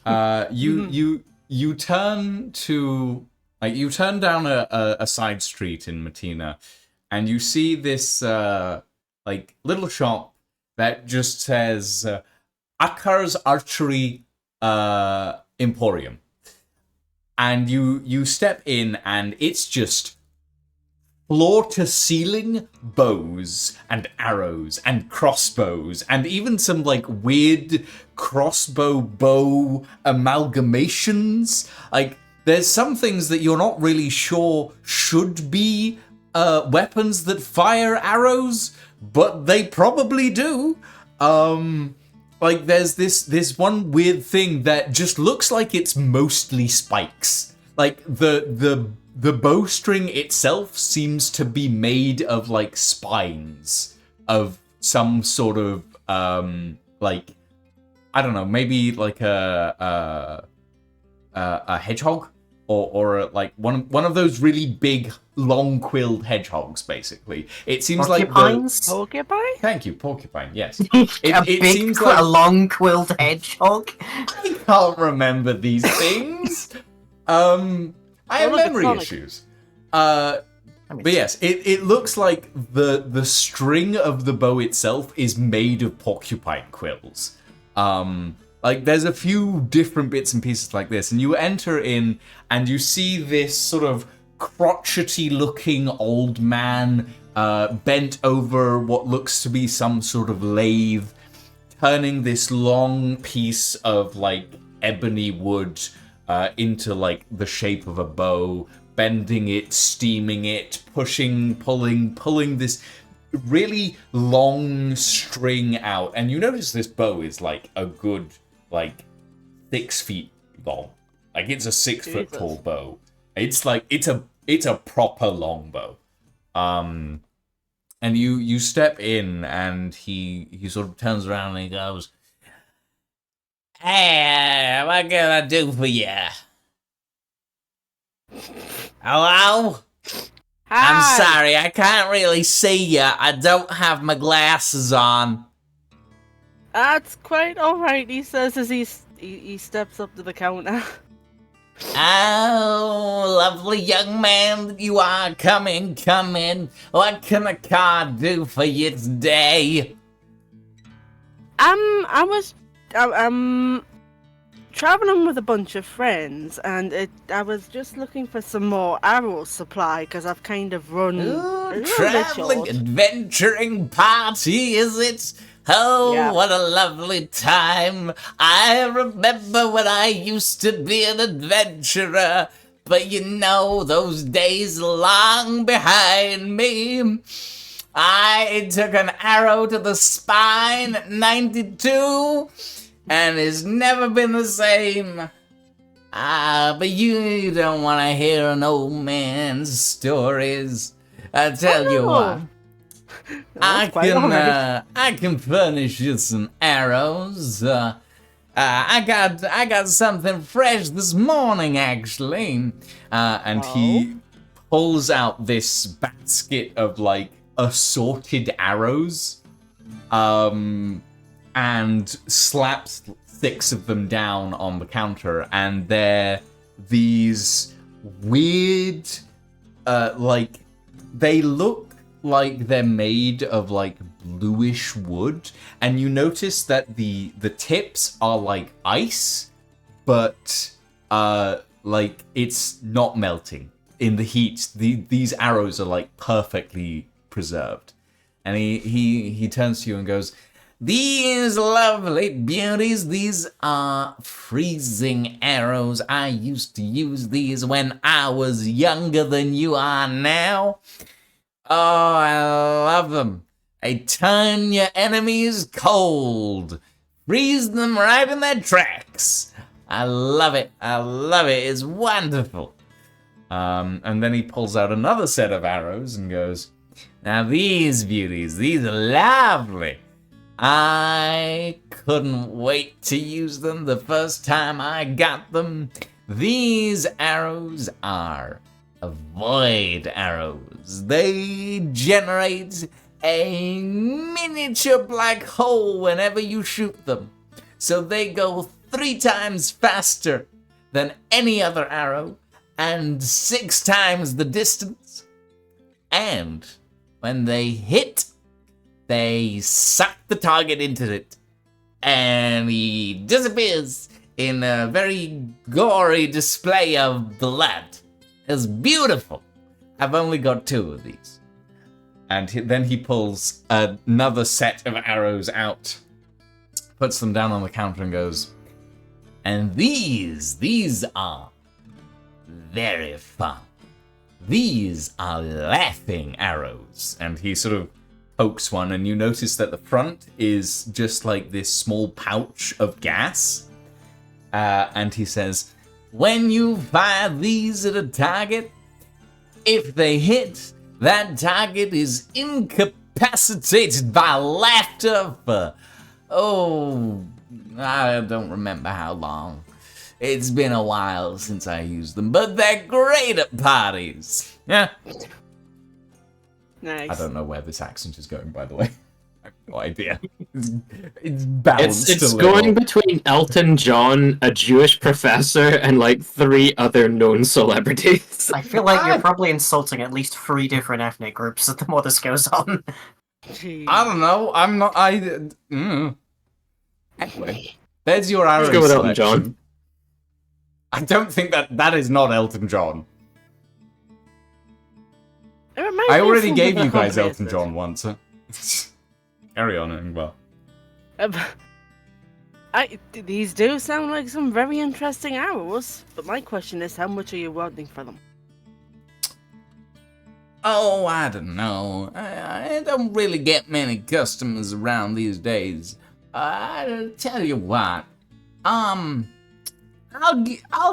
good. You turn to you turn down a side street in Matina, and you see this little shop that just says Akar's Archery Emporium. And you step in, and it's just floor-to-ceiling bows and arrows and crossbows, and even some, like, weird crossbow-bow amalgamations. Like, there's some things that you're not really sure should be weapons that fire arrows, but they probably do. Like, there's this one weird thing that just looks like it's mostly spikes. Like, the bowstring itself seems to be made of, like, spines of some sort of, like, I don't know, maybe like a hedgehog? Or like one of those really big, long-quilled hedgehogs, basically. It seems Porcupines? like Porcupine? Thank you, porcupine. Yes. a It big, seems like a long-quilled hedgehog. I can't remember these things. I have look, it's memory Sonic. issues. But yes, it looks like the string of the bow itself is made of porcupine quills. Like, there's a few different bits and pieces like this, and you enter in, and you see this sort of crotchety-looking old man bent over what looks to be some sort of lathe, turning this long piece of, like, ebony wood into, like, the shape of a bow, bending it, steaming it, pushing, pulling this really long string out. And you notice this bow is, like, a good, like, 6 feet long. Like, it's a 6 foot tall bow. It's like, it's a proper long bow. And you step in, and he sort of turns around and he goes, "Hey, what can I do for you? Hello? I'm Hi. sorry, I can't really see you. I don't have my glasses on." That's quite alright, he says as he steps up to the counter. "Oh, lovely young man that you are. Come in. What can a car do for you today?" I was traveling with a bunch of friends, and I was just looking for some more arrow supply because I've kind of run a Ooh, little bit traveling, short. adventuring party, is it? Oh, Yeah. what a lovely time. I remember when I used to be an adventurer, but you know, those days are long behind me. I took an arrow to the spine at 92, and it's never been the same. But you don't want to hear an old man's stories. I tell you what. I can furnish you some arrows. I got something fresh this morning, actually. And he pulls out this basket of like assorted arrows, and slaps 6 of them down on the counter, and they're these weird, like they look like they're made of like bluish wood, and you notice that the tips are like ice, but like it's not melting in the heat. These arrows are like perfectly preserved. And he turns to you and goes, "These lovely beauties, these are freezing arrows. I used to use these when I was younger than you are now. Oh, I love them. They turn your enemies cold. Freeze them right in their tracks. I love it. I love it. It's wonderful." And then he pulls out another set of arrows and goes, "Now these beauties, these are lovely. I couldn't wait to use them the first time I got them. These arrows are void arrows. They generate a miniature black hole whenever you shoot them. So they go 3 times faster than any other arrow and 6 times the distance. And when they hit, they suck the target into it, and he disappears in a very gory display of blood. It's beautiful. I've only got 2 of these." And then he pulls another set of arrows out, puts them down on the counter and goes, "And these are very fun. These are laughing arrows." And he sort of pokes one, and you notice that the front is just like this small pouch of gas. And he says, "When you fire these at a target, if they hit, that target is incapacitated by laughter for, I don't remember how long. It's been a while since I used them, but they're great at parties." Yeah. Nice. I don't know where this accent is going, by the way. I have no idea. It's balanced It's a little. going between Elton John, a Jewish professor, and like 3 other known celebrities. I feel like you're probably insulting at least 3 different ethnic groups the more this goes on. Jeez. I don't know. I'm not. Anyway, there's your arrow Let's go with Elton selection. John. I don't think that is not Elton John. It reminds I me of already something gave you I guys can't Elton place John once. Huh? Carry on, and well. These do sound like some very interesting arrows, but my question is, how much are you wanting for them? Oh, I don't know. I don't really get many customers around these days. I'll tell you what. I'll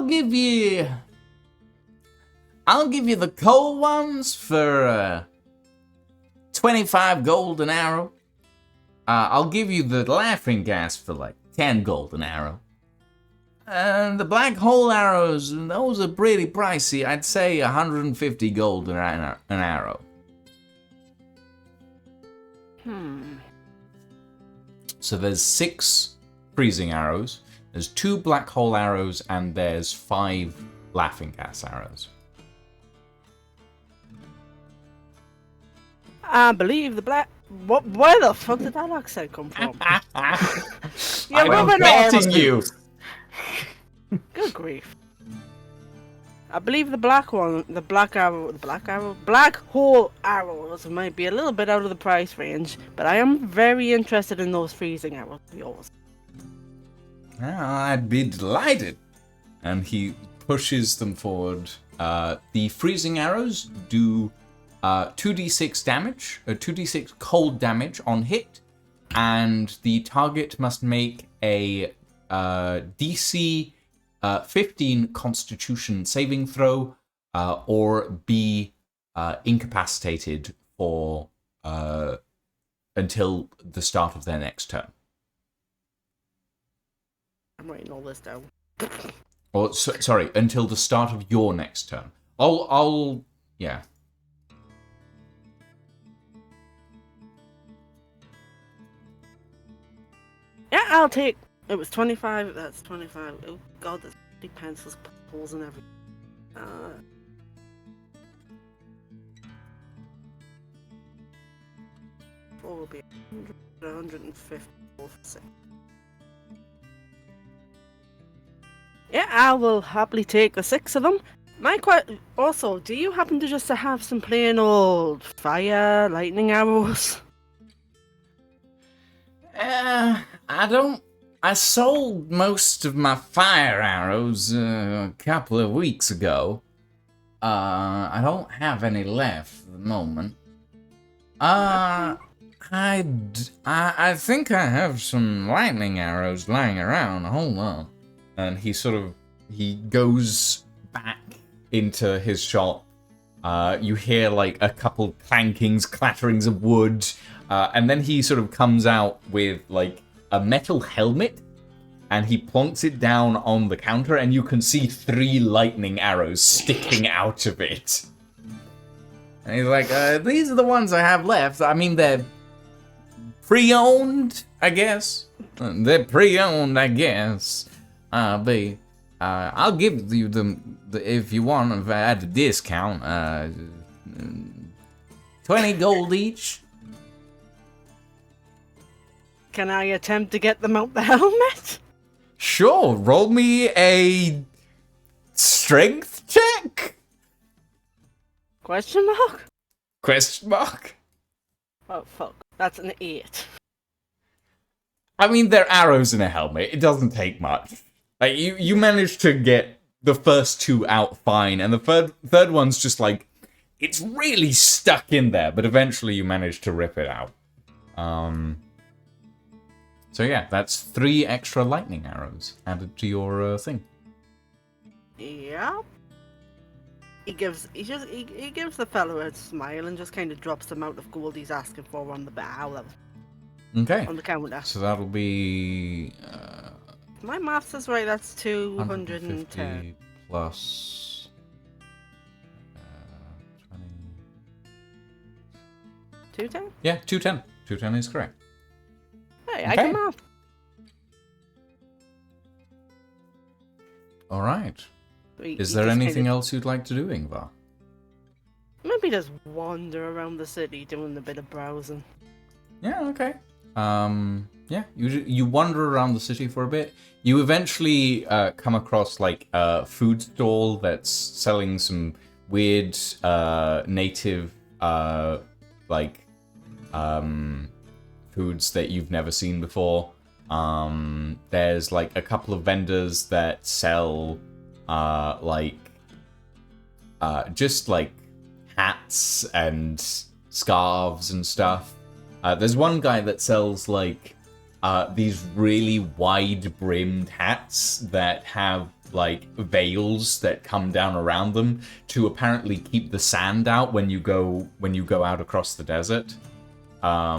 give you the coal ones for 25 gold an arrow. I'll give you the laughing gas for like 10 gold an arrow. And the black hole arrows, those are pretty pricey. I'd say 150 gold an arrow. So there's 6 freezing arrows, there's 2 black hole arrows, and there's 5 laughing gas arrows. I believe the black. What? Where the fuck did that accent come from? I'm moving betting you. Good grief! I believe the black hole arrows might be a little bit out of the price range, but I am very interested in those freezing arrows of yours. I'd be delighted. And he pushes them forward. The freezing arrows do 2d6 damage, 2d6 cold damage on hit, and the target must make a DC 15 Constitution saving throw, or be incapacitated for until the start of their next turn. I'm writing all this down. Or sorry, until the start of your next turn. Yeah. Yeah, I'll take. It was 25. That's 25. Oh god, there's big pencils, holes, and everything. Four will be 150. Yeah, I will happily take the 6 of them. Also, do you happen to just have some plain old fire lightning arrows? I don't. I sold most of my fire arrows a couple of weeks ago. I don't have any left at the moment. I think I have some lightning arrows lying around. Hold on. And he goes back into his shop. You hear like a couple clankings, clatterings of wood, and then he sort of comes out with like a metal helmet, and he plonks it down on the counter, and you can see 3 lightning arrows sticking out of it. And he's like, these are the ones I have left. I mean, they're pre-owned, I guess. They're pre-owned, I guess. I'll give you them if you want at a discount. 20 gold each. Can I attempt to get them out the helmet? Sure, roll me a strength check? Question mark? Question mark? Oh fuck, that's an 8. I mean, they're arrows in a helmet. It doesn't take much. Like, you managed to get the first 2 out fine, and the third one's just like, it's really stuck in there, but eventually you manage to rip it out. So yeah, that's 3 extra lightning arrows added to your thing. Yeah. He gives the fellow a smile and just kind of drops the amount of gold he's asking for on the bow. Okay. On the counter. So that'll be... My maths is right, that's 210. 150 plus... 20... 210? Yeah, 210. 210 is correct. Hey, I can math. Alright. He Is there just anything kinda- else you'd like to do, Ingvar? Maybe just wander around the city doing a bit of browsing. Yeah, okay. Yeah, you wander around the city for a bit. You eventually come across like a food stall that's selling some weird native foods that you've never seen before. There's like a couple of vendors that sell just like hats and scarves and stuff. There's one guy that sells like these really wide-brimmed hats that have like veils that come down around them to apparently keep the sand out when you go out across the desert. I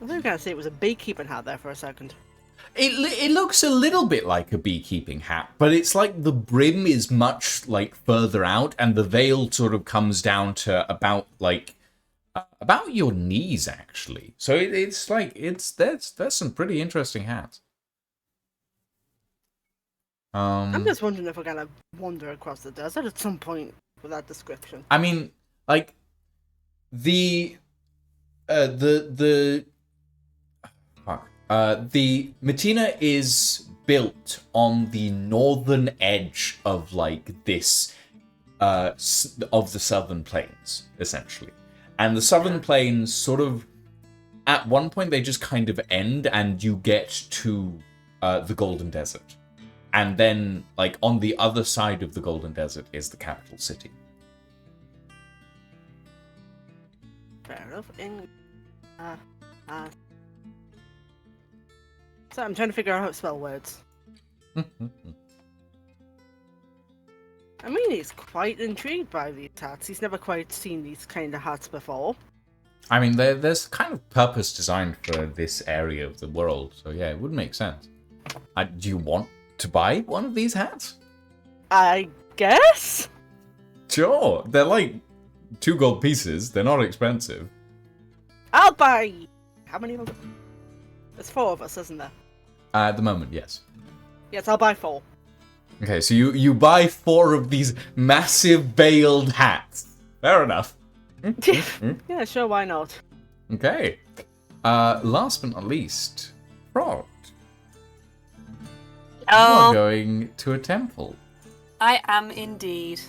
was gonna say it was a beekeeping hat there for a second. It looks a little bit like a beekeeping hat, but it's like the brim is much like further out, and the veil sort of comes down to about your knees actually. So that's some pretty interesting hats. I'm just wondering if we're gonna wander across the desert at some point with that description. I mean, like the Matina is built on the northern edge of like this of the southern plains, essentially. And the southern plains sort of at one point they just kind of end and you get to the Golden Desert. And then like on the other side of the Golden Desert is the capital city. Fair enough. So I'm trying to figure out how to spell words. I mean, he's quite intrigued by these hats. He's never quite seen these kind of hats before. I mean, there's kind of purpose designed for this area of the world, so yeah, it would make sense. Do you want to buy one of these hats? I guess? Sure, they're like 2 gold pieces. They're not expensive. I'll buy... How many of them? There's 4 of us, isn't there? At the moment, yes. Yes, I'll buy 4. Okay, so you buy 4 of these massive baled hats. Fair enough. Yeah, sure, why not? Okay. Last but not least, Prod. You are going to a temple. I am indeed.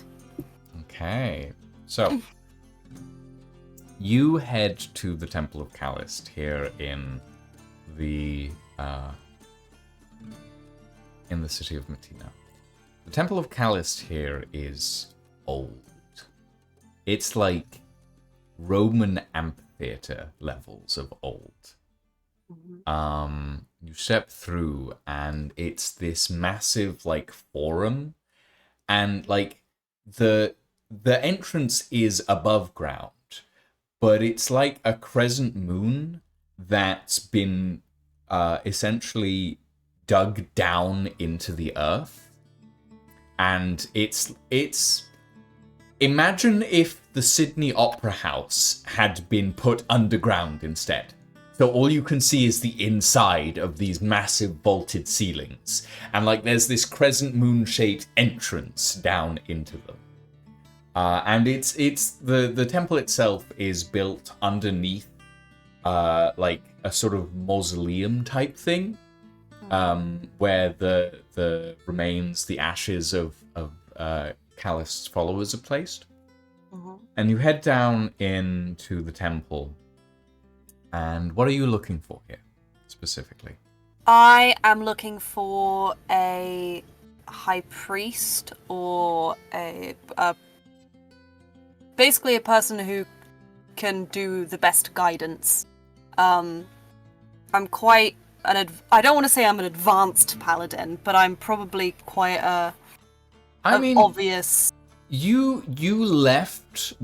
Okay. So, you head to the Temple of Callist here in the city of Matina. The Temple of Callist here is old. It's like Roman amphitheater levels of old. You step through and it's this massive like forum, and like the entrance is above ground, but it's like a crescent moon that's been essentially dug down into the earth, and it's imagine if the Sydney Opera House had been put underground instead. So all you can see is the inside of these massive vaulted ceilings. And like there's this crescent moon-shaped entrance down into them. And it's the temple itself is built underneath like a sort of mausoleum type thing. Where the remains, the ashes of Callist's followers are placed. And you head down into the temple. And what are you looking for here, specifically? I am looking for a high priest or basically a person who can do the best guidance. I'm quite I don't want to say I'm an advanced paladin, but I'm probably quite obvious. You left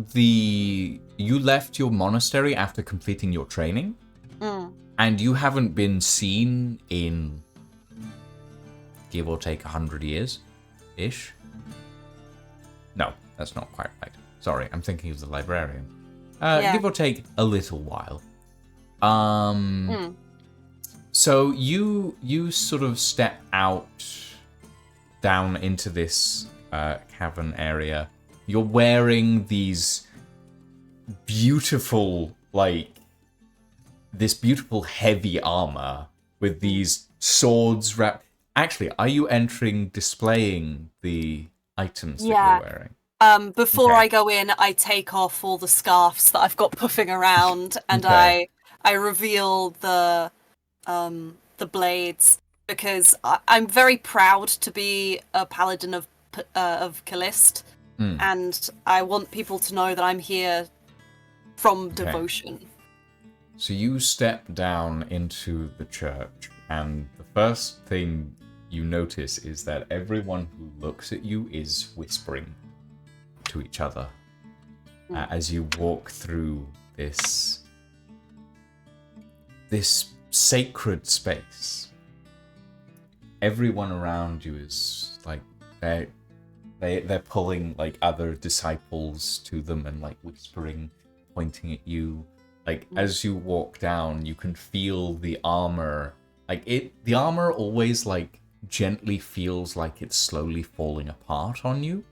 your monastery after completing your training, and you haven't been seen in give or take 100 years, ish. No, that's not quite right. Sorry, I'm thinking of the librarian. Give or take a little while. So you sort of step out down into this cavern area. You're wearing these beautiful, this beautiful heavy armor with these swords wrapped. Actually, are you displaying the items that you're wearing? Before I go in, I take off all the scarves that I've got puffing around, and I reveal the blades, because I'm very proud to be a paladin of Callist, and I want people to know that I'm here from devotion. So you step down into the church, and the first thing you notice is that everyone who looks at you is whispering to each other as you walk through this sacred space. Everyone around you is like they're pulling like other disciples to them and like whispering, pointing at you. Like as you walk down, you can feel the armor. The armor always like gently feels like it's slowly falling apart on you,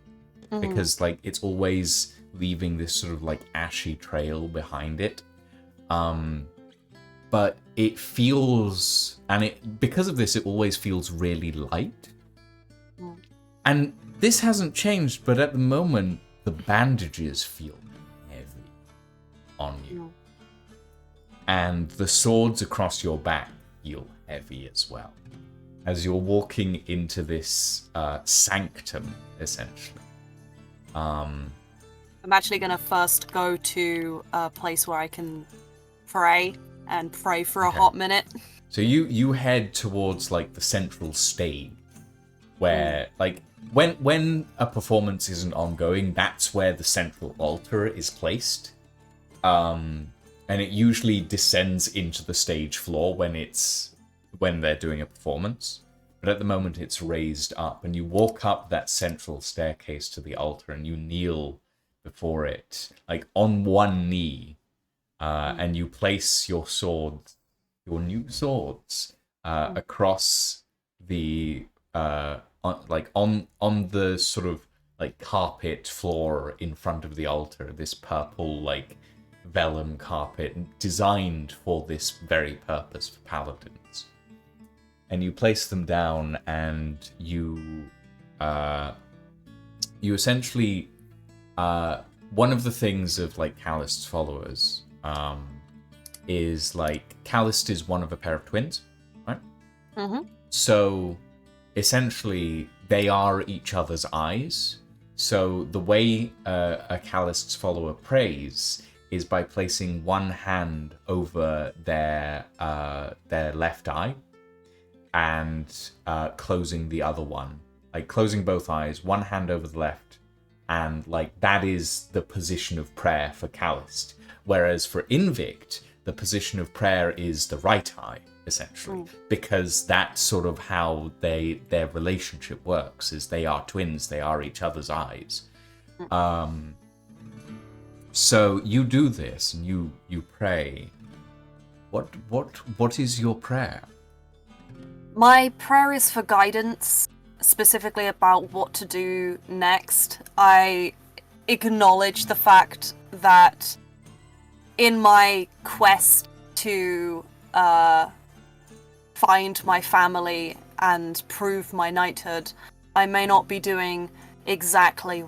because like it's always leaving this sort of like ashy trail behind it. But it feels, because of this, it always feels really light. And this hasn't changed, but at the moment, the bandages feel heavy on you. And the swords across your back feel heavy as well, as you're walking into this sanctum, essentially. I'm actually gonna first go to a place where I can pray and pray for a Okay. hot minute. So you head towards like the central stage, where like when a performance isn't ongoing, that's where the central altar is placed, and it usually descends into the stage floor when they're doing a performance. But at the moment, it's raised up, and you walk up that central staircase to the altar, and you kneel before it, like on one knee, and you place your swords, your new swords, across the on the sort of like carpet floor in front of the altar. This purple like vellum carpet designed for this very purpose for paladins. And you place them down, and you essentially one of the things of like Callist's followers is like Callist is one of a pair of twins, right? Mm-hmm. So essentially they are each other's eyes. So the way a Callist's follower prays is by placing one hand over their left eye and closing the other one, like closing both eyes, one hand over the left, and like that is the position of prayer for Callist. Whereas for Invicт, the position of prayer is the right eye, essentially, because that's sort of how their relationship works. Is they are twins, they are each other's eyes. So you do this, and you pray. What is your prayer? My prayer is for guidance, specifically about what to do next. I acknowledge the fact that in my quest to find my family and prove my knighthood, I may not be doing exactly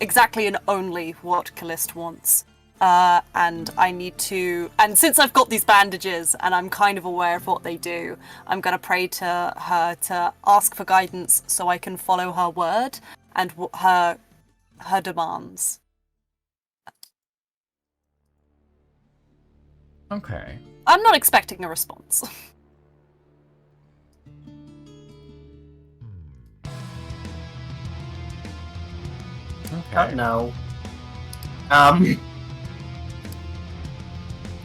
exactly and only what Callist wants. And I need to, and since I've got these bandages and I'm kind of aware of what they do, I'm gonna pray to her to ask for guidance so I can follow her word and her demands. Okay. I'm not expecting a response. Okay. No. I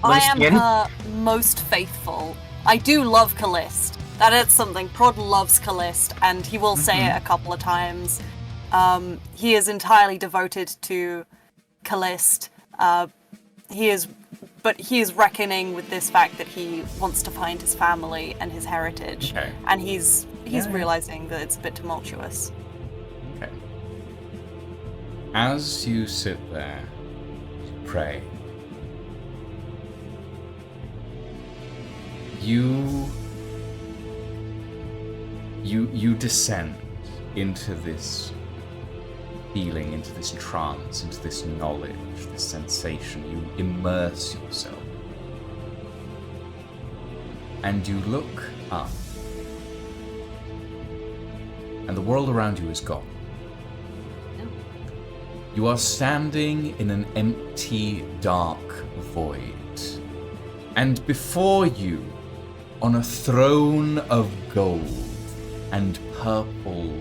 am Lucian? her most faithful. I do love Callist. That is something. Prod loves Callist, and he will say it a couple of times. He is entirely devoted to Callist. He is reckoning with this fact that he wants to find his family and his heritage, Okay. and he's Yeah. realizing that it's a bit tumultuous. Okay. As you sit there, you pray. You descend into this feeling, into this trance, into this knowledge, this sensation. You immerse yourself. And you look up. And the world around you is gone. You are standing in an empty, dark void. And before you, on a throne of gold and purple,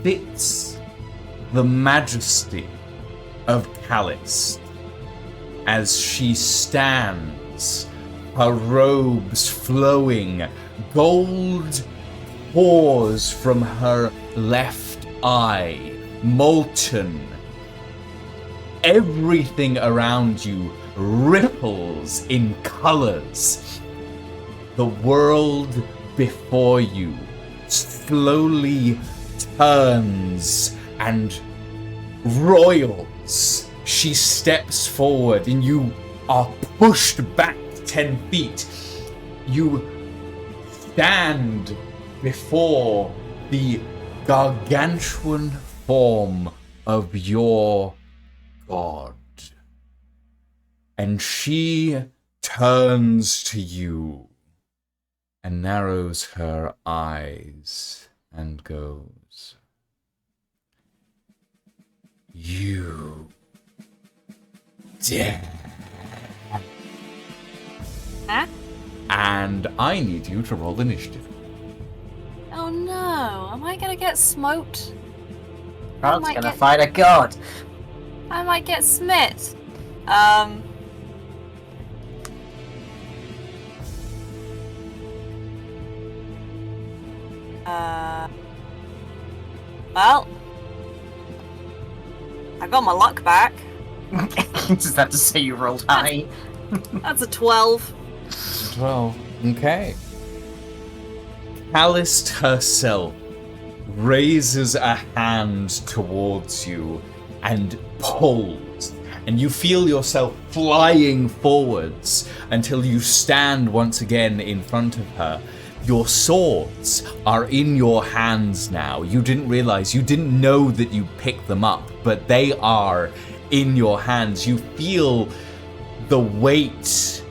sits the majesty of Callist as she stands, her robes flowing, gold pours from her left eye, molten. Everything around you ripples in colors. The world before you slowly turns and roils. She steps forward and you are pushed back 10 feet. You stand before the gargantuan form of your god. And she turns to you and narrows her eyes and goes, You dare. Huh? And I need you to roll initiative. Oh no, am I gonna get smoked? Rod's might gonna get- fight a god. I might get smit. Well, I got my luck back. Does that to say you rolled high? That's a 12. 12. Okay. Calist herself raises a hand towards you and pulls, and you feel yourself flying forwards until you stand once again in front of her. Your swords are in your hands now. You didn't realize, you didn't know that you picked them up, but they are in your hands. You feel the weight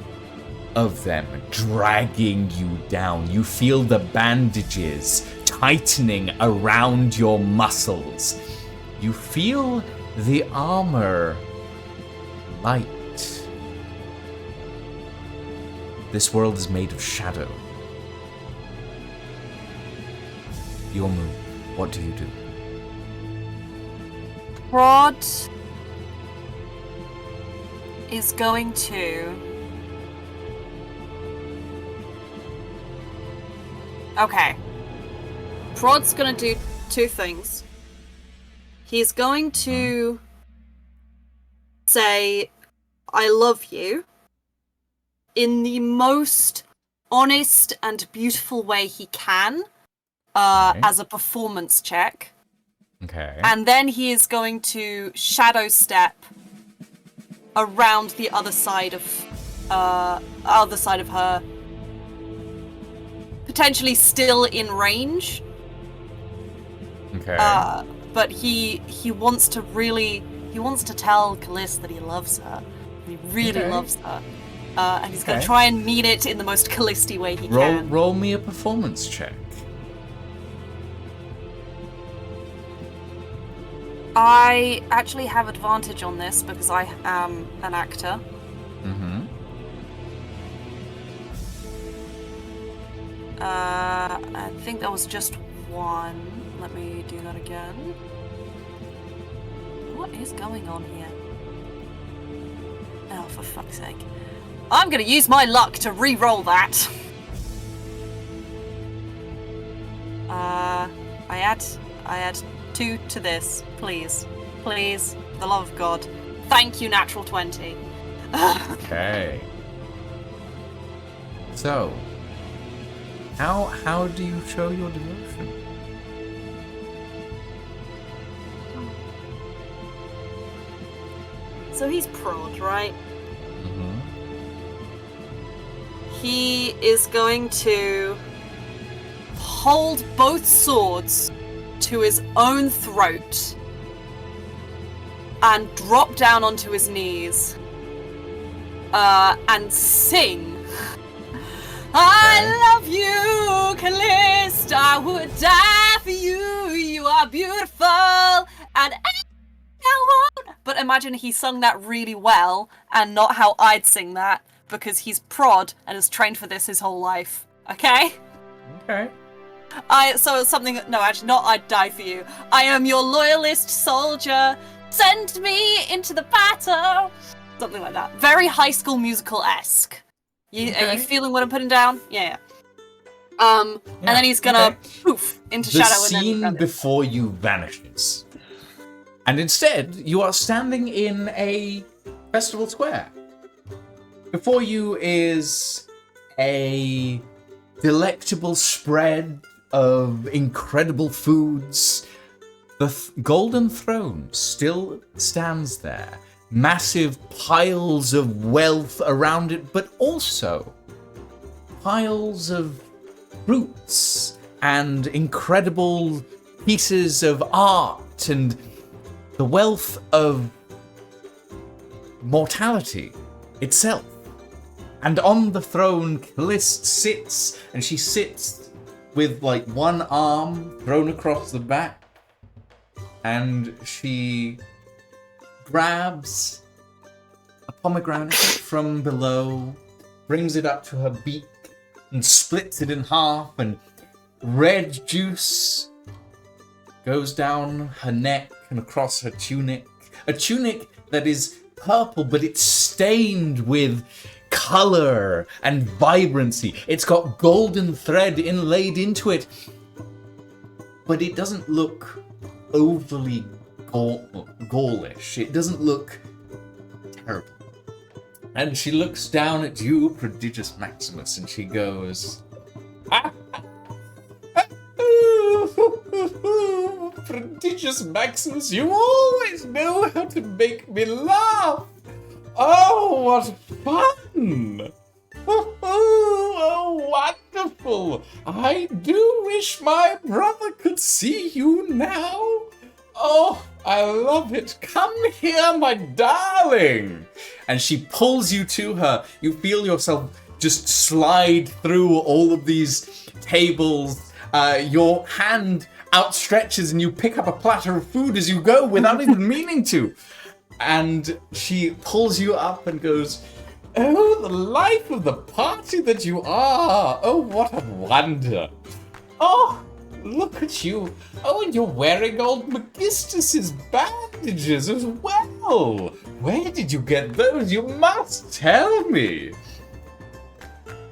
of them dragging you down. You feel the bandages tightening around your muscles. You feel the armor light. This world is made of shadow. Your move. What do you do? Prod is going to. Okay. Prod's gonna do two things. He's going to say, I love you, in the most honest and beautiful way he can, Okay. as a performance check. Okay. And then he is going to shadow step around the other side of her, potentially still in range. Okay. But he wants to tell Callis that he loves her. He really Okay. loves her. And he's going Okay. to try and mean it in the most Callisti way he roll can. roll me a performance check. I actually have advantage on this because I am an actor. Mm-hmm. I think that was just one. Let me do that again. What is going on here? Oh, for fuck's sake. I'm gonna use my luck to re-roll that. I add 2 to this, please. Please, for the love of God. Thank you, natural 20. Okay. So, how do you show your devotion? So he's prod, right? Mm-hmm. He is going to hold both swords to his own throat and drop down onto his knees and sing. I love you, Callista. I would die for you. You are beautiful. And but imagine he sung that really well and not how I'd sing that because he's prod and has trained for this his whole life. Okay? Okay. So something. No, actually, not I'd die for you. I am your loyalist soldier. Send me into the battle. Something like that. Very High School Musical-esque. Are you Okay. feeling what I'm putting down? Yeah. And then he's gonna poof into The shadow and scene then. before you vanishes. And instead, you are standing in a festival square. Before you is a delectable spread of incredible foods. The golden throne still stands there. Massive piles of wealth around it, but also piles of fruits and incredible pieces of art and the wealth of mortality itself. And on the throne, Callista sits, and she sits with like one arm thrown across the back, and she grabs a pomegranate from below, brings it up to her beak, and splits it in half, and red juice goes down her neck and across her tunic. A tunic that is purple, but it's stained with color and vibrancy. It's got golden thread inlaid into it, but it doesn't look overly gaulish. It doesn't look terrible. And she looks down at you, Prodigious Maximus, and she goes, Prodigious Maximus, you always know how to make me laugh. Oh, what fun! Oh, wonderful! I do wish my brother could see you now. Oh, I love it. Come here, my darling. And she pulls you to her. You feel yourself just slide through all of these tables. Your hand outstretches and you pick up a platter of food as you go without even meaning to. And she pulls you up and goes, oh, the life of the party that you are. Oh, what a wonder. Oh, look at you. Oh, and you're wearing old Megistus's bandages as well. Where did you get those? You must tell me.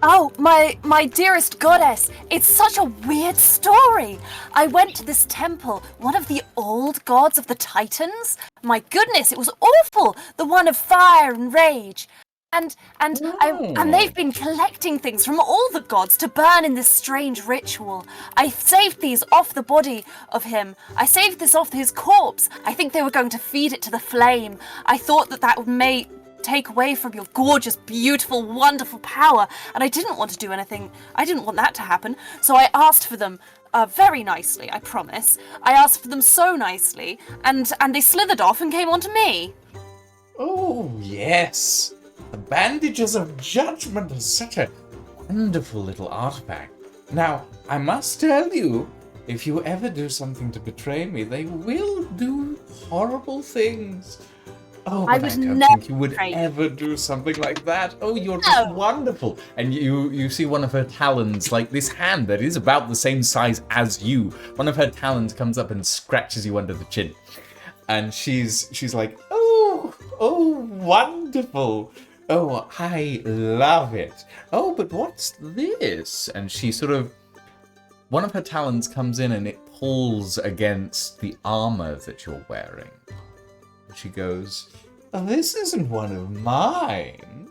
Oh, my dearest goddess, it's such a weird story. I went to this temple, one of the old gods of the Titans. My goodness, it was awful. The one of fire and rage. And they've been collecting things from all the gods to burn in this strange ritual. I saved these off the body of him. I saved this off his corpse. I think they were going to feed it to the flame. I thought that may take away from your gorgeous, beautiful, wonderful power, and I didn't want to do anything. I didn't want that to happen, so I asked for them very nicely, I promise. I asked for them so nicely, and they slithered off and came on to me. Oh, yes. The bandages of judgment are such a wonderful little artifact. Now, I must tell you, if you ever do something to betray me, they will do horrible things. Oh, but I don't think you would ever do something like that. Oh, you're just wonderful. And you see one of her talons, like this hand that is about the same size as you. One of her talons comes up and scratches you under the chin. And she's like, oh, wonderful. Oh, I love it. Oh, but what's this? And she sort of, one of her talons comes in and it pulls against the armor that you're wearing. She goes, oh, this isn't one of mine.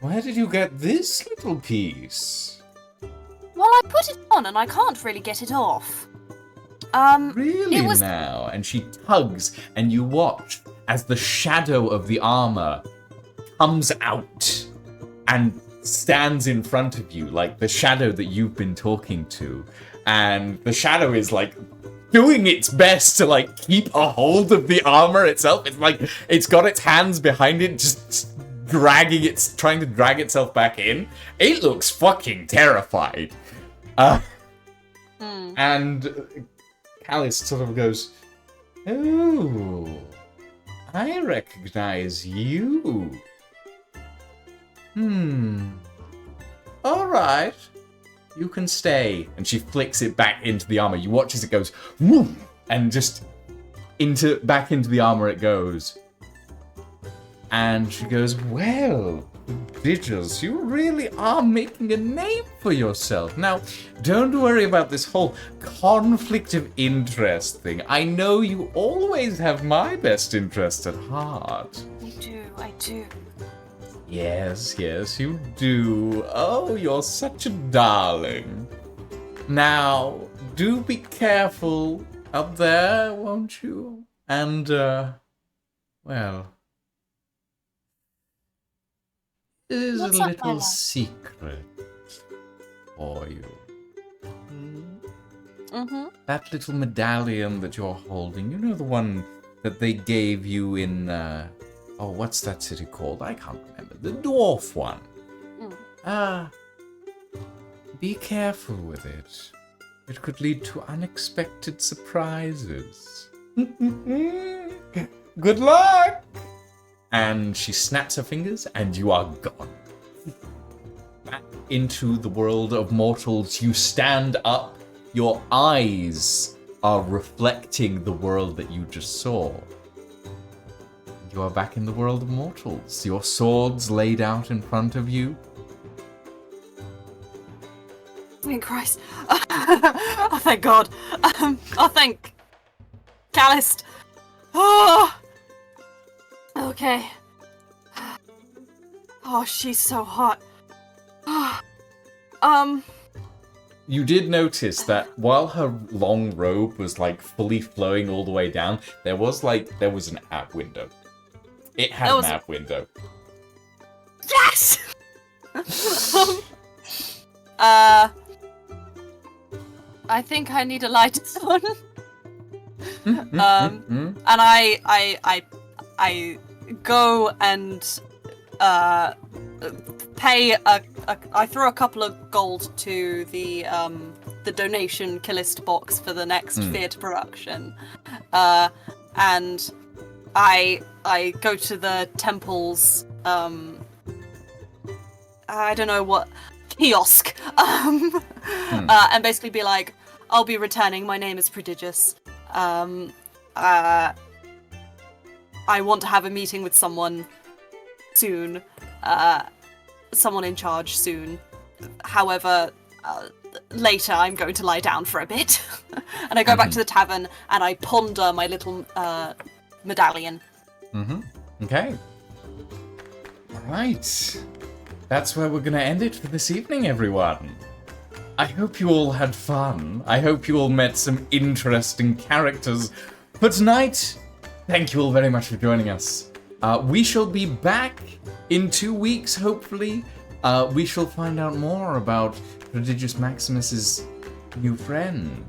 Where did you get this little piece? Well, I put it on and I can't really get it off. Really now? And she tugs and you watch as the shadow of the armor comes out and stands in front of you, like the shadow that you've been talking to. And the shadow is like doing its best to like keep a hold of the armor itself. It's like it's got its hands behind it, just trying to drag itself back in. It looks fucking terrified. And Callis sort of goes, oh, I recognize you. All right. You can stay. And she flicks it back into the armor. You watch as it goes, whoom, and just back into the armor it goes. And she goes, well, Prodigious, you really are making a name for yourself. Now, don't worry about this whole conflict of interest thing. I know you always have my best interest at heart. I do. Yes, you do. Oh, you're such a darling. Now, do be careful up there, won't you? And, well, here's a little secret for you. That little medallion that you're holding, you know the one that they gave you in, oh, what's that city called? I can't remember. The dwarf one. Be careful with it. It could lead to unexpected surprises. Good luck! And she snaps her fingers, and you are gone. Back into the world of mortals, you stand up. Your eyes are reflecting the world that you just saw. You are back in the world of mortals. Your swords laid out in front of you. In Christ. Oh, thank God. Oh, thank Callist. Oh. Okay. Oh, she's so hot. You did notice that while her long robe was like fully flowing all the way down, there was an ab window. It had an ab window. Yes! I think I need a light on. And I go and pay I throw a couple of gold to the donation Killist box for the next theatre production, and I go to the temple's I don't know what kiosk, and basically be like, I'll be returning. My name is Prodigious. I want to have a meeting with someone soon. Someone in charge soon. However, later I'm going to lie down for a bit. And I go back to the tavern and I ponder my little medallion. Okay. Alright. That's where we're going to end it for this evening, everyone. I hope you all had fun. I hope you all met some interesting characters. For tonight, thank you all very much for joining us. We shall be back in 2 weeks, hopefully. We shall find out more about Prodigious Maximus's new friend.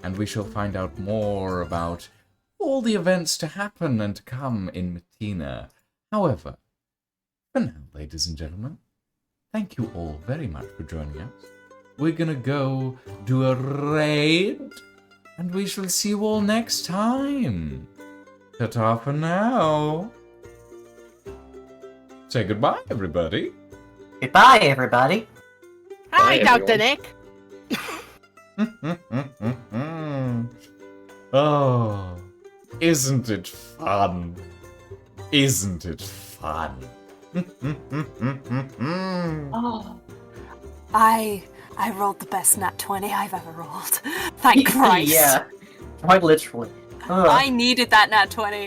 And we shall find out more about all the events to happen and to come in Matina. However, for now, ladies and gentlemen, thank you all very much for joining us. We're gonna go do a raid, and we shall see you all next time. Ta-ta for now. Say goodbye, everybody. Goodbye, everybody. Hi, Bye, Dr. everyone. Nick. Oh, isn't it fun? Isn't it fun? Oh, I rolled the best nat 20 I've ever rolled. Thank Christ. Yeah, quite literally. Ugh. I needed that nat 20.